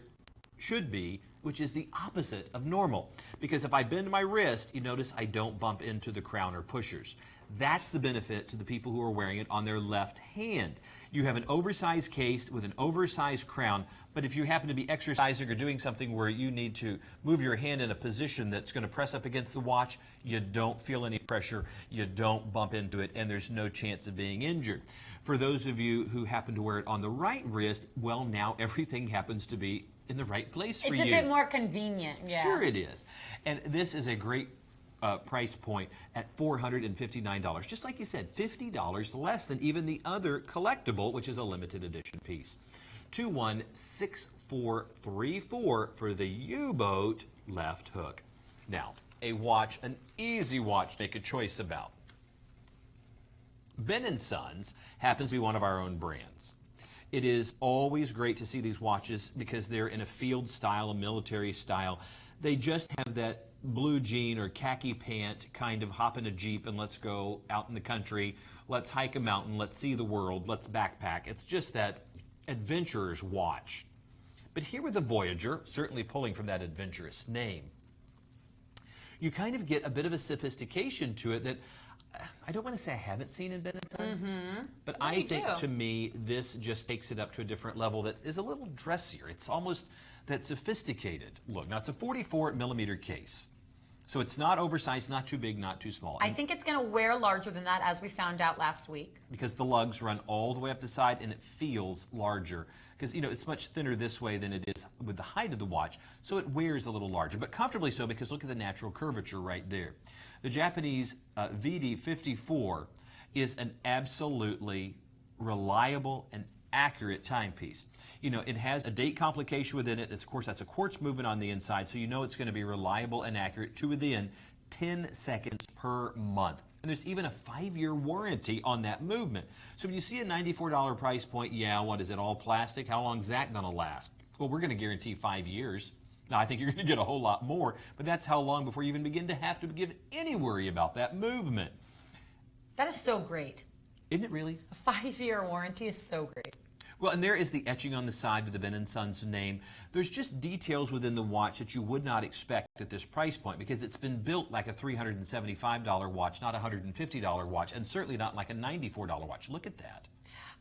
should be, which is the opposite of normal. Because if I bend my wrist, you notice I don't bump into the crown or pushers. That's the benefit to the people who are wearing it on their left hand. You have an oversized case with an oversized crown, but if you happen to be exercising or doing something where you need to move your hand in a position that's going to press up against the watch, you don't feel any pressure, you don't bump into it, and there's no chance of being injured. For those of you who happen to wear it on the right wrist, well, now everything happens to be in the right place for you. It's a bit more convenient, yeah. Sure it is. And this is a great price point at $459. Just like you said, $50 less than even the other collectible, which is a limited edition piece. 216434 for the U-boat left hook. Now, a watch, an easy watch to make a choice about. Ben & Sons happens to be one of our own brands. It is always great to see these watches because they're in a field style, a military style. They just have that blue jean or khaki pant kind of hop in a Jeep and let's go out in the country. Let's hike a mountain. Let's see the world. Let's backpack. It's just that adventurer's watch. But here with the Voyager, certainly pulling from that adventurous name, you kind of get a bit of a sophistication to it that I don't want to say I haven't seen in Ben & Sons, but I think to me this just takes it up to a different level that is a little dressier. It's almost that sophisticated look. Now it's a 44 millimeter case, so it's not oversized, not too big, not too small. I think it's going to wear larger than that, as we found out last week. Because the lugs run all the way up the side and it feels larger. Because, you know, it's much thinner this way than it is with the height of the watch, so it wears a little larger, but comfortably so because look at the natural curvature right there. The Japanese VD54 is an absolutely reliable and accurate timepiece. You know, it has a date complication within it. Of course, that's a quartz movement on the inside, so you know it's going to be reliable and accurate to within 10 seconds per month. And there's even a 5-year warranty on that movement. So when you see a $94 price point, yeah, what is it, all plastic? How long is that going to last? Well, we're going to guarantee 5 years. Now, I think you're going to get a whole lot more, but that's how long before you even begin to have to give any worry about that movement. That is so great. Isn't it really? A 5-year warranty is so great. Well, and there is the etching on the side with the Ben & Sons name. There's just details within the watch that you would not expect at this price point because it's been built like a $375 watch, not a $150 watch, and certainly not like a $94 watch. Look at that.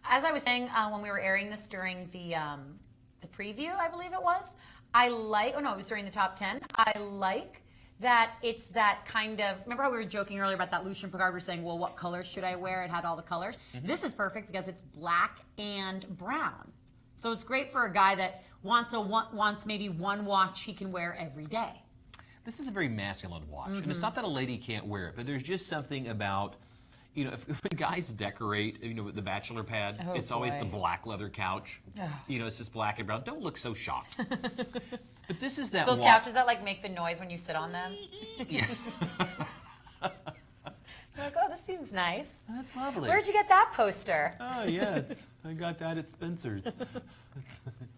As I was saying when we were airing this during the preview, I believe it was, it was during the top 10. I like that it's that kind of, remember how we were joking earlier about that Lucien Piccard, we were saying, well, what colors should I wear? It had all the colors. This is perfect because it's black and brown. So it's great for a guy that wants maybe one watch he can wear every day. this is a very masculine watch. And it's not that a lady can't wear it, but there's just something about, you know, if when guys decorate, you know, with the bachelor pad, it's always the black leather couch. You know, it's just black and brown. Don't look so shocked. But this is that Those watch. couches that like make the noise when you sit on them. Yeah. You're like, oh, this seems nice. That's lovely. Where'd you get that poster? Oh, yeah, I got that at Spencer's. Let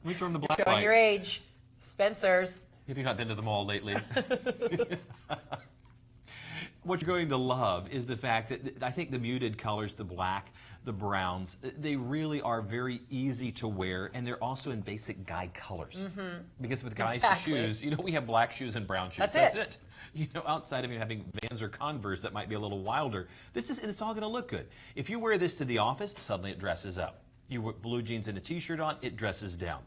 me turn the black Showing light. your age. Spencer's. Have you not been to the mall lately? What you're going to love is the fact that I think the muted colors, the black, the browns, they really are very easy to wear, and they're also in basic guy colors. Because with guys' shoes, you know, we have black shoes and brown shoes. That's it. You know, outside of having Vans or Converse that might be a little wilder, it's all going to look good. If you wear this to the office, suddenly it dresses up. You wear blue jeans and a t-shirt on, it dresses down.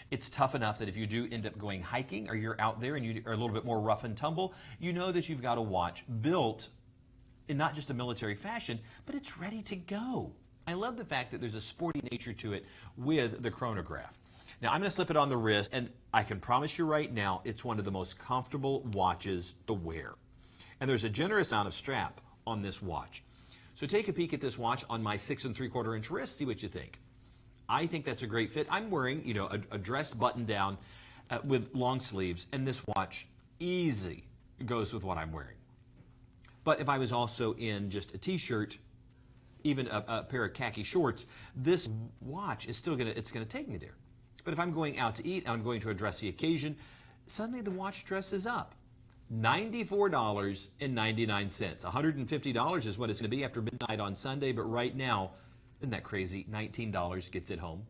It's tough enough that if you do end up going hiking or you're out there and you are a little bit more rough and tumble, you know that you've got a watch built in not just a military fashion, but it's ready to go. I love the fact that there's a sporty nature to it with the chronograph. Now, I'm going to slip it on the wrist, and I can promise you right now, it's one of the most comfortable watches to wear. And there's a generous amount of strap on this watch. So take a peek at this watch on my 6 3/4 inch wrist, see what you think. I think that's a great fit. I'm wearing, you know, a dress button down with long sleeves, and this watch easy goes with what I'm wearing. But if I was also in just a t-shirt, even a pair of khaki shorts, this watch is still gonna take me there. But if I'm going out to eat, I'm going to address the occasion, suddenly the watch dresses up. $94.99. $150 is what it's going to be after midnight on Sunday, but right now, isn't that crazy? $19 gets it home.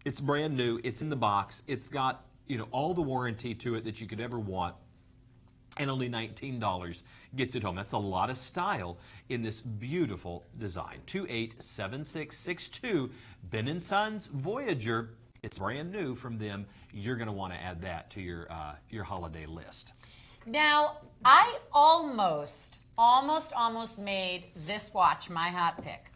It's brand new. It's in the box. It's got, you know, all the warranty to it that you could ever want. And only $19 gets it home. That's a lot of style in this beautiful design. 287662 Ben & Sons Voyager. It's brand new from them. You're going to want to add that to your holiday list. Now, I almost made this watch my hot pick.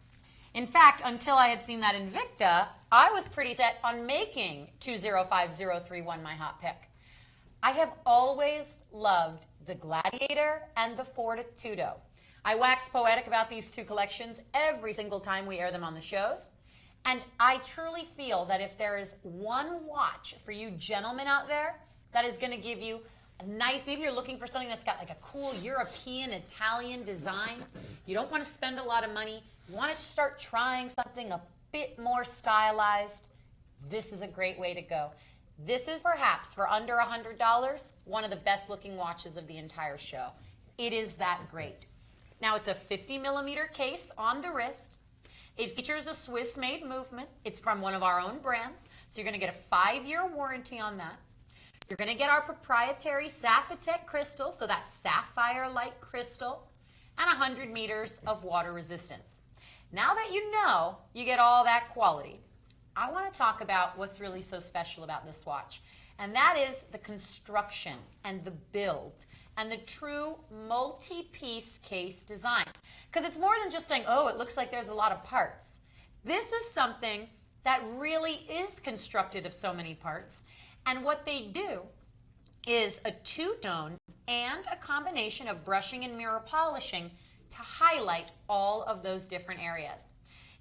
In fact, until I had seen that Invicta, I was pretty set on making 205031 my hot pick. I have always loved the Gladiator and the Fortitudo. I wax poetic about these two collections every single time we air them on the shows. And I truly feel that if there is one watch for you gentlemen out there that is going to give you a nice, maybe you're looking for something that's got like a cool European, Italian design. You don't want to spend a lot of money. You want to start trying something a bit more stylized. This is a great way to go. This is perhaps, for under $100, one of the best looking watches of the entire show. It is that great. Now, it's a 50mm case on the wrist. It features a Swiss-made movement. It's from one of our own brands, so you're going to get a 5-year warranty on that. You're going to get our proprietary Sapphitech crystal, so that's sapphire-like crystal, and 100 meters of water resistance. Now that you know you get all that quality, I want to talk about what's really so special about this watch, and that is the construction and the build and the true multi-piece case design. Because it's more than just saying, oh, it looks like there's a lot of parts. This is something that really is constructed of so many parts, and what they do is a two-tone and a combination of brushing and mirror polishing to highlight all of those different areas.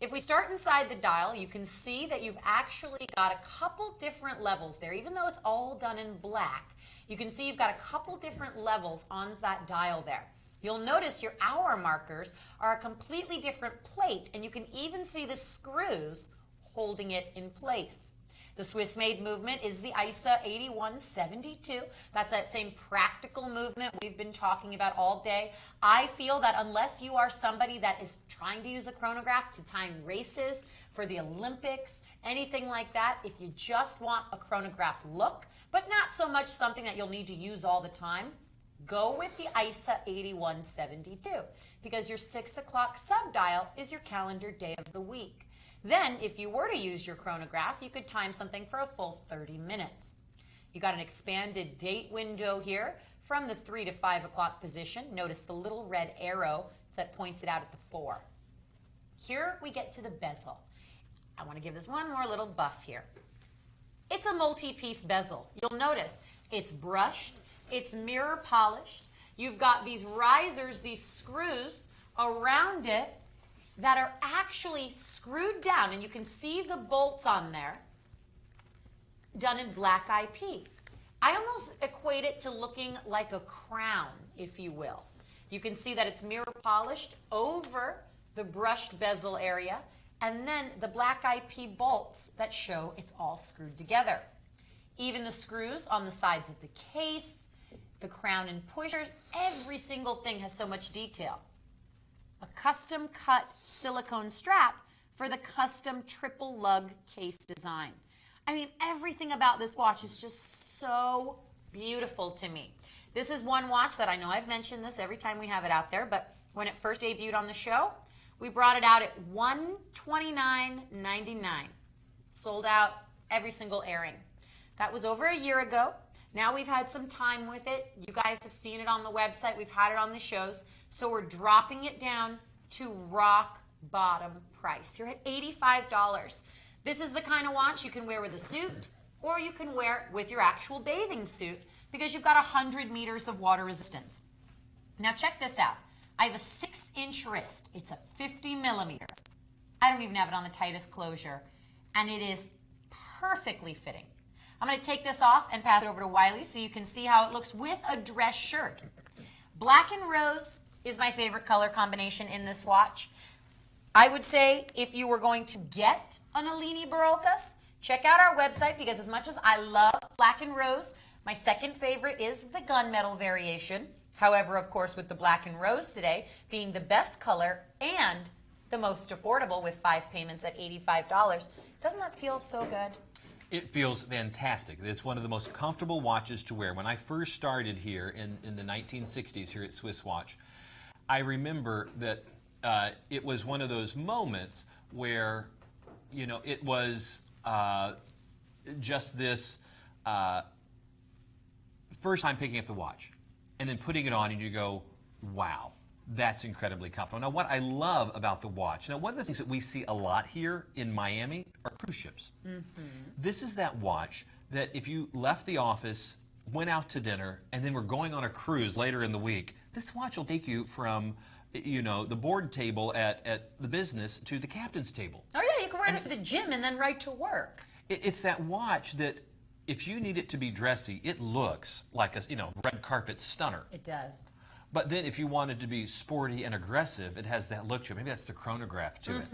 If we start inside the dial, you can see that you've actually got a couple different levels there. Even though it's all done in black, you can see you've got a couple different levels on that dial there. You'll notice your hour markers are a completely different plate, and you can even see the screws holding it in place. The Swiss-made movement is the ISA 8172. That's that same practical movement we've been talking about all day. I feel that unless you are somebody that is trying to use a chronograph to time races for the Olympics, anything like that, if you just want a chronograph look, but not so much something that you'll need to use all the time, go with the ISA 8172 because your 6 o'clock subdial is your calendar day of the week. Then, if you were to use your chronograph, you could time something for a full 30 minutes. You got an expanded date window here from the 3 to 5 o'clock position. Notice the little red arrow that points it out at the 4. Here we get to the bezel. I want to give this one more little buff here. It's a multi-piece bezel. You'll notice it's brushed It's mirror polished. You've got these risers, these screws around it that are actually screwed down, and you can see the bolts on there, done in black IP. I almost equate it to looking like a crown, if you will. You can see that it's mirror polished over the brushed bezel area, and then the black IP bolts that show it's all screwed together. Even the screws on the sides of the case, the crown and pushers, every single thing has so much detail. A custom cut silicone strap for the custom triple lug case design. I mean, everything about this watch is just so beautiful to me. This is one watch that I know I've mentioned this every time we have it out there, but when it first debuted on the show, we brought it out at $129.99. Sold out every single airing. That was over a year ago. Now we've had some time with it. You guys have seen it on the website. We've had it on the shows. So we're dropping it down to rock bottom price. You're at $85. This is the kind of watch you can wear with a suit, or you can wear it with your actual bathing suit because you've got 100 meters of water resistance. Now check this out. I have a 6-inch wrist. It's a 50 millimeter. I don't even have it on the tightest closure, and it is perfectly fitting. I'm going to take this off and pass it over to Wiley so you can see how it looks with a dress shirt. Black and rose is my favorite color combination in this watch. I would say if you were going to get an Alini Barocas, check out our website, because as much as I love black and rose, my second favorite is the gunmetal variation. However, of course, with the black and rose today being the best color and the most affordable with 5 payments at $85, doesn't that feel so good? It feels fantastic. It's one of the most comfortable watches to wear. When I first started here in the 1960s here at Swiss Watch, I remember that it was one of those moments where, you know, it was just this first time picking up the watch and then putting it on and you go, wow, that's incredibly comfortable. Now, what I love about the watch, now one of the things that we see a lot here in Miami are cruise ships. Mm-hmm. This is that watch that if you left the office, went out to dinner, and then were going on a cruise later in the week, this watch will take you from, you know, the board table at the business to the captain's table. Oh yeah, you can wear this at the gym and then right to work. It's that watch that if you need it to be dressy, it looks like a, you know, red carpet stunner. It does. But then if you want it to be sporty and aggressive, it has that look to it. Maybe that's the chronograph to it.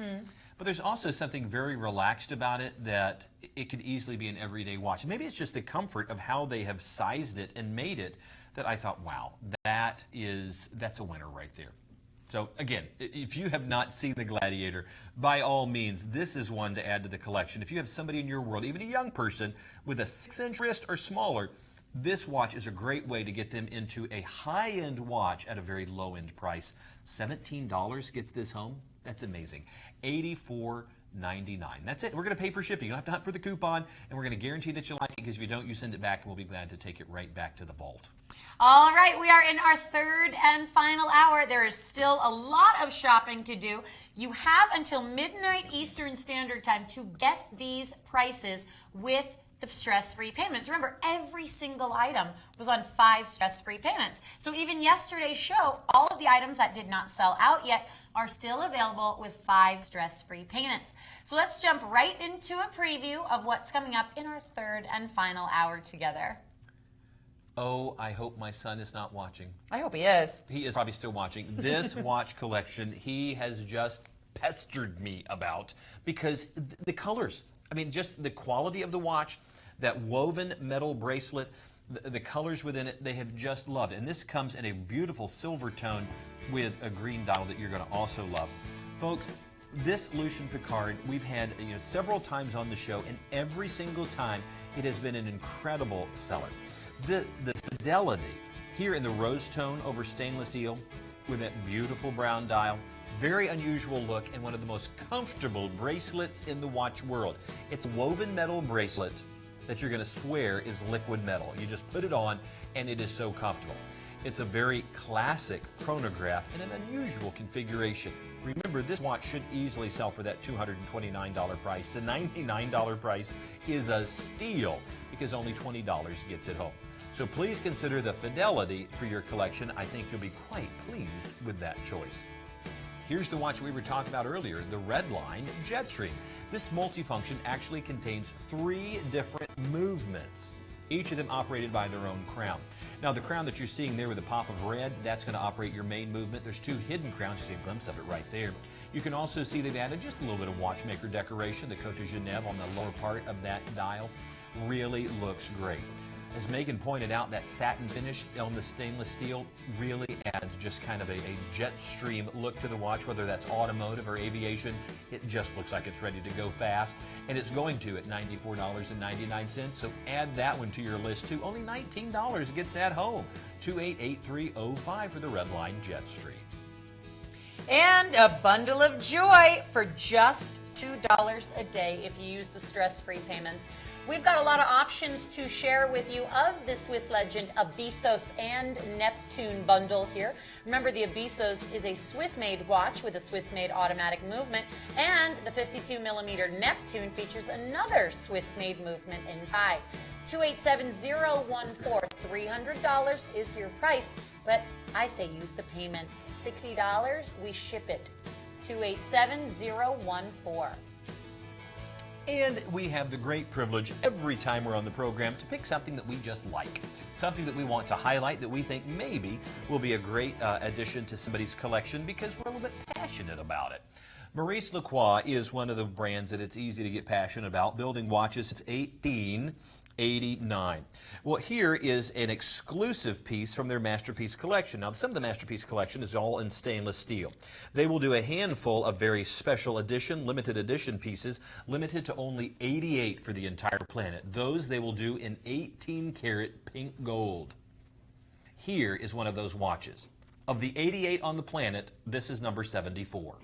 But there's also something very relaxed about it that it could easily be an everyday watch. And maybe it's just the comfort of how they have sized it and made it that I thought, wow, that's a winner right there. So again, if you have not seen the Gladiator, by all means, this is one to add to the collection. If you have somebody in your world, even a young person, with a 6-inch wrist or smaller, this watch is a great way to get them into a high-end watch at a very low-end price. $17 gets this home. That's amazing. $84.99. That's it. We're going to pay for shipping. You don't have to hunt for the coupon, and we're going to guarantee that you like it, because if you don't, you send it back, and we'll be glad to take it right back to the vault. All right, we are in our third and final hour. There is still a lot of shopping to do. You have until midnight Eastern Standard Time to get these prices with the stress-free payments. Remember, every single item was on 5 stress-free payments. So even yesterday's show, all of the items that did not sell out yet are still available with 5 stress-free payments. So let's jump right into a preview of what's coming up in our third and final hour together. Oh, I hope my son is not watching. I hope he is. He is probably still watching. This watch collection, he has just pestered me about, because the colors, I mean, just the quality of the watch, that woven metal bracelet, the colors within it, they have just loved. And this comes in a beautiful silver tone with a green dial that you're going to also love. Folks, this Lucien Piccard, we've had several times on the show, and every single time it has been an incredible seller. The fidelity here in the rose tone over stainless steel with that beautiful brown dial, very unusual look, and one of the most comfortable bracelets in the watch world. It's a woven metal bracelet that you're going to swear is liquid metal. You just put it on and it is so comfortable. It's a very classic chronograph in an unusual configuration. Remember, this watch should easily sell for that $229 price. The $99 price is a steal because only $20 gets it home. So please consider the fidelity for your collection. I think you'll be quite pleased with that choice. Here's the watch we were talking about earlier, the Redline Jetstream. This multifunction actually contains 3 different movements, each of them operated by their own crown. Now, the crown that you're seeing there with a pop of red, that's going to operate your main movement. There's 2 hidden crowns. You see a glimpse of it right there. You can also see they've added just a little bit of watchmaker decoration. The Cote de Genève on the lower part of that dial really looks great. As Megan pointed out, that satin finish on the stainless steel really adds just kind of a jet stream look to the watch, whether that's automotive or aviation. It just looks like it's ready to go fast, and it's going to at $94.99. So add that one to your list too. Only $19 gets at home. 288305 for the Redline Jetstream. And a bundle of joy for just $2 a day if you use the stress-free payments. We've got a lot of options to share with you of the Swiss Legend Abyssos and Neptune bundle here. Remember, the Abyssos is a Swiss-made watch with a Swiss-made automatic movement, and the 52mm Neptune features another Swiss-made movement inside. 287014, $300 is your price, but I say use the payments. $60, we ship it. 287014. And we have the great privilege every time we're on the program to pick something that we just like, something that we want to highlight that we think maybe will be a great addition to somebody's collection because we're a little bit passionate about it. Maurice Lacroix is one of the brands that it's easy to get passionate about, building watches since 1889. Well, here is an exclusive piece from their Masterpiece Collection. Now, some of the Masterpiece Collection is all in stainless steel. They will do a handful of very special edition, limited edition pieces, limited to only 88 for the entire planet. Those they will do in 18-karat pink gold. Here is one of those watches. Of the 88 on the planet, this is number 74.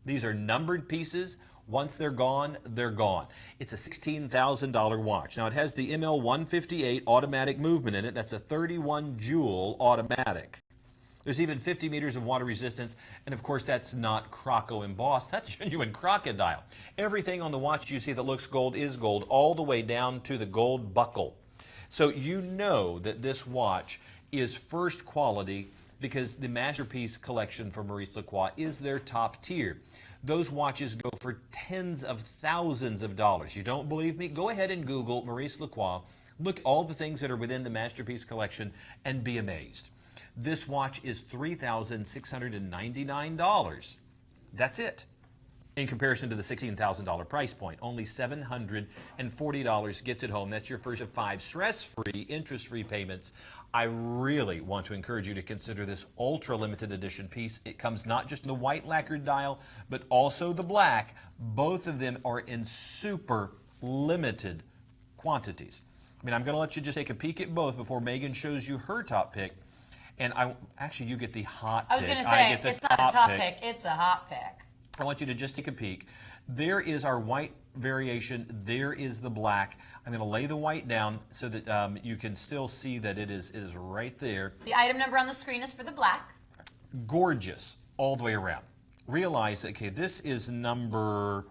These are numbered pieces. Once they're gone, they're gone. It's a $16,000 watch. Now, it has the ML158 automatic movement in it. That's a 31-jewel automatic. There's even 50 meters of water resistance, and of course, that's not Croco embossed. That's genuine crocodile. Everything on the watch you see that looks gold is gold, all the way down to the gold buckle. So you know that this watch is first quality because the Masterpiece Collection for Maurice Lacroix is their top tier. Those watches go for tens of thousands of dollars. You don't believe me? Go ahead and Google Maurice Lacroix. Look at all the things that are within the Masterpiece Collection and be amazed. This watch is $3,699. That's it. In comparison to the $16,000 price point, only $740 gets it home. That's your first of 5 stress-free, interest-free payments. I really want to encourage you to consider this ultra-limited edition piece. It comes not just in the white lacquered dial, but also the black. Both of them are in super limited quantities. I mean, I'm going to let you just take a peek at both before Megan shows you her top pick. And actually, you get the hot pick. I was going to say, it's not a top pick, it's a hot pick. I want you to just take a peek. There is our white variation. There is the black. I'm going to lay the white down so that you can still see that it is right there. The item number on the screen is for the black. Gorgeous all the way around. Realize, okay, this is number,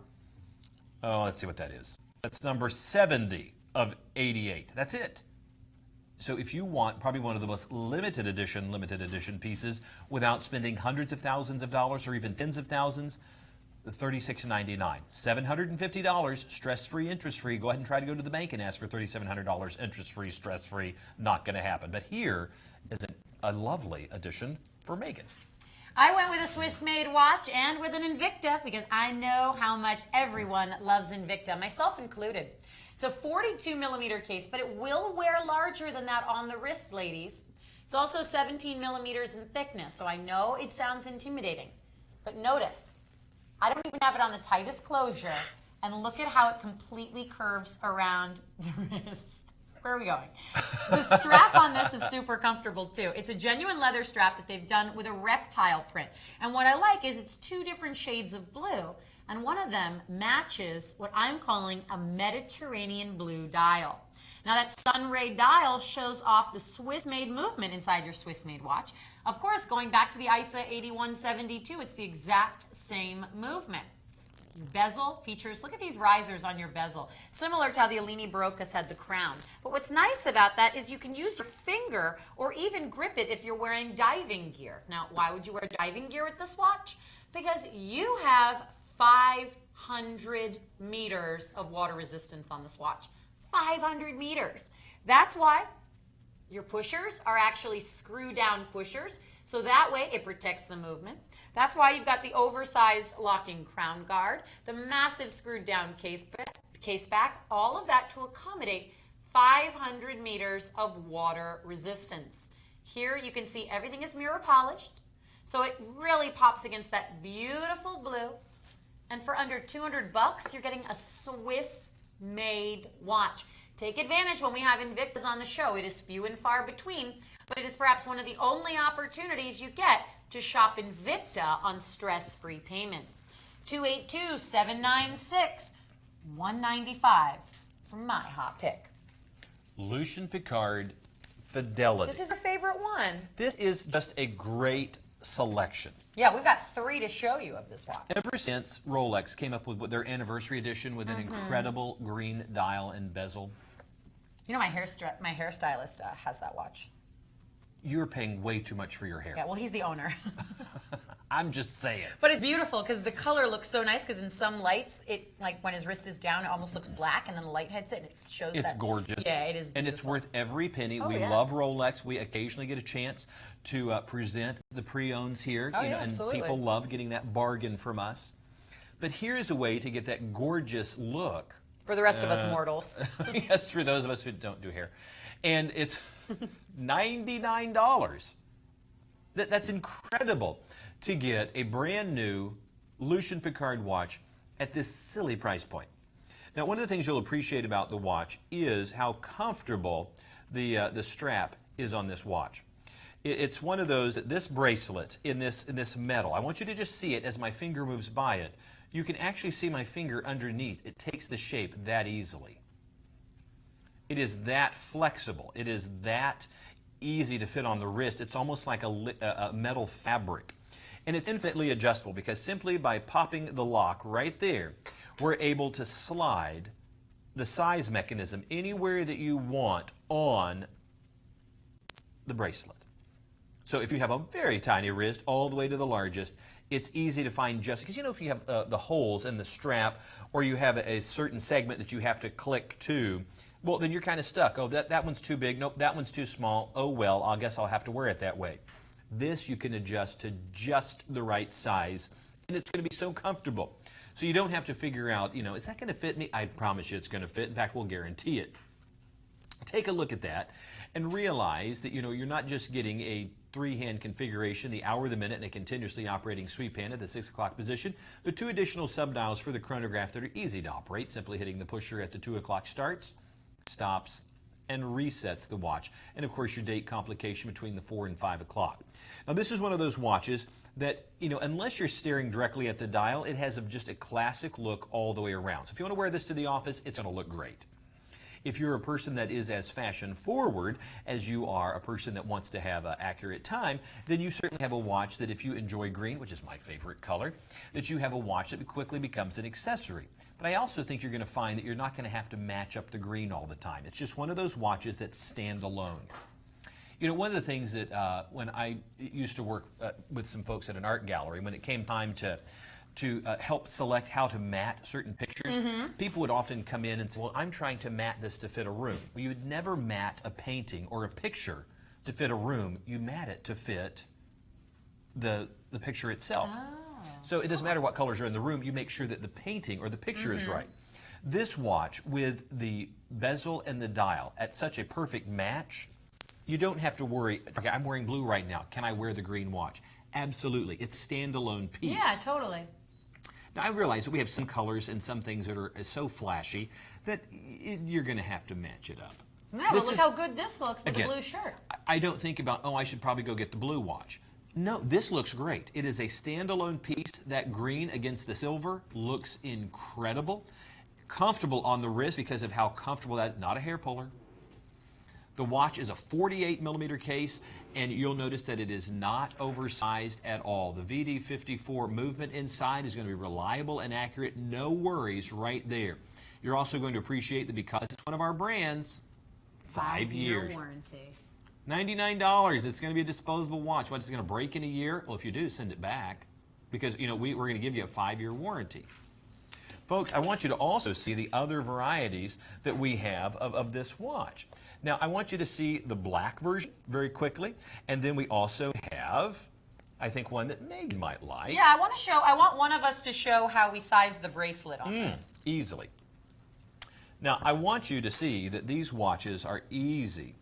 let's see what that is. That's number 70 of 88. That's it. So if you want probably one of the most limited edition pieces without spending hundreds of thousands of dollars or even tens of thousands, $36.99. $750, stress-free, interest-free. Go ahead and try to go to the bank and ask for $3,700, interest-free, stress-free. Not going to happen. But here is a lovely addition for Megan. I went with a Swiss-made watch and with an Invicta because I know how much everyone loves Invicta, myself included. It's a 42mm case, but it will wear larger than that on the wrist, ladies. It's also 17mm in thickness, so I know it sounds intimidating. But notice, I don't even have it on the tightest closure, and look at how it completely curves around the wrist. Where are we going? The strap on this is super comfortable too. It's a genuine leather strap that they've done with a reptile print. And what I like is it's 2 different shades of blue. And one of them matches what I'm calling a Mediterranean blue dial. Now that Sunray dial shows off the Swiss-made movement inside your Swiss-made watch. Of course, going back to the ISA 8172, it's the exact same movement. Bezel features, look at these risers on your bezel, similar to how the Alini Barocas had the crown. But what's nice about that is you can use your finger or even grip it if you're wearing diving gear. Now, why would you wear diving gear with this watch? Because you have 500 meters of water resistance on this watch. 500 meters. That's why your pushers are actually screw-down pushers, so that way it protects the movement. That's why you've got the oversized locking crown guard, the massive screwed-down case back, all of that to accommodate 500 meters of water resistance. Here you can see everything is mirror polished, so it really pops against that beautiful blue. And for under 200 bucks, you're getting a Swiss-made watch. Take advantage when we have Invictas on the show. It is few and far between, but it is perhaps one of the only opportunities you get to shop Invicta on stress-free payments. 282-796-195 for my hot pick. Lucien Piccard Fidelity. This is a favorite one. This is just a great selection. Yeah, we've got 3 to show you of this watch. Ever since Rolex came up with their anniversary edition with an incredible green dial and bezel. You know, my hairstylist has that watch. You're paying way too much for your hair. Yeah, well, he's the owner. I'm just saying. But it's beautiful because the color looks so nice because in some lights, it like when his wrist is down, it almost looks black, and then the light hits it and it shows It's that. gorgeous. Yeah, it is beautiful. And it's worth every penny. Oh, we yeah. love Rolex. We occasionally get a chance to present the pre-owns here. Oh, yeah, and absolutely. people love getting that bargain from us. But here's a way to get that gorgeous look. For the rest of us mortals. Yes, for those of us who don't do hair. And it's $99. That's incredible to get a brand new Lucien Piccard watch at this silly price point. Now, one of the things you'll appreciate about the watch is how comfortable the strap is on this watch. It's one of those, this bracelet in this metal, I want you to just see it as my finger moves by it. You can actually see my finger underneath. It takes the shape that easily. It is that flexible. It is that easy to fit on the wrist. It's almost like a metal fabric. And it's infinitely adjustable because simply by popping the lock right there, we're able to slide the size mechanism anywhere that you want on the bracelet. So if you have a very tiny wrist all the way to the largest, it's easy to find just, because you know if you have the holes in the strap or you have a certain segment that you have to click to, well, then you're kind of stuck. Oh, that one's too big. Nope, that one's too small. Oh, well, I guess I'll have to wear it that way. This you can adjust to just the right size, and it's going to be so comfortable. So you don't have to figure out, you know, is that going to fit me? I promise you it's going to fit. In fact, we'll guarantee it. Take a look at that and realize that, you know, you're not just getting a 3-hand configuration, the hour, the minute, and a continuously operating sweep hand at the 6 o'clock position, but 2 additional sub-dials for the chronograph that are easy to operate, simply hitting the pusher at the 2 o'clock starts, stops, and resets the watch. And of course your date complication between the 4 and 5 o'clock. Now this is one of those watches that, you know, unless you're staring directly at the dial, it has just a classic look all the way around. So if you want to wear this to the office, it's going to look great. If you're a person that is as fashion forward as you are a person that wants to have an accurate time, then you certainly have a watch that if you enjoy green, which is my favorite color, that you have a watch that quickly becomes an accessory. But I also think you're going to find that you're not going to have to match up the green all the time. It's just one of those watches that stand alone. You know, one of the things that when I used to work with some folks at an art gallery, when it came time to help select how to mat certain pictures, people would often come in and say, well, I'm trying to mat this to fit a room. Well, you would never mat a painting or a picture to fit a room. You mat it to fit the picture itself. Oh. So it doesn't matter what colors are in the room, you make sure that the painting or the picture is right. This watch with the bezel and the dial at such a perfect match, you don't have to worry, okay, I'm wearing blue right now, can I wear the green watch? Absolutely, it's a standalone piece. Yeah, totally. Now I realize that we have some colors and some things that are so flashy that you're going to have to match it up. Yeah, but look how good this looks with the blue shirt. I don't think about, oh, I should probably go get the blue watch. No, this looks great. It is a standalone piece. That green against the silver looks incredible. Comfortable on the wrist because of how comfortable that, not a hair puller, The watch is a 48 millimeter case, and you'll notice that it is not oversized at all. The VD54 movement inside is going to be reliable and accurate. No worries right there. You're also going to appreciate that because it's one of our brands, 5 years. warranty. $99. It's going to be a disposable watch. What's it going to break in a year? Well, if you do, send it back because, you know, we're going to give you a 5-year warranty. Folks, I want you to also see the other varieties that we have of this watch. Now, I want you to see the black version very quickly, and then we also have, I think, one that Megan might like. Yeah, I want one of us to show how we size the bracelet on this. Easily. Now, I want you to see that these watches are easy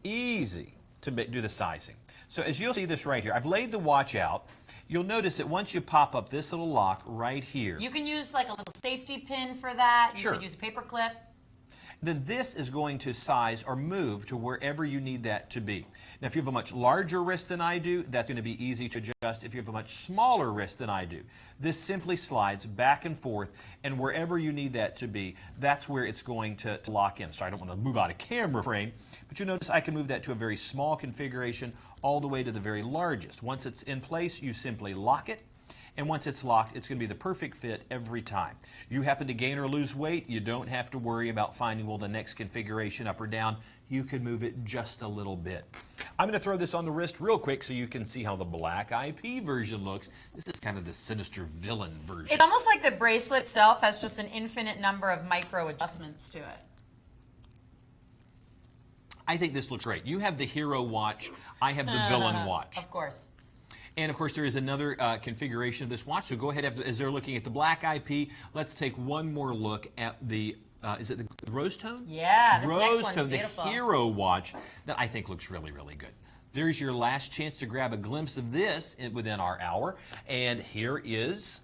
to do the sizing. So as you'll see this right here, I've laid the watch out. You'll notice that once you pop up this little lock right here. You can use like a little safety pin for that. You could use a paper clip. Then this is going to size or move to wherever you need that to be. Now, if you have a much larger wrist than I do, that's going to be easy to adjust. If you have a much smaller wrist than I do, this simply slides back and forth, and wherever you need that to be, that's where it's going to lock in. So I don't want to move out of camera frame, but you notice I can move that to a very small configuration all the way to the very largest. Once it's in place, you simply lock it. And once it's locked, it's going to be the perfect fit every time. You happen to gain or lose weight, you don't have to worry about finding, well, the next configuration up or down. You can move it just a little bit. I'm going to throw this on the wrist real quick so you can see how the black IP version looks. This is kind of the sinister villain version. It's almost like the bracelet itself has just an infinite number of micro adjustments to it. I think this looks great. You have the hero watch. I have the villain watch. Of course. And of course, there is another configuration of this watch. So go ahead, as they're looking at the black IP, let's take one more look at the, is it the rose tone? Yeah, this next rose one's tone, beautiful. The hero watch that I think looks really, really good. There's your last chance to grab a glimpse of this within our hour. And here is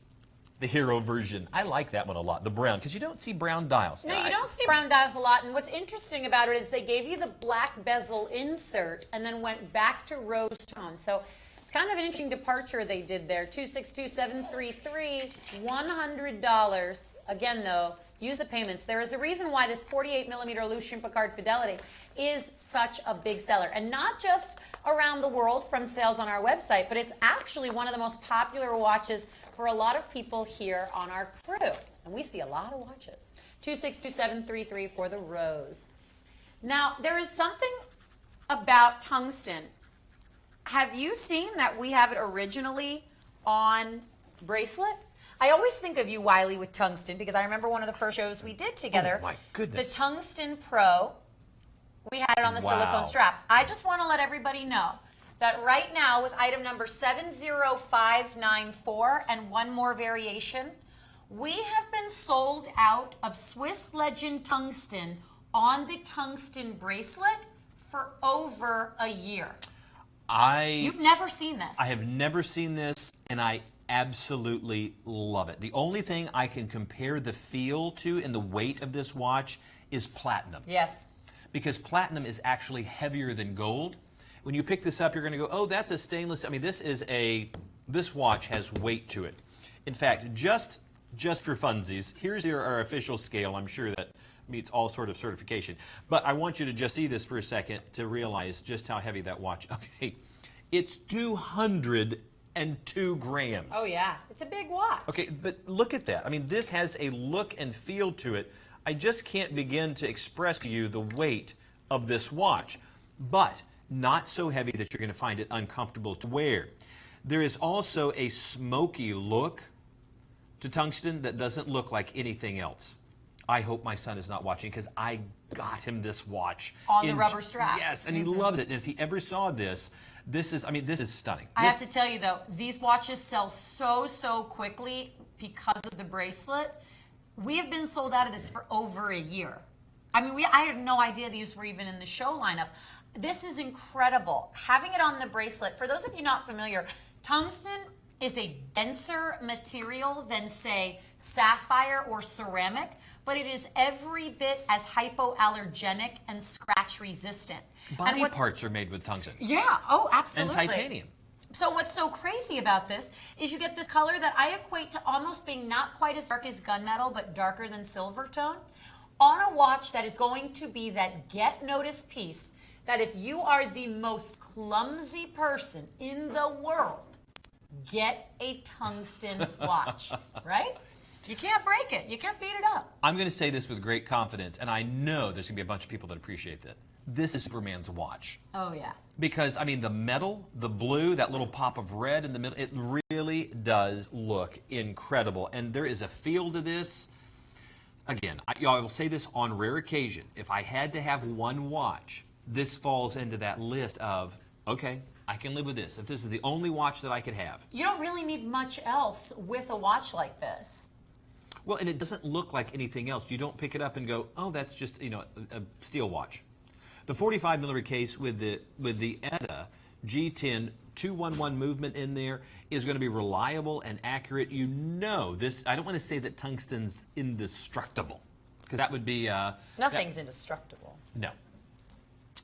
the hero version. I like that one a lot, the brown, because you don't see brown dials. No, you don't see brown dials a lot, and what's interesting about it is they gave you the black bezel insert and then went back to rose tone. So it's kind of an interesting departure they did there. 262733, $100. Again, though, use the payments. There is a reason why this 48 millimeter Lucien Piccard Fidelity is such a big seller, and not just around the world from sales on our website, but it's actually one of the most popular watches for a lot of people here on our crew. And we see a lot of watches. 262733 for the rose. Now, there is something about tungsten. Have you seen that we have it originally on bracelet? I always think of you, Wiley, with tungsten, because I remember one of the first shows we did together. Oh, my goodness. The Tungsten Pro. We had it on the silicone strap. I just want to let everybody know that right now, with item number 70594 and one more variation, we have been sold out of Swiss Legend Tungsten on the tungsten bracelet for over a year. You've never seen this. I have never seen this, and I absolutely love it. The only thing I can compare the feel to and the weight of this watch is platinum. Yes. Because platinum is actually heavier than gold. When you pick this up, you're going to go, oh, that's a stainless. I mean, this watch has weight to it. In fact, just for funsies, here's our official scale. I'm sure that meets all sort of certification. But I want you to just see this for a second to realize just how heavy that watch. Okay, it's 202 grams. Oh yeah, it's a big watch. Okay, but look at that. I mean, this has a look and feel to it. I just can't begin to express to you the weight of this watch, but not so heavy that you're going to find it uncomfortable to wear. There is also a smoky look to tungsten that doesn't look like anything else. I hope my son is not watching because I got him this watch. On the rubber strap. Yes, and he loves it. And if he ever saw this, this is stunning. I have to tell you though, these watches sell so quickly because of the bracelet. We have been sold out of this for over a year. I mean, I had no idea these were even in the show lineup. This is incredible. Having it on the bracelet, for those of you not familiar, tungsten is a denser material than, say, sapphire or ceramic, but it is every bit as hypoallergenic and scratch resistant. Body parts are made with tungsten. Yeah, oh, absolutely. And titanium. So what's so crazy about this is you get this color that I equate to almost being not quite as dark as gunmetal, but darker than silver tone, on a watch that is going to be that get noticed piece that if you are the most clumsy person in the world, get a tungsten watch, right? You can't break it. You can't beat it up. I'm going to say this with great confidence, and I know there's going to be a bunch of people that appreciate that. This is Superman's watch. Oh, yeah. Because, I mean, the metal, the blue, that little pop of red in the middle, it really does look incredible. And there is a feel to this. Again, I will say this on rare occasion. If I had to have one watch, this falls into that list of, okay, I can live with this. If this is the only watch that I could have. You don't really need much else with a watch like this. Well, and it doesn't look like anything else. You don't pick it up and go, oh, that's just, a steel watch. The 45mm case with the ETA G10 211 movement in there is going to be reliable and accurate. You know this. I don't want to say that tungsten's indestructible, because that would be nothing's indestructible. No.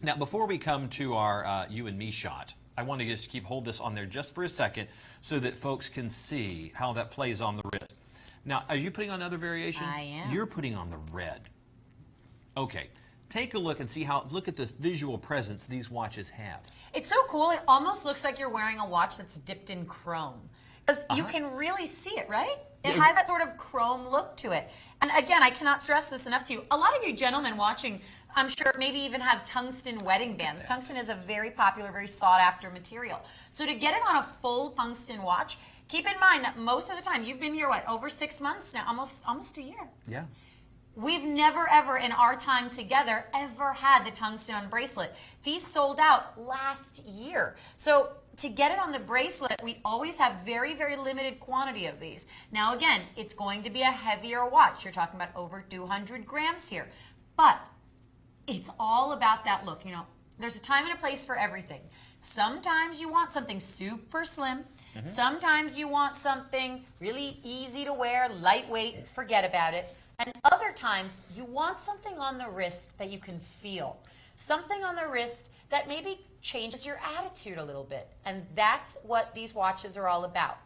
Now, before we come to our you and me shot, I want to just hold this on there just for a second so that folks can see how that plays on the wrist. Now, are you putting on another variation? I am. You're putting on the red. Okay. Take a look and see look at the visual presence these watches have. It's so cool. It almost looks like you're wearing a watch that's dipped in chrome. Because you can really see it, right? It has that sort of chrome look to it. And again, I cannot stress this enough to you. A lot of you gentlemen watching, I'm sure, maybe even have tungsten wedding bands. Tungsten is a very popular, very sought after material. So to get it on a full tungsten watch, keep in mind that most of the time, you've been here, over 6 months now? Almost a year. Yeah. We've never, ever in our time together ever had the tungsten bracelet. These sold out last year. So to get it on the bracelet, we always have very, very limited quantity of these. Now again, it's going to be a heavier watch. You're talking about over 200 grams here. But it's all about that look. There's a time and a place for everything. Sometimes you want something super slim. Sometimes you want something really easy to wear, lightweight, forget about it. And other times, you want something on the wrist that you can feel. Something on the wrist that maybe changes your attitude a little bit. And that's what these watches are all about.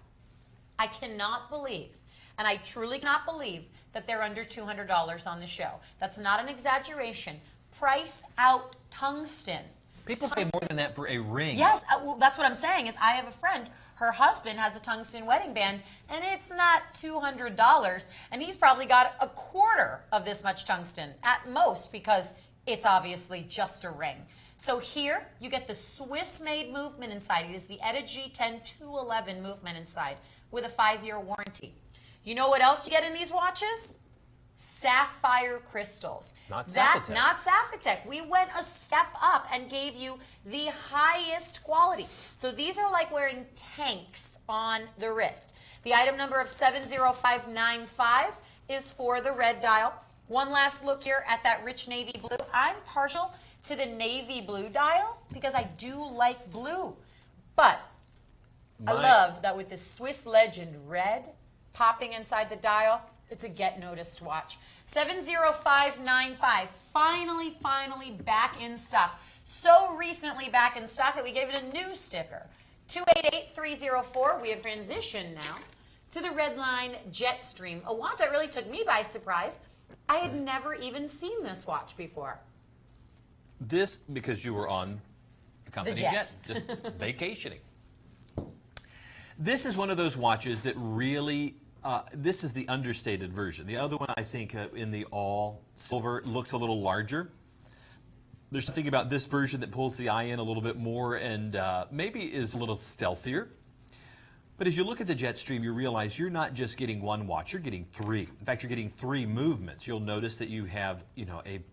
I cannot believe, and I truly cannot believe, that they're under $200 on the show. That's not an exaggeration. Price out tungsten. People pay more than that for a ring. Yes, well, that's what I'm saying is I have a friend, her husband has a tungsten wedding band, and it's not $200, and he's probably got a quarter of this much tungsten at most, because it's obviously just a ring. So here, you get the Swiss-made movement inside. It is the ETA G10 211 movement inside with a 5-year warranty. You know what else you get in these watches? Sapphire crystals. Not Sapphitech. Not Sapphitech. We went a step up and gave you the highest quality. So these are like wearing tanks on the wrist. The item number of 70595 is for the red dial. One last look here at that rich navy blue. I'm partial to the navy blue dial because I do like blue. But I love that with the Swiss Legend red popping inside the dial, it's a get noticed watch. 70595, finally back in stock. So recently back in stock that we gave it a new sticker. 288304, we have transitioned now to the Redline Jetstream, a watch that really took me by surprise. I had never even seen this watch before. This, because you were on the company jet. just vacationing. This is one of those watches that really, this is the understated version. The other one, I think, in the all silver, looks a little larger. There's something about this version that pulls the eye in a little bit more and maybe is a little stealthier. But as you look at the Jetstream, you realize you're not just getting one watch, you're getting three. In fact, you're getting three movements. You'll notice that you have, a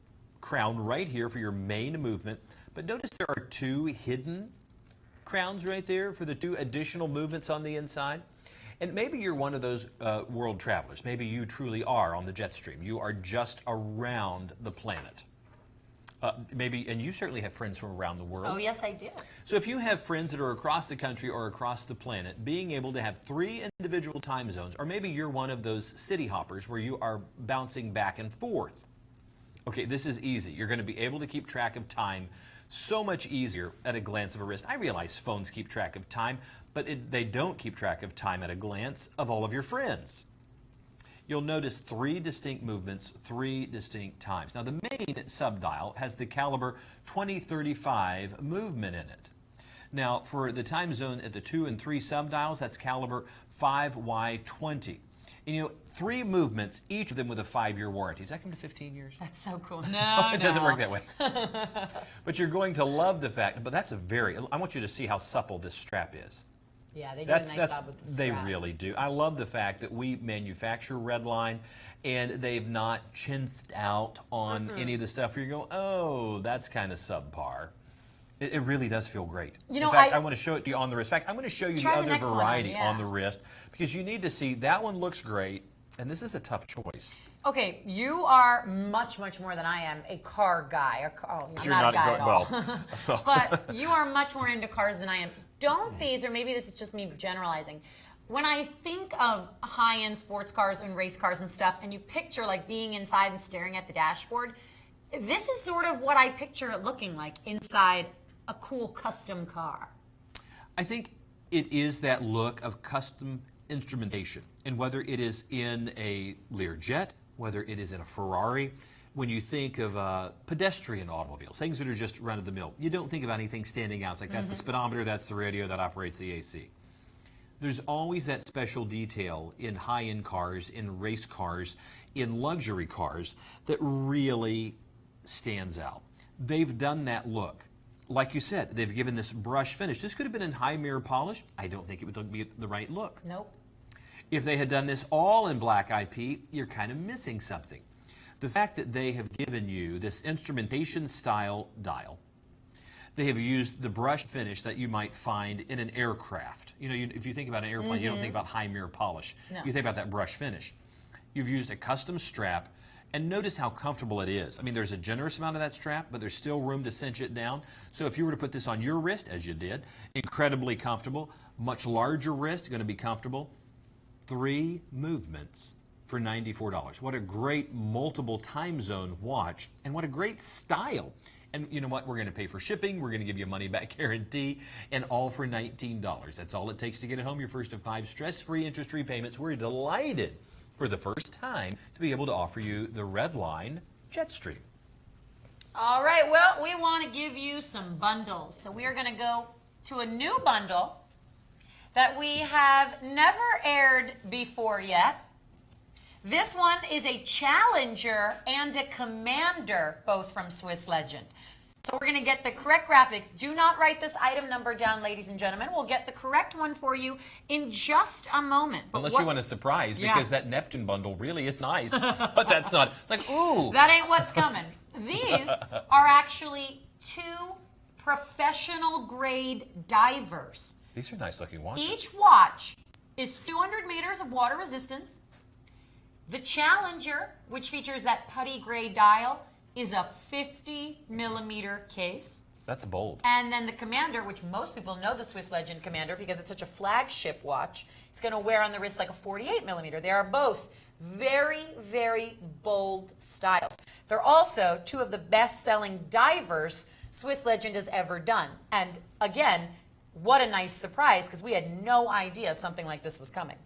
crown right here for your main movement. But notice there are two hidden crowns right there for the two additional movements on the inside. And maybe you're one of those world travelers. Maybe you truly are on the Jetstream. You are just around the planet. And you certainly have friends from around the world. Oh, yes, I do. So if you have friends that are across the country or across the planet, being able to have three individual time zones, or maybe you're one of those city hoppers where you are bouncing back and forth. Okay, this is easy. You're going to be able to keep track of time so much easier at a glance of a wrist. I realize phones keep track of time, but they don't keep track of time at a glance of all of your friends. you'll notice 3 distinct movements, 3 distinct times. Now, the main subdial has the caliber 2035 movement in it. Now, for the time zone at the 2 and 3 subdials, that's caliber 5Y20. And 3 movements, each of them with a 5-year warranty. Does that come to 15 years? That's so cool. No, it doesn't work that way. But you're going to love the fact, but that's I want you to see how supple this strap is. Yeah, they do a nice job with the straps. They really do. I love the fact that we manufacture Redline, and they've not chinsed out on any of the stuff where you go, oh, that's kind of subpar. It really does feel great. In fact, I want to show it to you on the wrist. In fact, I'm going to show you the other variety on the wrist, because you need to see that one looks great, and this is a tough choice. Okay, you are much, much more than I am a car guy. I'm not a guy at all. But you are much more into cars than I am. Don't these, or maybe this is just me generalizing, when I think of high-end sports cars and race cars and stuff, and you picture like being inside and staring at the dashboard, this is sort of what I picture it looking like inside a cool custom car. I think it is that look of custom instrumentation, and whether it is in a Learjet, whether it is in a Ferrari, when you think of pedestrian automobiles, things that are just run-of-the-mill, you don't think of anything standing out. It's like that's the speedometer, that's the radio, that operates the AC. There's always that special detail in high-end cars, in race cars, in luxury cars that really stands out. They've done that look. Like you said, they've given this brush finish. This could have been in high mirror polish. I don't think it would be the right look. Nope. If they had done this all in black IP, you're kind of missing something. The fact that they have given you this instrumentation style dial, they have used the brush finish that you might find in an aircraft. If you think about an airplane, you don't think about high mirror polish. No. You think about that brush finish. You've used a custom strap. And notice how comfortable it is. I mean, there's a generous amount of that strap, but there's still room to cinch it down. So if you were to put this on your wrist, as you did, incredibly comfortable. Much larger wrist, going to be comfortable. 3 movements for $94. What a great multiple time zone watch, and what a great style. And you know what? We're going to pay for shipping. We're going to give you a money-back guarantee, and all for $19. That's all it takes to get it home. Your first of 5 stress-free interest repayments. We're delighted for the first time to be able to offer you the Redline Jetstream. All right, well, we want to give you some bundles. So we are going to go to a new bundle that we have never aired before yet. This one is a Challenger and a Commander, both from Swiss Legend. So we're going to get the correct graphics. Do not write this item number down, ladies and gentlemen. We'll get the correct one for you in just a moment. But unless you want a surprise, because that Neptune bundle really is nice. But that's not, it's like, ooh. That ain't what's coming. These are actually 2 professional grade divers. These are nice looking watches. Each watch is 200 meters of water resistance. The Challenger, which features that putty gray dial, is a 50-millimeter case. That's bold. And then the Commander, which most people know the Swiss Legend Commander because it's such a flagship watch, it's going to wear on the wrist like a 48-millimeter. They are both very, very bold styles. They're also 2 of the best-selling divers Swiss Legend has ever done. And again, what a nice surprise, because we had no idea something like this was coming.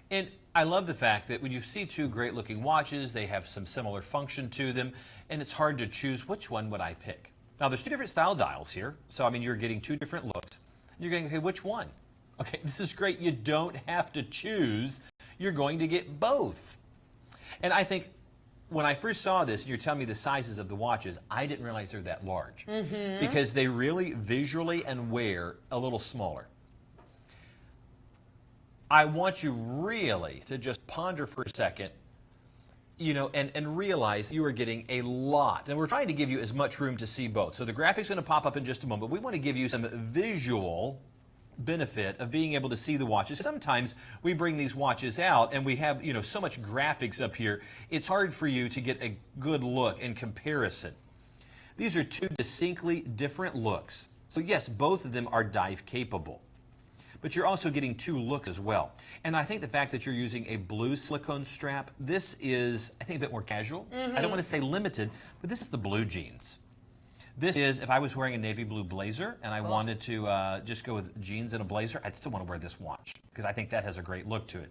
And I love the fact that when you see 2 great-looking watches, they have some similar function to them, and it's hard to choose which one would I pick. Now, there's 2 different style dials here, so I mean, you're getting 2 different looks. You're going, okay, which one? Okay, this is great. You don't have to choose. You're going to get both. And I think when I first saw this, and you're telling me the sizes of the watches, I didn't realize they're that large, because they really visually and wear a little smaller. I want you really to just ponder for a second, and realize you are getting a lot. And we're trying to give you as much room to see both. So the graphic's going to pop up in just a moment, but we want to give you some visual benefit of being able to see the watches. Sometimes we bring these watches out and we have, so much graphics up here, it's hard for you to get a good look in comparison. These are 2 distinctly different looks. So yes, both of them are dive capable. But you're also getting 2 looks as well. And I think the fact that you're using a blue silicone strap, this is, I think, a bit more casual. I don't want to say limited, but this is the blue jeans. This is, if I was wearing a navy blue blazer and I wanted to just go with jeans and a blazer, I'd still want to wear this watch because I think that has a great look to it.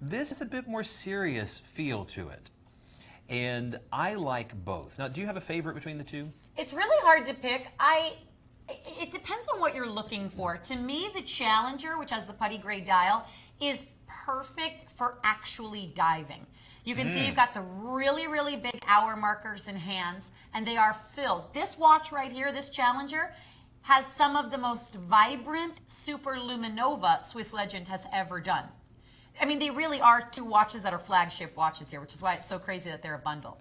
This is a bit more serious feel to it. And I like both. Now, do you have a favorite between the two? It's really hard to pick. It depends on what you're looking for. To me, the Challenger, which has the putty gray dial, is perfect for actually diving. You can see you've got the really, really big hour markers and hands, and they are filled. This watch right here, this Challenger, has some of the most vibrant super luminova Swiss Legend has ever done. I mean, they really are two watches that are flagship watches here, which is why it's so crazy that they're a bundle.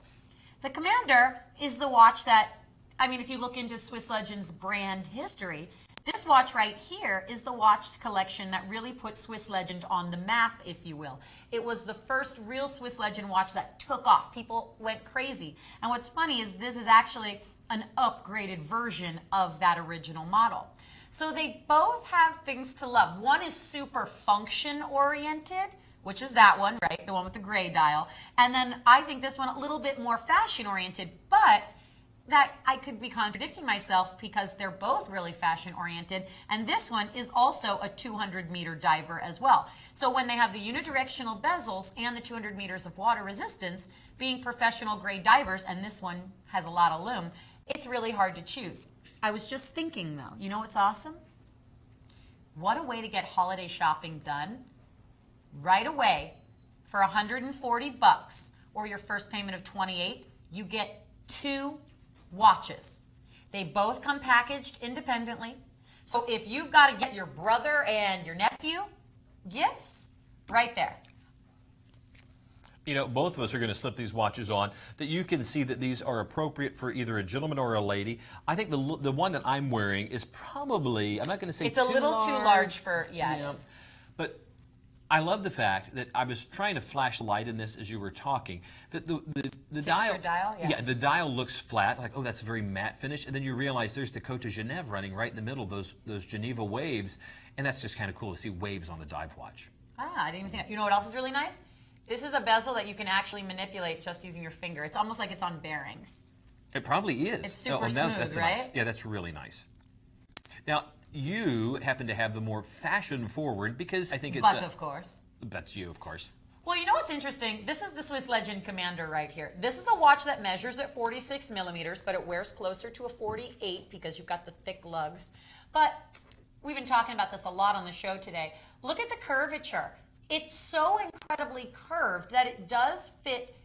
The Commander is the watch that, I mean, if you look into Swiss Legend's brand history, this watch right here is the watch collection that really put Swiss Legend on the map, if you will. It was the first real Swiss Legend watch that took off. People went crazy. And what's funny is this is actually an upgraded version of that original model. So they both have things to love. One is super function oriented, which is that one, right? The one with the gray dial. And then I think this one a little bit more fashion oriented, but that I could be contradicting myself because they're both really fashion oriented. And this one is also a 200-meter diver as well. So when they have the unidirectional bezels and the 200 meters of water resistance, being professional grade divers, and this one has a lot of lume, it's really hard to choose. I was just thinking though, you know what's awesome? What a way to get holiday shopping done right away. For $140 or your first payment of $28, you get 2 watches. They both come packaged independently. So if you've got to get your brother and your nephew gifts, right there. You know, both of us are going to slip these watches on that you can see that these are appropriate for either a gentleman or a lady. I think the one that I'm wearing is probably, I'm not going to say it's a little too large for, yeah, it is. But I love the fact that I was trying to flash light in this as you were talking. That the dial, yeah, the dial looks flat, like, oh, that's a very matte finish, and then you realize there's the Côte de Genève running right in the middle, those Geneva waves, and that's just kind of cool to see waves on a dive watch. Ah, I didn't even think that. You know what else is really nice? This is a bezel that you can actually manipulate just using your finger. It's almost like it's on bearings. It probably is. It's super smooth, that's right? Nice. Yeah, that's really nice. Now, you happen to have the more fashion forward because I think it's... But of course. That's you, of course. Well, you know what's interesting? This is the Swiss Legend Commander right here. This is a watch that measures at 46 millimeters, but it wears closer to a 48 because you've got the thick lugs. But we've been talking about this a lot on the show today. Look at the curvature. It's so incredibly curved that it does fit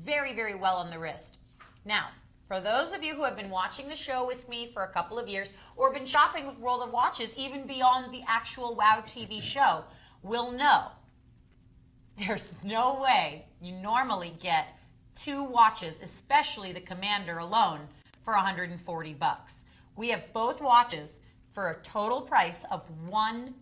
very, very well on the wrist. Now, for those of you who have been watching the show with me for a couple of years or been shopping with World of Watches even beyond the actual WOW TV show, will know there's no way you normally get 2 watches, especially the Commander alone, for $140. We have both watches for a total price of $140.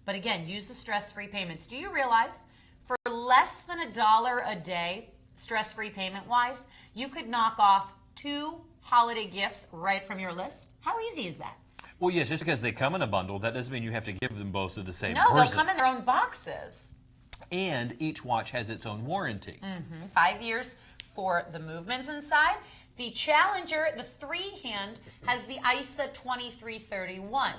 But again, use the stress-free payments. Do you realize for less than $1 a day, stress-free payment-wise, you could knock off 2 holiday gifts right from your list? How easy is that? Well, yes, just because they come in a bundle, that doesn't mean you have to give them both to the same person. No, they'll come in their own boxes. And each watch has its own warranty. 5 years for the movements inside. The Challenger, the 3-hand, has the ISA 2331.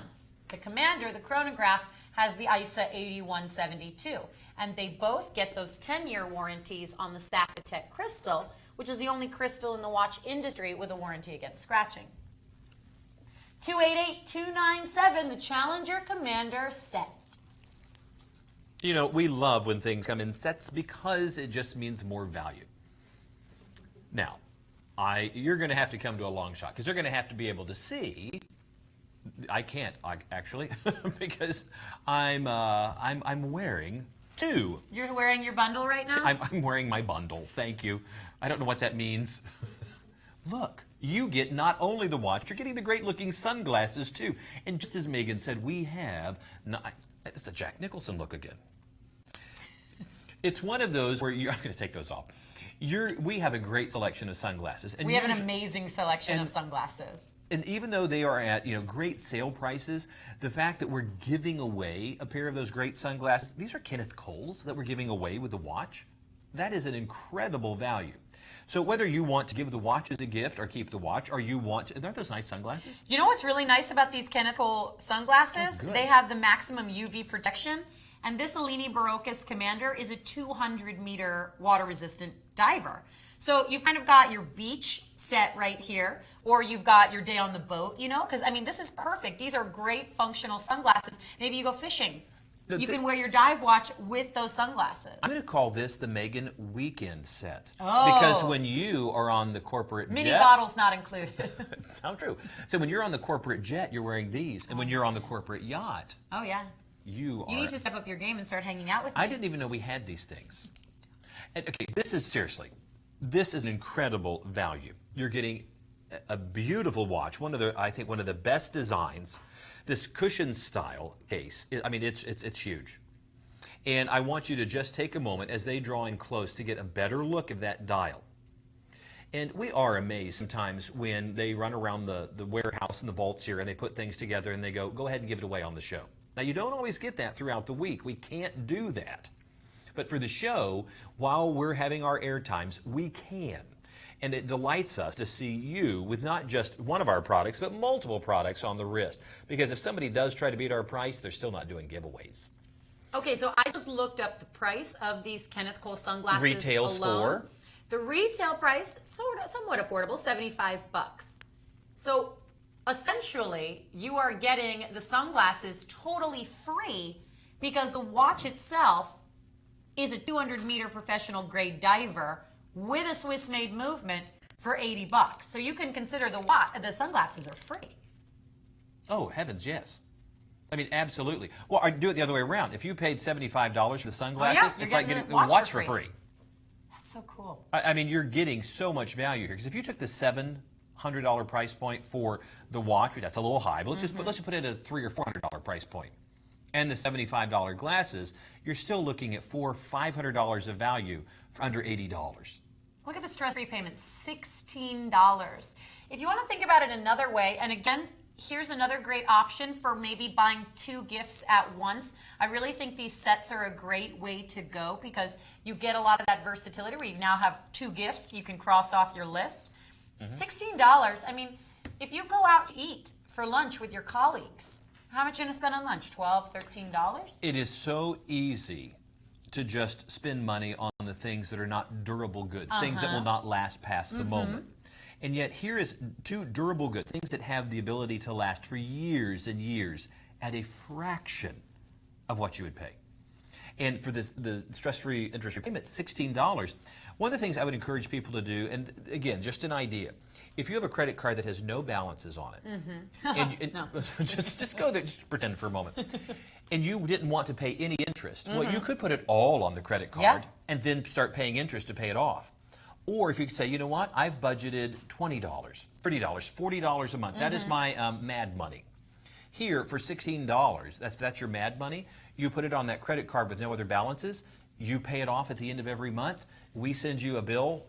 The Commander, the chronograph, has the ISA 8172. And they both get those 10-year warranties on the Sapphitech crystal, which is the only crystal in the watch industry with a warranty against scratching. 288-297, the Challenger Commander set. You know, we love when things come in sets because it just means more value. Now, you're going to have to come to a long shot because you're going to have to be able to see. I can't actually because I'm wearing 2. You're wearing your bundle right now? I'm wearing my bundle. Thank you. I don't know what that means. Look, you get not only the watch, you're getting the great-looking sunglasses too. And just as Megan said, we have. It's a Jack Nicholson look again. It's one of those where I'm going to take those off. We have a great selection of sunglasses. And we have an amazing selection of sunglasses. And even though they are at great sale prices, the fact that we're giving away a pair of those great sunglasses, these are Kenneth Cole's that we're giving away with the watch. That is an incredible value. So whether you want to give the watch as a gift or keep the watch, or you want to, aren't those nice sunglasses? You know what's really nice about these Kenneth Cole sunglasses? Oh, they have the maximum UV protection. And this Alini Barocas Commander is a 200-meter water-resistant diver. So you've kind of got your beach set right here, or you've got your day on the boat, you know? Because, I mean, this is perfect. These are great functional sunglasses. Maybe you go fishing. You can wear your dive watch with those sunglasses. I'm going to call this the Megan Weekend Set. Oh. Because when you are on the corporate Mini jet... bottles not included. Sounds true. So when you're on the corporate jet, you're wearing these. And when you're on the corporate yacht, Oh, yeah. you You need to step up your game and start hanging out with me. I didn't even know we had these things. And, okay, this is seriously, this is an incredible value. You're getting a beautiful watch, I think one of the best designs. This cushion style case, I mean, it's huge. And I want you to just take a moment as they draw in close to get a better look of that dial. And we are amazed sometimes when they run around the warehouse and the vaults here and they put things together and they go ahead and give it away on the show. Now, you don't always get that throughout the week. We can't do that. But for the show, while we're having our air times, we can. And it delights us to see you with not just one of our products, but multiple products on the wrist. Because if somebody does try to beat our price, they're still not doing giveaways. Okay, so I just looked up the price of these Kenneth Cole sunglasses Retails alone. for? The retail price, somewhat affordable, $75. So essentially, you are getting the sunglasses totally free because the watch itself is a 200-meter professional grade diver with a Swiss-made movement for $80. So you can consider the sunglasses are free. Oh, heavens, yes. I mean, absolutely. Well, I do it the other way around. If you paid $75 for the sunglasses, you're it's like getting getting the a watch for free. That's so cool. I mean, you're getting so much value here. Because if you took the $700 price point for the watch, that's a little high, but let's just put it at a $300 or $400 price point, and the $75 glasses, you're still looking at $400 or $500 of value for under $80. Look at the stress-free payment, $16. If you want to think about it another way, and again, here's another great option for maybe buying 2 gifts at once. I really think these sets are a great way to go because you get a lot of that versatility where you now have 2 gifts you can cross off your list. $16, I mean, if you go out to eat for lunch with your colleagues, how much are you going to spend on lunch, $12, $13? It is so easy to just spend money on the things that are not durable goods, things that will not last past the moment. And yet here is 2 durable goods, things that have the ability to last for years and years at a fraction of what you would pay. And for the stress-free interest-free payment, $16. One of the things I would encourage people to do, and again, just an idea, if you have a credit card that has no balances on it, and just go there, just pretend for a moment, and you didn't want to pay any interest, well, you could put it all on the credit card and then start paying interest to pay it off. Or if you could say, you know what, I've budgeted $20, $30, $40 a month. That is my mad money. Here, for $16, that's your mad money. You put it on that credit card with no other balances. You pay it off at the end of every month. We send you a bill,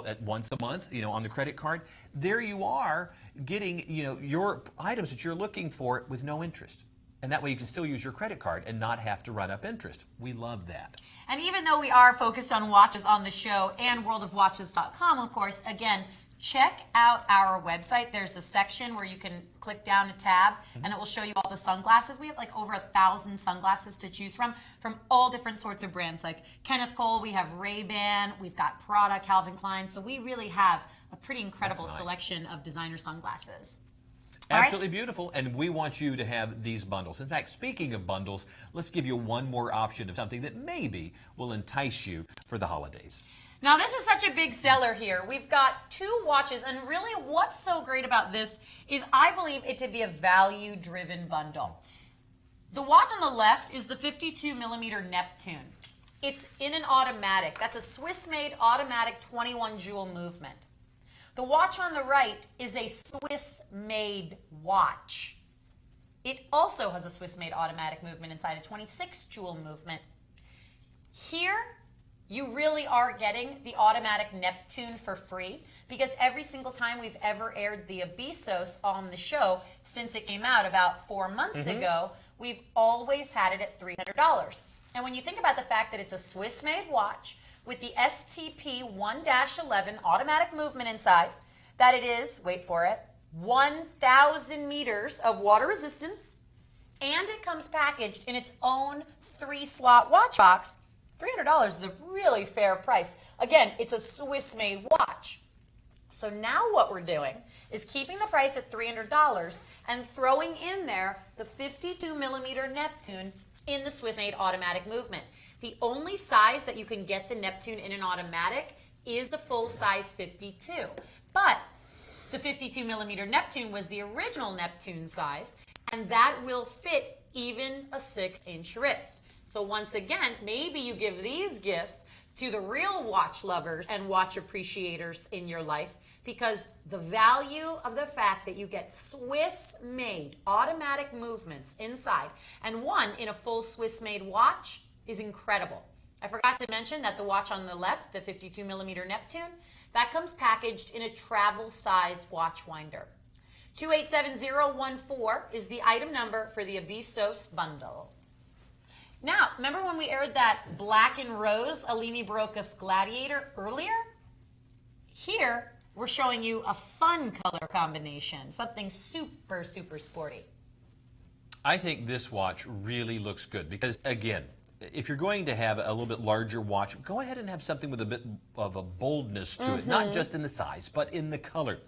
at once a month, on the credit card. There you are getting, your items that you're looking for with no interest. And that way you can still use your credit card and not have to run up interest. We love that. And even though we are focused on watches on the show and WorldofWatches.com, of course, again, check out our website. There's a section where you can click down a tab and it will show you all the sunglasses. We have like over 1,000 sunglasses to choose from all different sorts of brands like Kenneth Cole, we have Ray-Ban, we've got Prada, Calvin Klein. So we really have a pretty incredible selection of designer sunglasses. Absolutely beautiful, and we want you to have these bundles. In fact, speaking of bundles, let's give you one more option of something that maybe will entice you for the holidays. Now, this is such a big seller here. We've got 2 watches, and really what's so great about this is I believe it to be a value-driven bundle. The watch on the left is the 52mm Neptune. It's in an automatic. That's a Swiss-made automatic 21 jewel movement. The watch on the right is a Swiss-made watch. It also has a Swiss-made automatic movement inside, a 26 jewel movement. Here, you really are getting the automatic Neptune for free because every single time we've ever aired the Abyssos on the show since it came out about 4 months ago, we've always had it at $300. And when you think about the fact that it's a Swiss-made watch with the STP 1-11 automatic movement inside, that it is, wait for it, 1,000 meters of water resistance, and it comes packaged in its own 3-slot watch box, $300 is a really fair price. Again, it's a Swiss-made watch. So now what we're doing is keeping the price at $300 and throwing in there the 52-millimeter Neptune in the Swiss-made automatic movement. The only size that you can get the Neptune in an automatic is the full size 52. But the 52-millimeter Neptune was the original Neptune size, and that will fit even a 6-inch wrist. So once again, maybe you give these gifts to the real watch lovers and watch appreciators in your life, because the value of the fact that you get Swiss-made automatic movements inside and one in a full Swiss-made watch is incredible. I forgot to mention that the watch on the left, the 52-millimeter Neptune, that comes packaged in a travel-sized watch winder. 287014 is the item number for the Abyssos bundle. Now, remember when we aired that black and rose Alini Barocas Gladiator earlier? Here, we're showing you a fun color combination, something super, super sporty. I think this watch really looks good because, again, if you're going to have a little bit larger watch, go ahead and have something with a bit of a boldness to it, not just in the size, but in the color.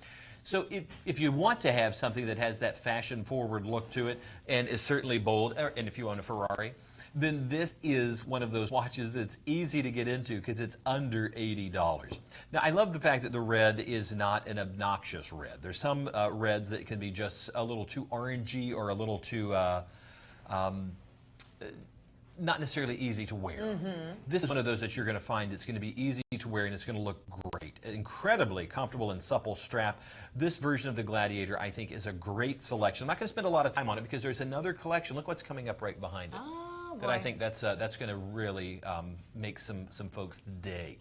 So if you want to have something that has that fashion-forward look to it and is certainly bold, and if you own a Ferrari, then this is one of those watches that's easy to get into because it's under $80. Now, I love the fact that the red is not an obnoxious red. There's some reds that can be just a little too orangey or a little too not necessarily easy to wear. This is one of those that you're going to find it's going to be easy to wear and it's going to look great. Incredibly comfortable and supple strap. This version of the Gladiator, I think, is a great selection. I'm not going to spend a lot of time on it because there's another collection. Look what's coming up right behind it. That I think that's going to really make some folks' day.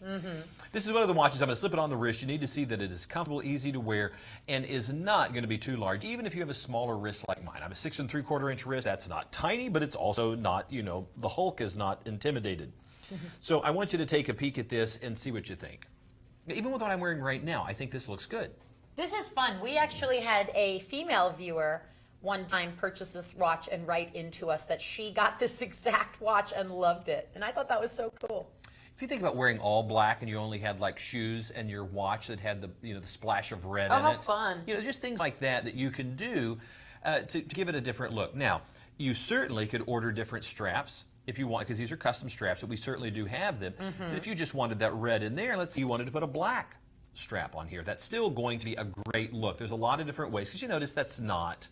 This is one of the watches. I'm going to slip it on the wrist. You need to see that it is comfortable, easy to wear, and is not going to be too large, even if you have a smaller wrist like mine. I have a 6 3/4-inch wrist. That's not tiny, but it's also not, you know, the Hulk is not intimidated. So I want you to take a peek at this and see what you think. Even with what I'm wearing right now, I think this looks good. This is fun. We actually had a female viewer one time purchase this watch and write into us that she got this exact watch and loved it. And I thought that was so cool. If you think about wearing all black and you only had like shoes and your watch that had the, you know, the splash of red in it. Oh, how fun. You know, just things like that that you can do to give it a different look. Now, you certainly could order different straps if you want, because these are custom straps, but we certainly do have them. But if you just wanted that red in there, let's say you wanted to put a black strap on here, that's still going to be a great look. There's a lot of different ways, because you notice that's not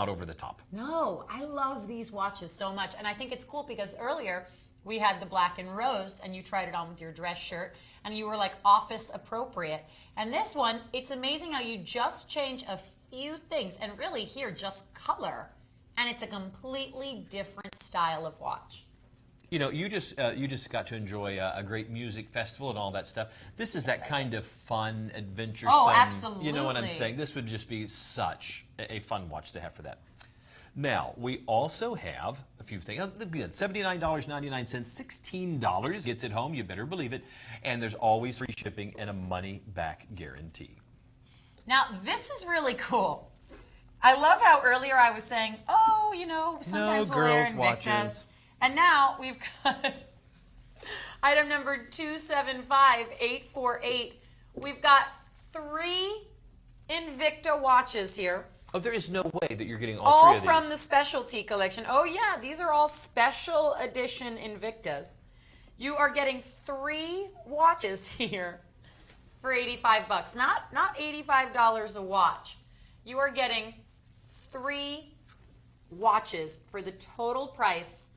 over the top. No, I love these watches so much. And I think it's cool because earlier we had the black and rose and you tried it on with your dress shirt and you were like office appropriate. And this one, it's amazing how you just change a few things and really here just color. And it's a completely different style of watch. You know, you just got to enjoy a great music festival and all that stuff. This is that kind of fun, adventuresome. Oh, absolutely. You know what I'm saying? This would just be such a fun watch to have for that. Now, we also have a few things. $79.99, $16 gets it home. You better believe it. And there's always free shipping and a money-back guarantee. Now, this is really cool. I love how earlier I was saying, oh, you know, sometimes we'll air Invictas. And now we've got item number 275848. We've got 3 Invicta watches here. Oh, there is no way that you're getting all 3 of these. All from the specialty collection. Oh yeah, these are all special edition Invictas. You are getting 3 watches here for $85. Not $85 a watch. You are getting 3 watches for the total price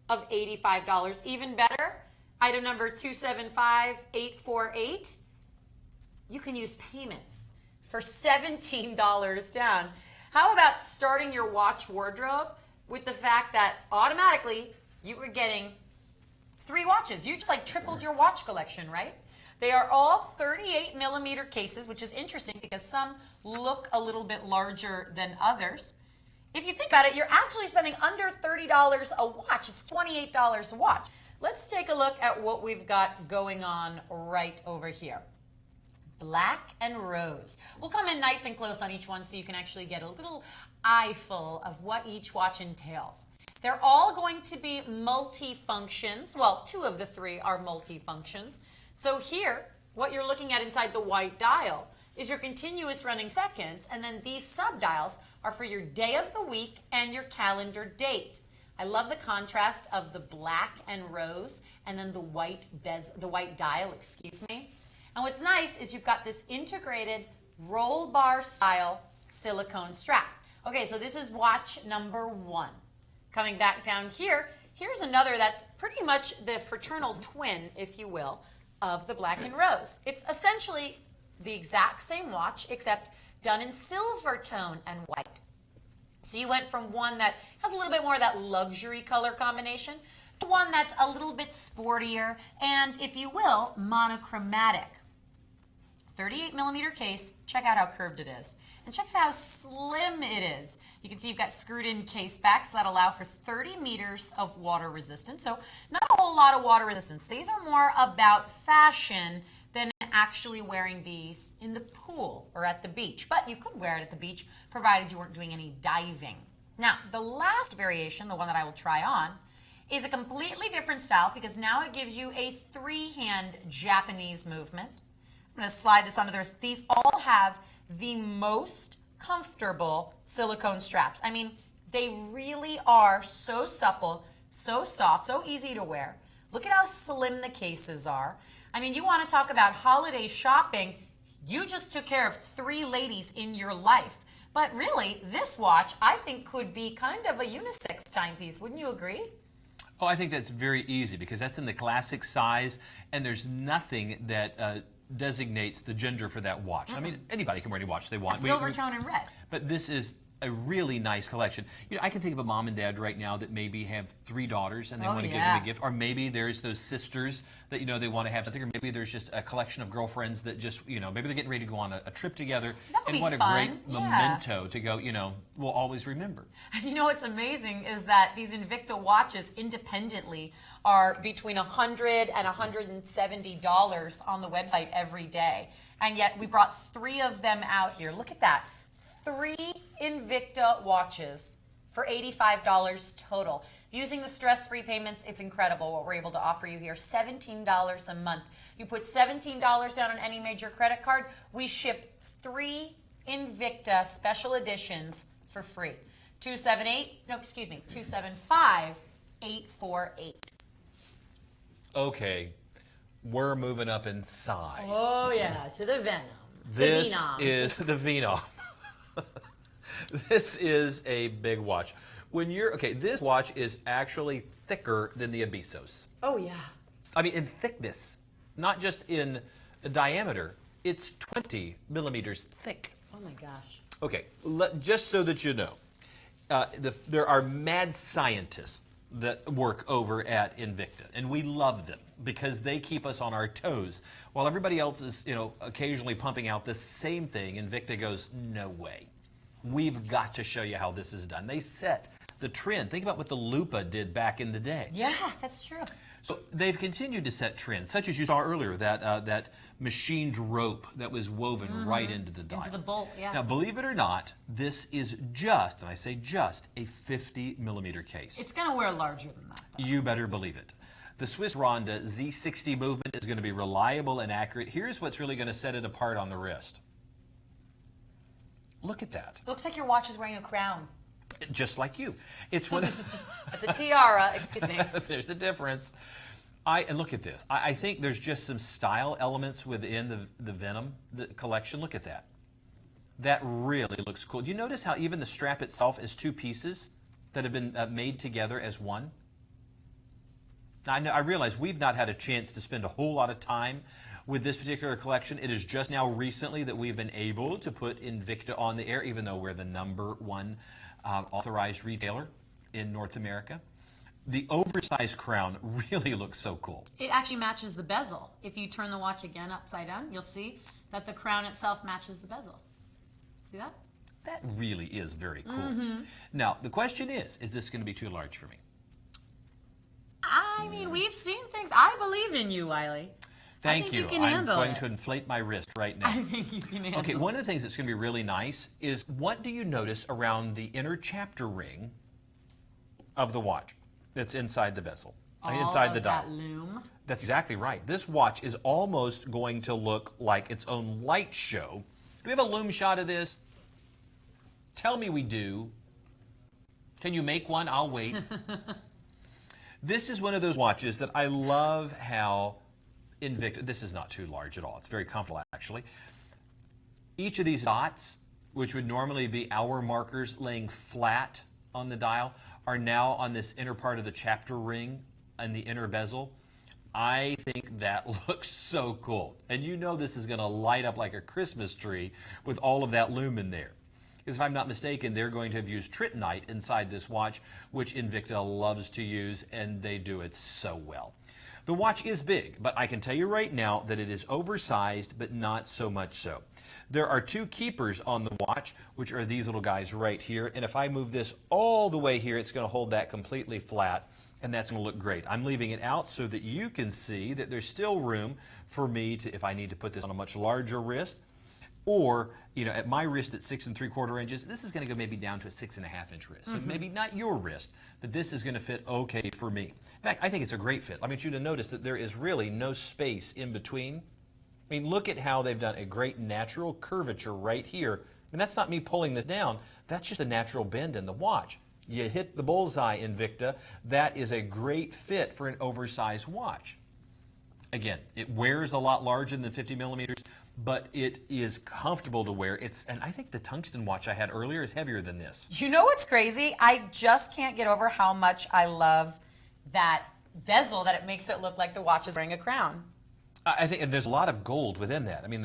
of $85. Even better, item number 275848, you can use payments for $17 down. How about starting your watch wardrobe with the fact that automatically you were getting 3 watches? You just like tripled your watch collection, right? They are all 38 millimeter cases, which is interesting because some look a little bit larger than others. If you think about it, you're actually spending under $30 a watch. It's $28 a watch. Let's take a look at what we've got going on right over here. black and rose. We'll come in nice and close on each one so you can actually get a little eyeful of what each watch entails. They're all going to be multi-functions. Well, 2 of the 3 are multi-functions. So here, what you're looking at inside the white dial is your continuous running seconds, and then these sub-dials are for your day of the week and your calendar date. I love the contrast of the black and rose and then the white dial, excuse me. And what's nice is you've got this integrated roll bar style silicone strap. Okay, so this is watch number 1. Coming back down here, here's another that's pretty much the fraternal twin, if you will, of the black and rose. It's essentially the exact same watch, except done in silver tone and white. So you went from one that has a little bit more of that luxury color combination to one that's a little bit sportier and, if you will, monochromatic. 38 millimeter case, check out how curved it is. And check out how slim it is. You can see you've got screwed in case backs that allow for 30 meters of water resistance. So not a whole lot of water resistance. These are more about fashion than actually wearing these in the pool or at the beach. But you could wear it at the beach provided you weren't doing any diving. Now, the last variation, the one that I will try on, is a completely different style because now it gives you a 3-hand Japanese movement. I'm going to slide this onto theirs. These all have the most comfortable silicone straps. I mean, they really are so supple, so soft, so easy to wear. Look at how slim the cases are. I mean, you want to talk about holiday shopping, you just took care of 3 ladies in your life. But really, this watch, I think, could be kind of a unisex timepiece. Wouldn't you agree? Oh, I think that's very easy because that's in the classic size, and there's nothing that designates the gender for that watch. I mean, anybody can wear any watch they want. Silver tone and red. But this is a really nice collection. You know, I can think of a mom and dad right now that maybe have 3 daughters and they want to give them a gift. Or maybe there's those sisters that, you know, they want to have something. Or maybe there's just a collection of girlfriends that just, you know, maybe they're getting ready to go on a trip together. And what a great memento to go, you know, we'll always remember. You know what's amazing is that these Invicta watches independently are between $100 and $170 on the website every day. And yet we brought 3 of them out here. Look at that. 3 Invicta watches for $85 total. Using the stress-free payments, it's incredible what we're able to offer you here. $17 a month. You put $17 down on any major credit card, we ship 3 Invicta special editions for free. 275-848. Okay, we're moving up in size. Oh yeah, to the Venom. This is the Venom. This is a big watch. This watch is actually thicker than the Abyssos. Oh yeah. I mean, in thickness, not just in diameter. It's 20 millimeters thick. Oh my gosh. Okay, just so that you know, there are mad scientists that work over at Invicta, and we love them because they keep us on our toes. While everybody else is, you know, occasionally pumping out the same thing, Invicta goes, no way. We've got to show you how this is done. They set the trend. Think about what the Lupa did back in the day. Yeah, that's true. So they've continued to set trends, such as you saw earlier, that machined rope that was woven right into the dial. Into the bolt, yeah. Now, believe it or not, this is just, and I say just, a 50 millimeter case. It's going to wear larger than that, though. You better believe it. The Swiss Ronda Z60 movement is going to be reliable and accurate. Here's what's really going to set it apart on the wrist. Look at that. Looks like your watch is wearing a crown. Just like you. It's one. It's a tiara, excuse me. There's a difference. And look at this. I think there's just some style elements within the Venom collection. Look at that. That really looks cool. Do you notice how even the strap itself is 2 pieces that have been made together as one? Now, I realize we've not had a chance to spend a whole lot of time with this particular collection. It is just now recently that we've been able to put Invicta on the air, even though we're the #1 authorized retailer in North America. The oversized crown really looks so cool. It actually matches the bezel. If you turn the watch again upside down, you'll see that the crown itself matches the bezel. See that? That really is very cool. Now, the question is this going to be too large for me? I mean, we've seen things. I believe in you, Wiley. Thank you. You can I'm handle going it. to inflate my wrist right now. I think you can handle Okay, one of the things that's going to be really nice is what do you notice around the inner chapter ring of the watch that's inside the bezel, inside the dial? That loom. That's exactly right. This watch is almost going to look like its own light show. Do we have a loom shot of this? Tell me we do. Can you make one? I'll wait. This is one of those watches that I love how Invicta, this is not too large at all. It's very comfortable, actually. Each of these dots, which would normally be hour markers laying flat on the dial, are now on this inner part of the chapter ring and the inner bezel. I think that looks so cool. And you know this is going to light up like a Christmas tree with all of that loom in there. Because if I'm not mistaken, they're going to have used trittonite inside this watch, which Invicta loves to use, and they do it so well. The watch is big, but I can tell you right now that it is oversized, but not so much so. There are two keepers on the watch, which are these little guys right here. And if I move this all the way here, it's going to hold that completely flat, and that's going to look great. I'm leaving it out so that you can see that there's still room for me to, if I need to put this on a much larger wrist, or, you know, at my wrist at 6 3/4 inches, this is going to go maybe down to a 6.5 inch wrist. So maybe not your wrist, but this is going to fit okay for me. In fact, I think it's a great fit. I want you to notice that there is really no space in between. I mean, look at how they've done a great natural curvature right here. And that's not me pulling this down. That's just a natural bend in the watch. You hit the bullseye, Invicta. That is a great fit for an oversized watch. Again, it wears a lot larger than 50 millimeters, but it is comfortable to wear. And I think the tungsten watch I had earlier is heavier than this. You know what's crazy? I just can't get over how much I love that bezel, that it makes it look like the watch is wearing a crown. I think and there's a lot of gold within that. I mean,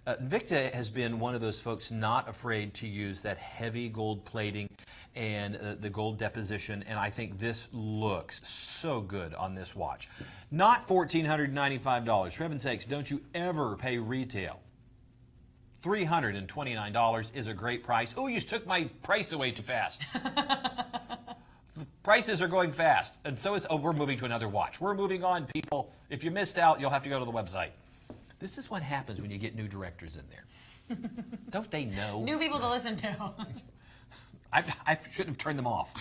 Invicta has been one of those folks not afraid to use that heavy gold plating and the gold deposition, and I think this looks so good on this watch. Not $1,495. For heaven's sakes, don't you ever pay retail. $329 is a great price. Oh, you took my price away too fast. Prices are going fast, and so is, oh, we're moving to another watch. We're moving on, people. If you missed out, you'll have to go to the website. This is what happens when you get new directors in there. Don't they know? New people to listen to. I shouldn't have turned them off.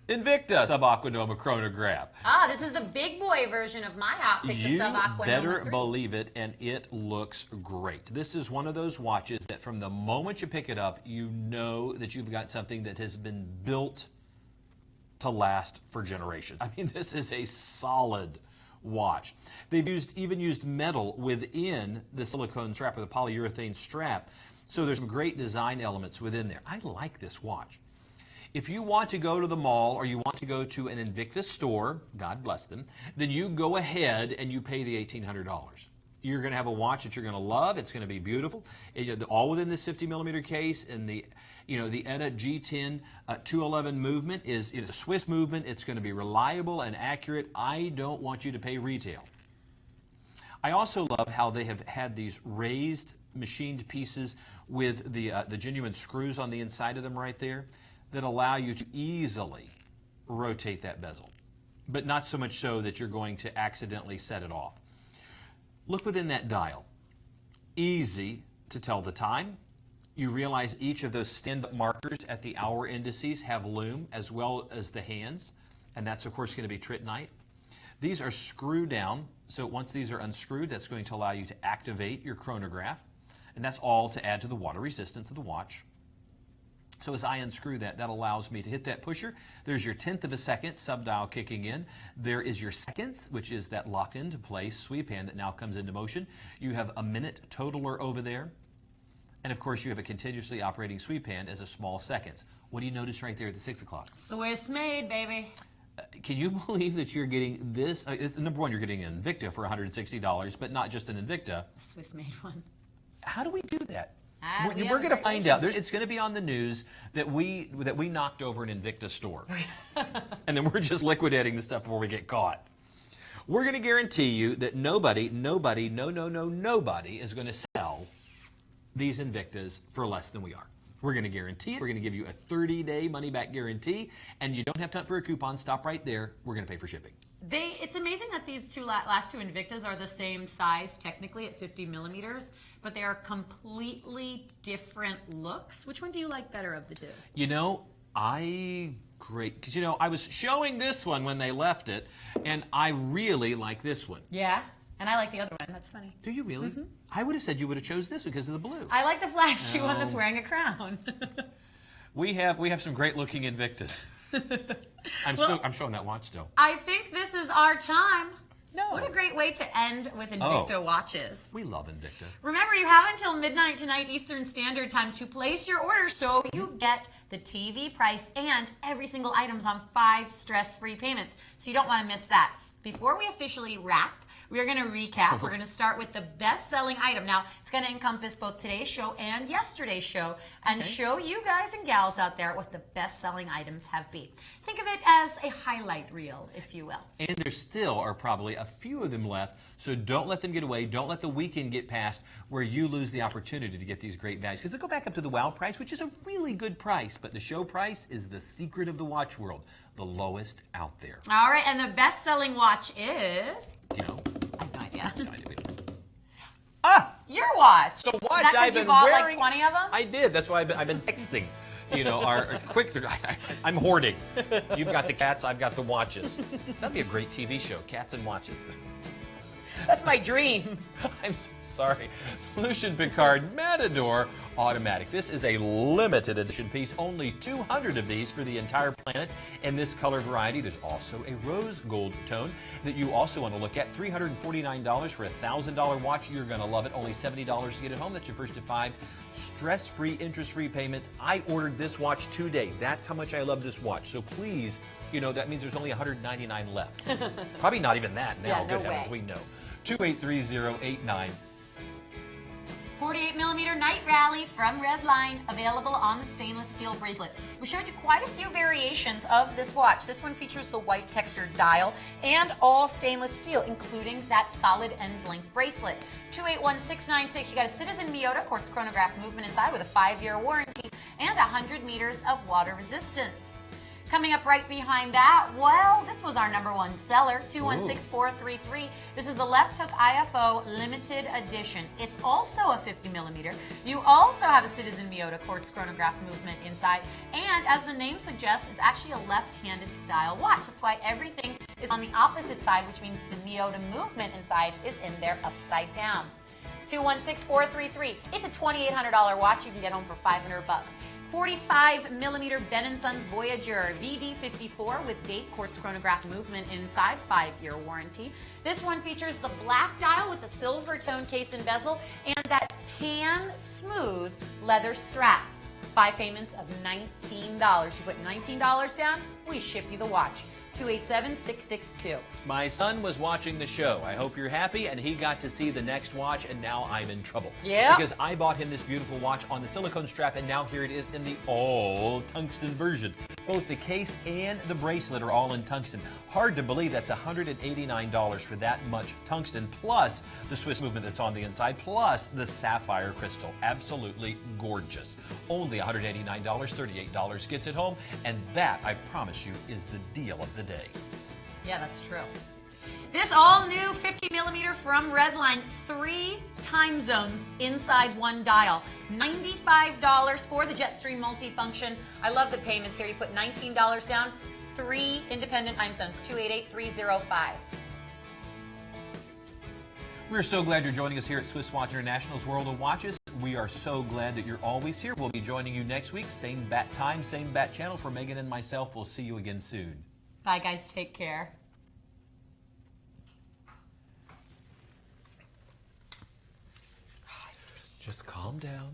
Invicta Subaquanoma chronograph. This is the big boy version of my hot pick, the Subaquanoma. You better believe it, and it looks great. This is one of those watches that from the moment you pick it up, you know that you've got something that has been built to last for generations. I mean, this is a solid watch. They've even used metal within the silicone strap or the polyurethane strap, so there's some great design elements within there. I like this watch. If you want to go to the mall or you want to go to an Invicta store, God bless them, then you go ahead and you pay the $1,800. You're going to have a watch that you're going to love. It's going to be beautiful. All within this 50 millimeter case, and the ETA G10 211 movement is a Swiss movement. It's going to be reliable and accurate. I don't want you to pay retail. I also love how they have had these raised machined pieces with the genuine screws on the inside of them right there that allow you to easily rotate that bezel, but not so much so that you're going to accidentally set it off. Look within that dial. Easy to tell the time. You realize each of those stand-up markers at the hour indices have loom as well as the hands, and that's of course going to be trittonite. These are screw down, so once these are unscrewed, that's going to allow you to activate your chronograph, and that's all to add to the water resistance of the watch. So as I unscrew that, that allows me to hit that pusher. There's your 1/10 of a second subdial kicking in. There is your seconds, which is that locked into place sweep hand that now comes into motion. You have a minute totaler over there. And of course, you have a continuously operating sweep hand as a small seconds. What do you notice right there at the 6 o'clock? Swiss made, baby. Can you believe that you're getting this? Number one, you're getting an Invicta for $160, but not just an Invicta. A Swiss made one. How do we do that? We We're going to find out. It's going to be on the news that we knocked over an Invicta store. And then we're just liquidating the stuff before we get caught. We're going to guarantee you that nobody is going to sell these Invictas for less than we are. We're going to guarantee it. We're going to give you a 30-day money-back guarantee, and you don't have to hunt for a coupon. Stop right there. We're going to pay for shipping. It's amazing that these last two Invictas are the same size technically at 50 millimeters, but they are completely different looks. Which one do you like better of the two? You know, because I was showing this one when they left it, and I really like this one. Yeah, and I like the other one. That's funny. Do you really? Mm-hmm. I would have said you would have chose this because of the blue. I like the flashy one that's wearing a crown. We have some great looking Invictus. I'm showing that watch still. I think this is our time. No. What a great way to end with Invicta watches. We love Invicta. Remember, you have until midnight tonight Eastern Standard Time to place your order so you get the TV price and every single item's on 5 stress-free payments. So you don't want to miss that. Before we officially wrap, we are going to recap. We're going to start with the best-selling item. Now, it's going to encompass both today's show and yesterday's show and show you guys and gals out there what the best-selling items have been. Think of it as a highlight reel, if you will. And there still are probably a few of them left, so don't let them get away. Don't let the weekend get past where you lose the opportunity to get these great values. Because they'll go back up to the WOW price, which is a really good price, but the show price is the secret of the watch world, the lowest out there. All right, and the best-selling watch is... You know. I have no idea. No idea. Your watch. The watch Is that I've you been bought wearing. Like 20 of them? I did. That's why I've been texting. You know, our quick. I'm hoarding. You've got the cats. I've got the watches. That'd be a great TV show. Cats and watches. That's my dream. I'm so sorry. Lucien Piccard Matador Automatic. This is a limited edition piece. Only 200 of these for the entire planet in this color variety. There's also a rose gold tone that you also want to look at. $349 for a $1,000 watch. You're going to love it. Only $70 to get it home. That's your first of 5 stress-free, interest-free payments. I ordered this watch today. That's how much I love this watch. So please, you know, that means there's only 199 left. Probably not even that now. Yeah, no Good heavens, way. we know. 283089. 48 millimeter Night Rally from Redline, available on the stainless steel bracelet. We showed you quite a few variations of this watch. This one features the white textured dial and all stainless steel, including that solid end link bracelet. 281696, you got a Citizen Miyota quartz chronograph movement inside with a 5-year warranty and 100 meters of water resistance. Coming up right behind that, well, this was our #1 seller, 216433. This is the Left Hook IFO limited edition. It's also a 50 millimeter. You also have a Citizen Miyota quartz chronograph movement inside, and as the name suggests, it's actually a left-handed style watch. That's why everything is on the opposite side, which means the Miyota movement inside is in there upside down. 216433. It's a $2,800 watch you can get home for $500. 45 millimeter Ben & Sons Voyager VD54 with date quartz chronograph movement inside, 5-year warranty. This one features the black dial with the silver tone case and bezel and that tan smooth leather strap. 5 payments of $19. You put $19 down, we ship you the watch. 287662. My son was watching the show. I hope you're happy, and he got to see the next watch, and now I'm in trouble. Yeah. Because I bought him this beautiful watch on the silicone strap, and now here it is in the all tungsten version. Both the case and the bracelet are all in tungsten. Hard to believe that's $189 for that much tungsten, plus the Swiss movement that's on the inside, plus the sapphire crystal. Absolutely gorgeous. Only $189, $38 gets it home, and that, I promise you, is the deal of the day. Yeah, that's true. This all-new 50 millimeter from Redline, 3 time zones inside one dial. $95 for the Jetstream multifunction. I love the payments here. You put $19 down, 3 independent time zones, 288305. We're so glad you're joining us here at Swiss Watch International's World of Watches. We are so glad that you're always here. We'll be joining you next week, same bat time, same bat channel. For Megan and myself, we'll see you again soon. Bye, guys. Take care. Just calm down.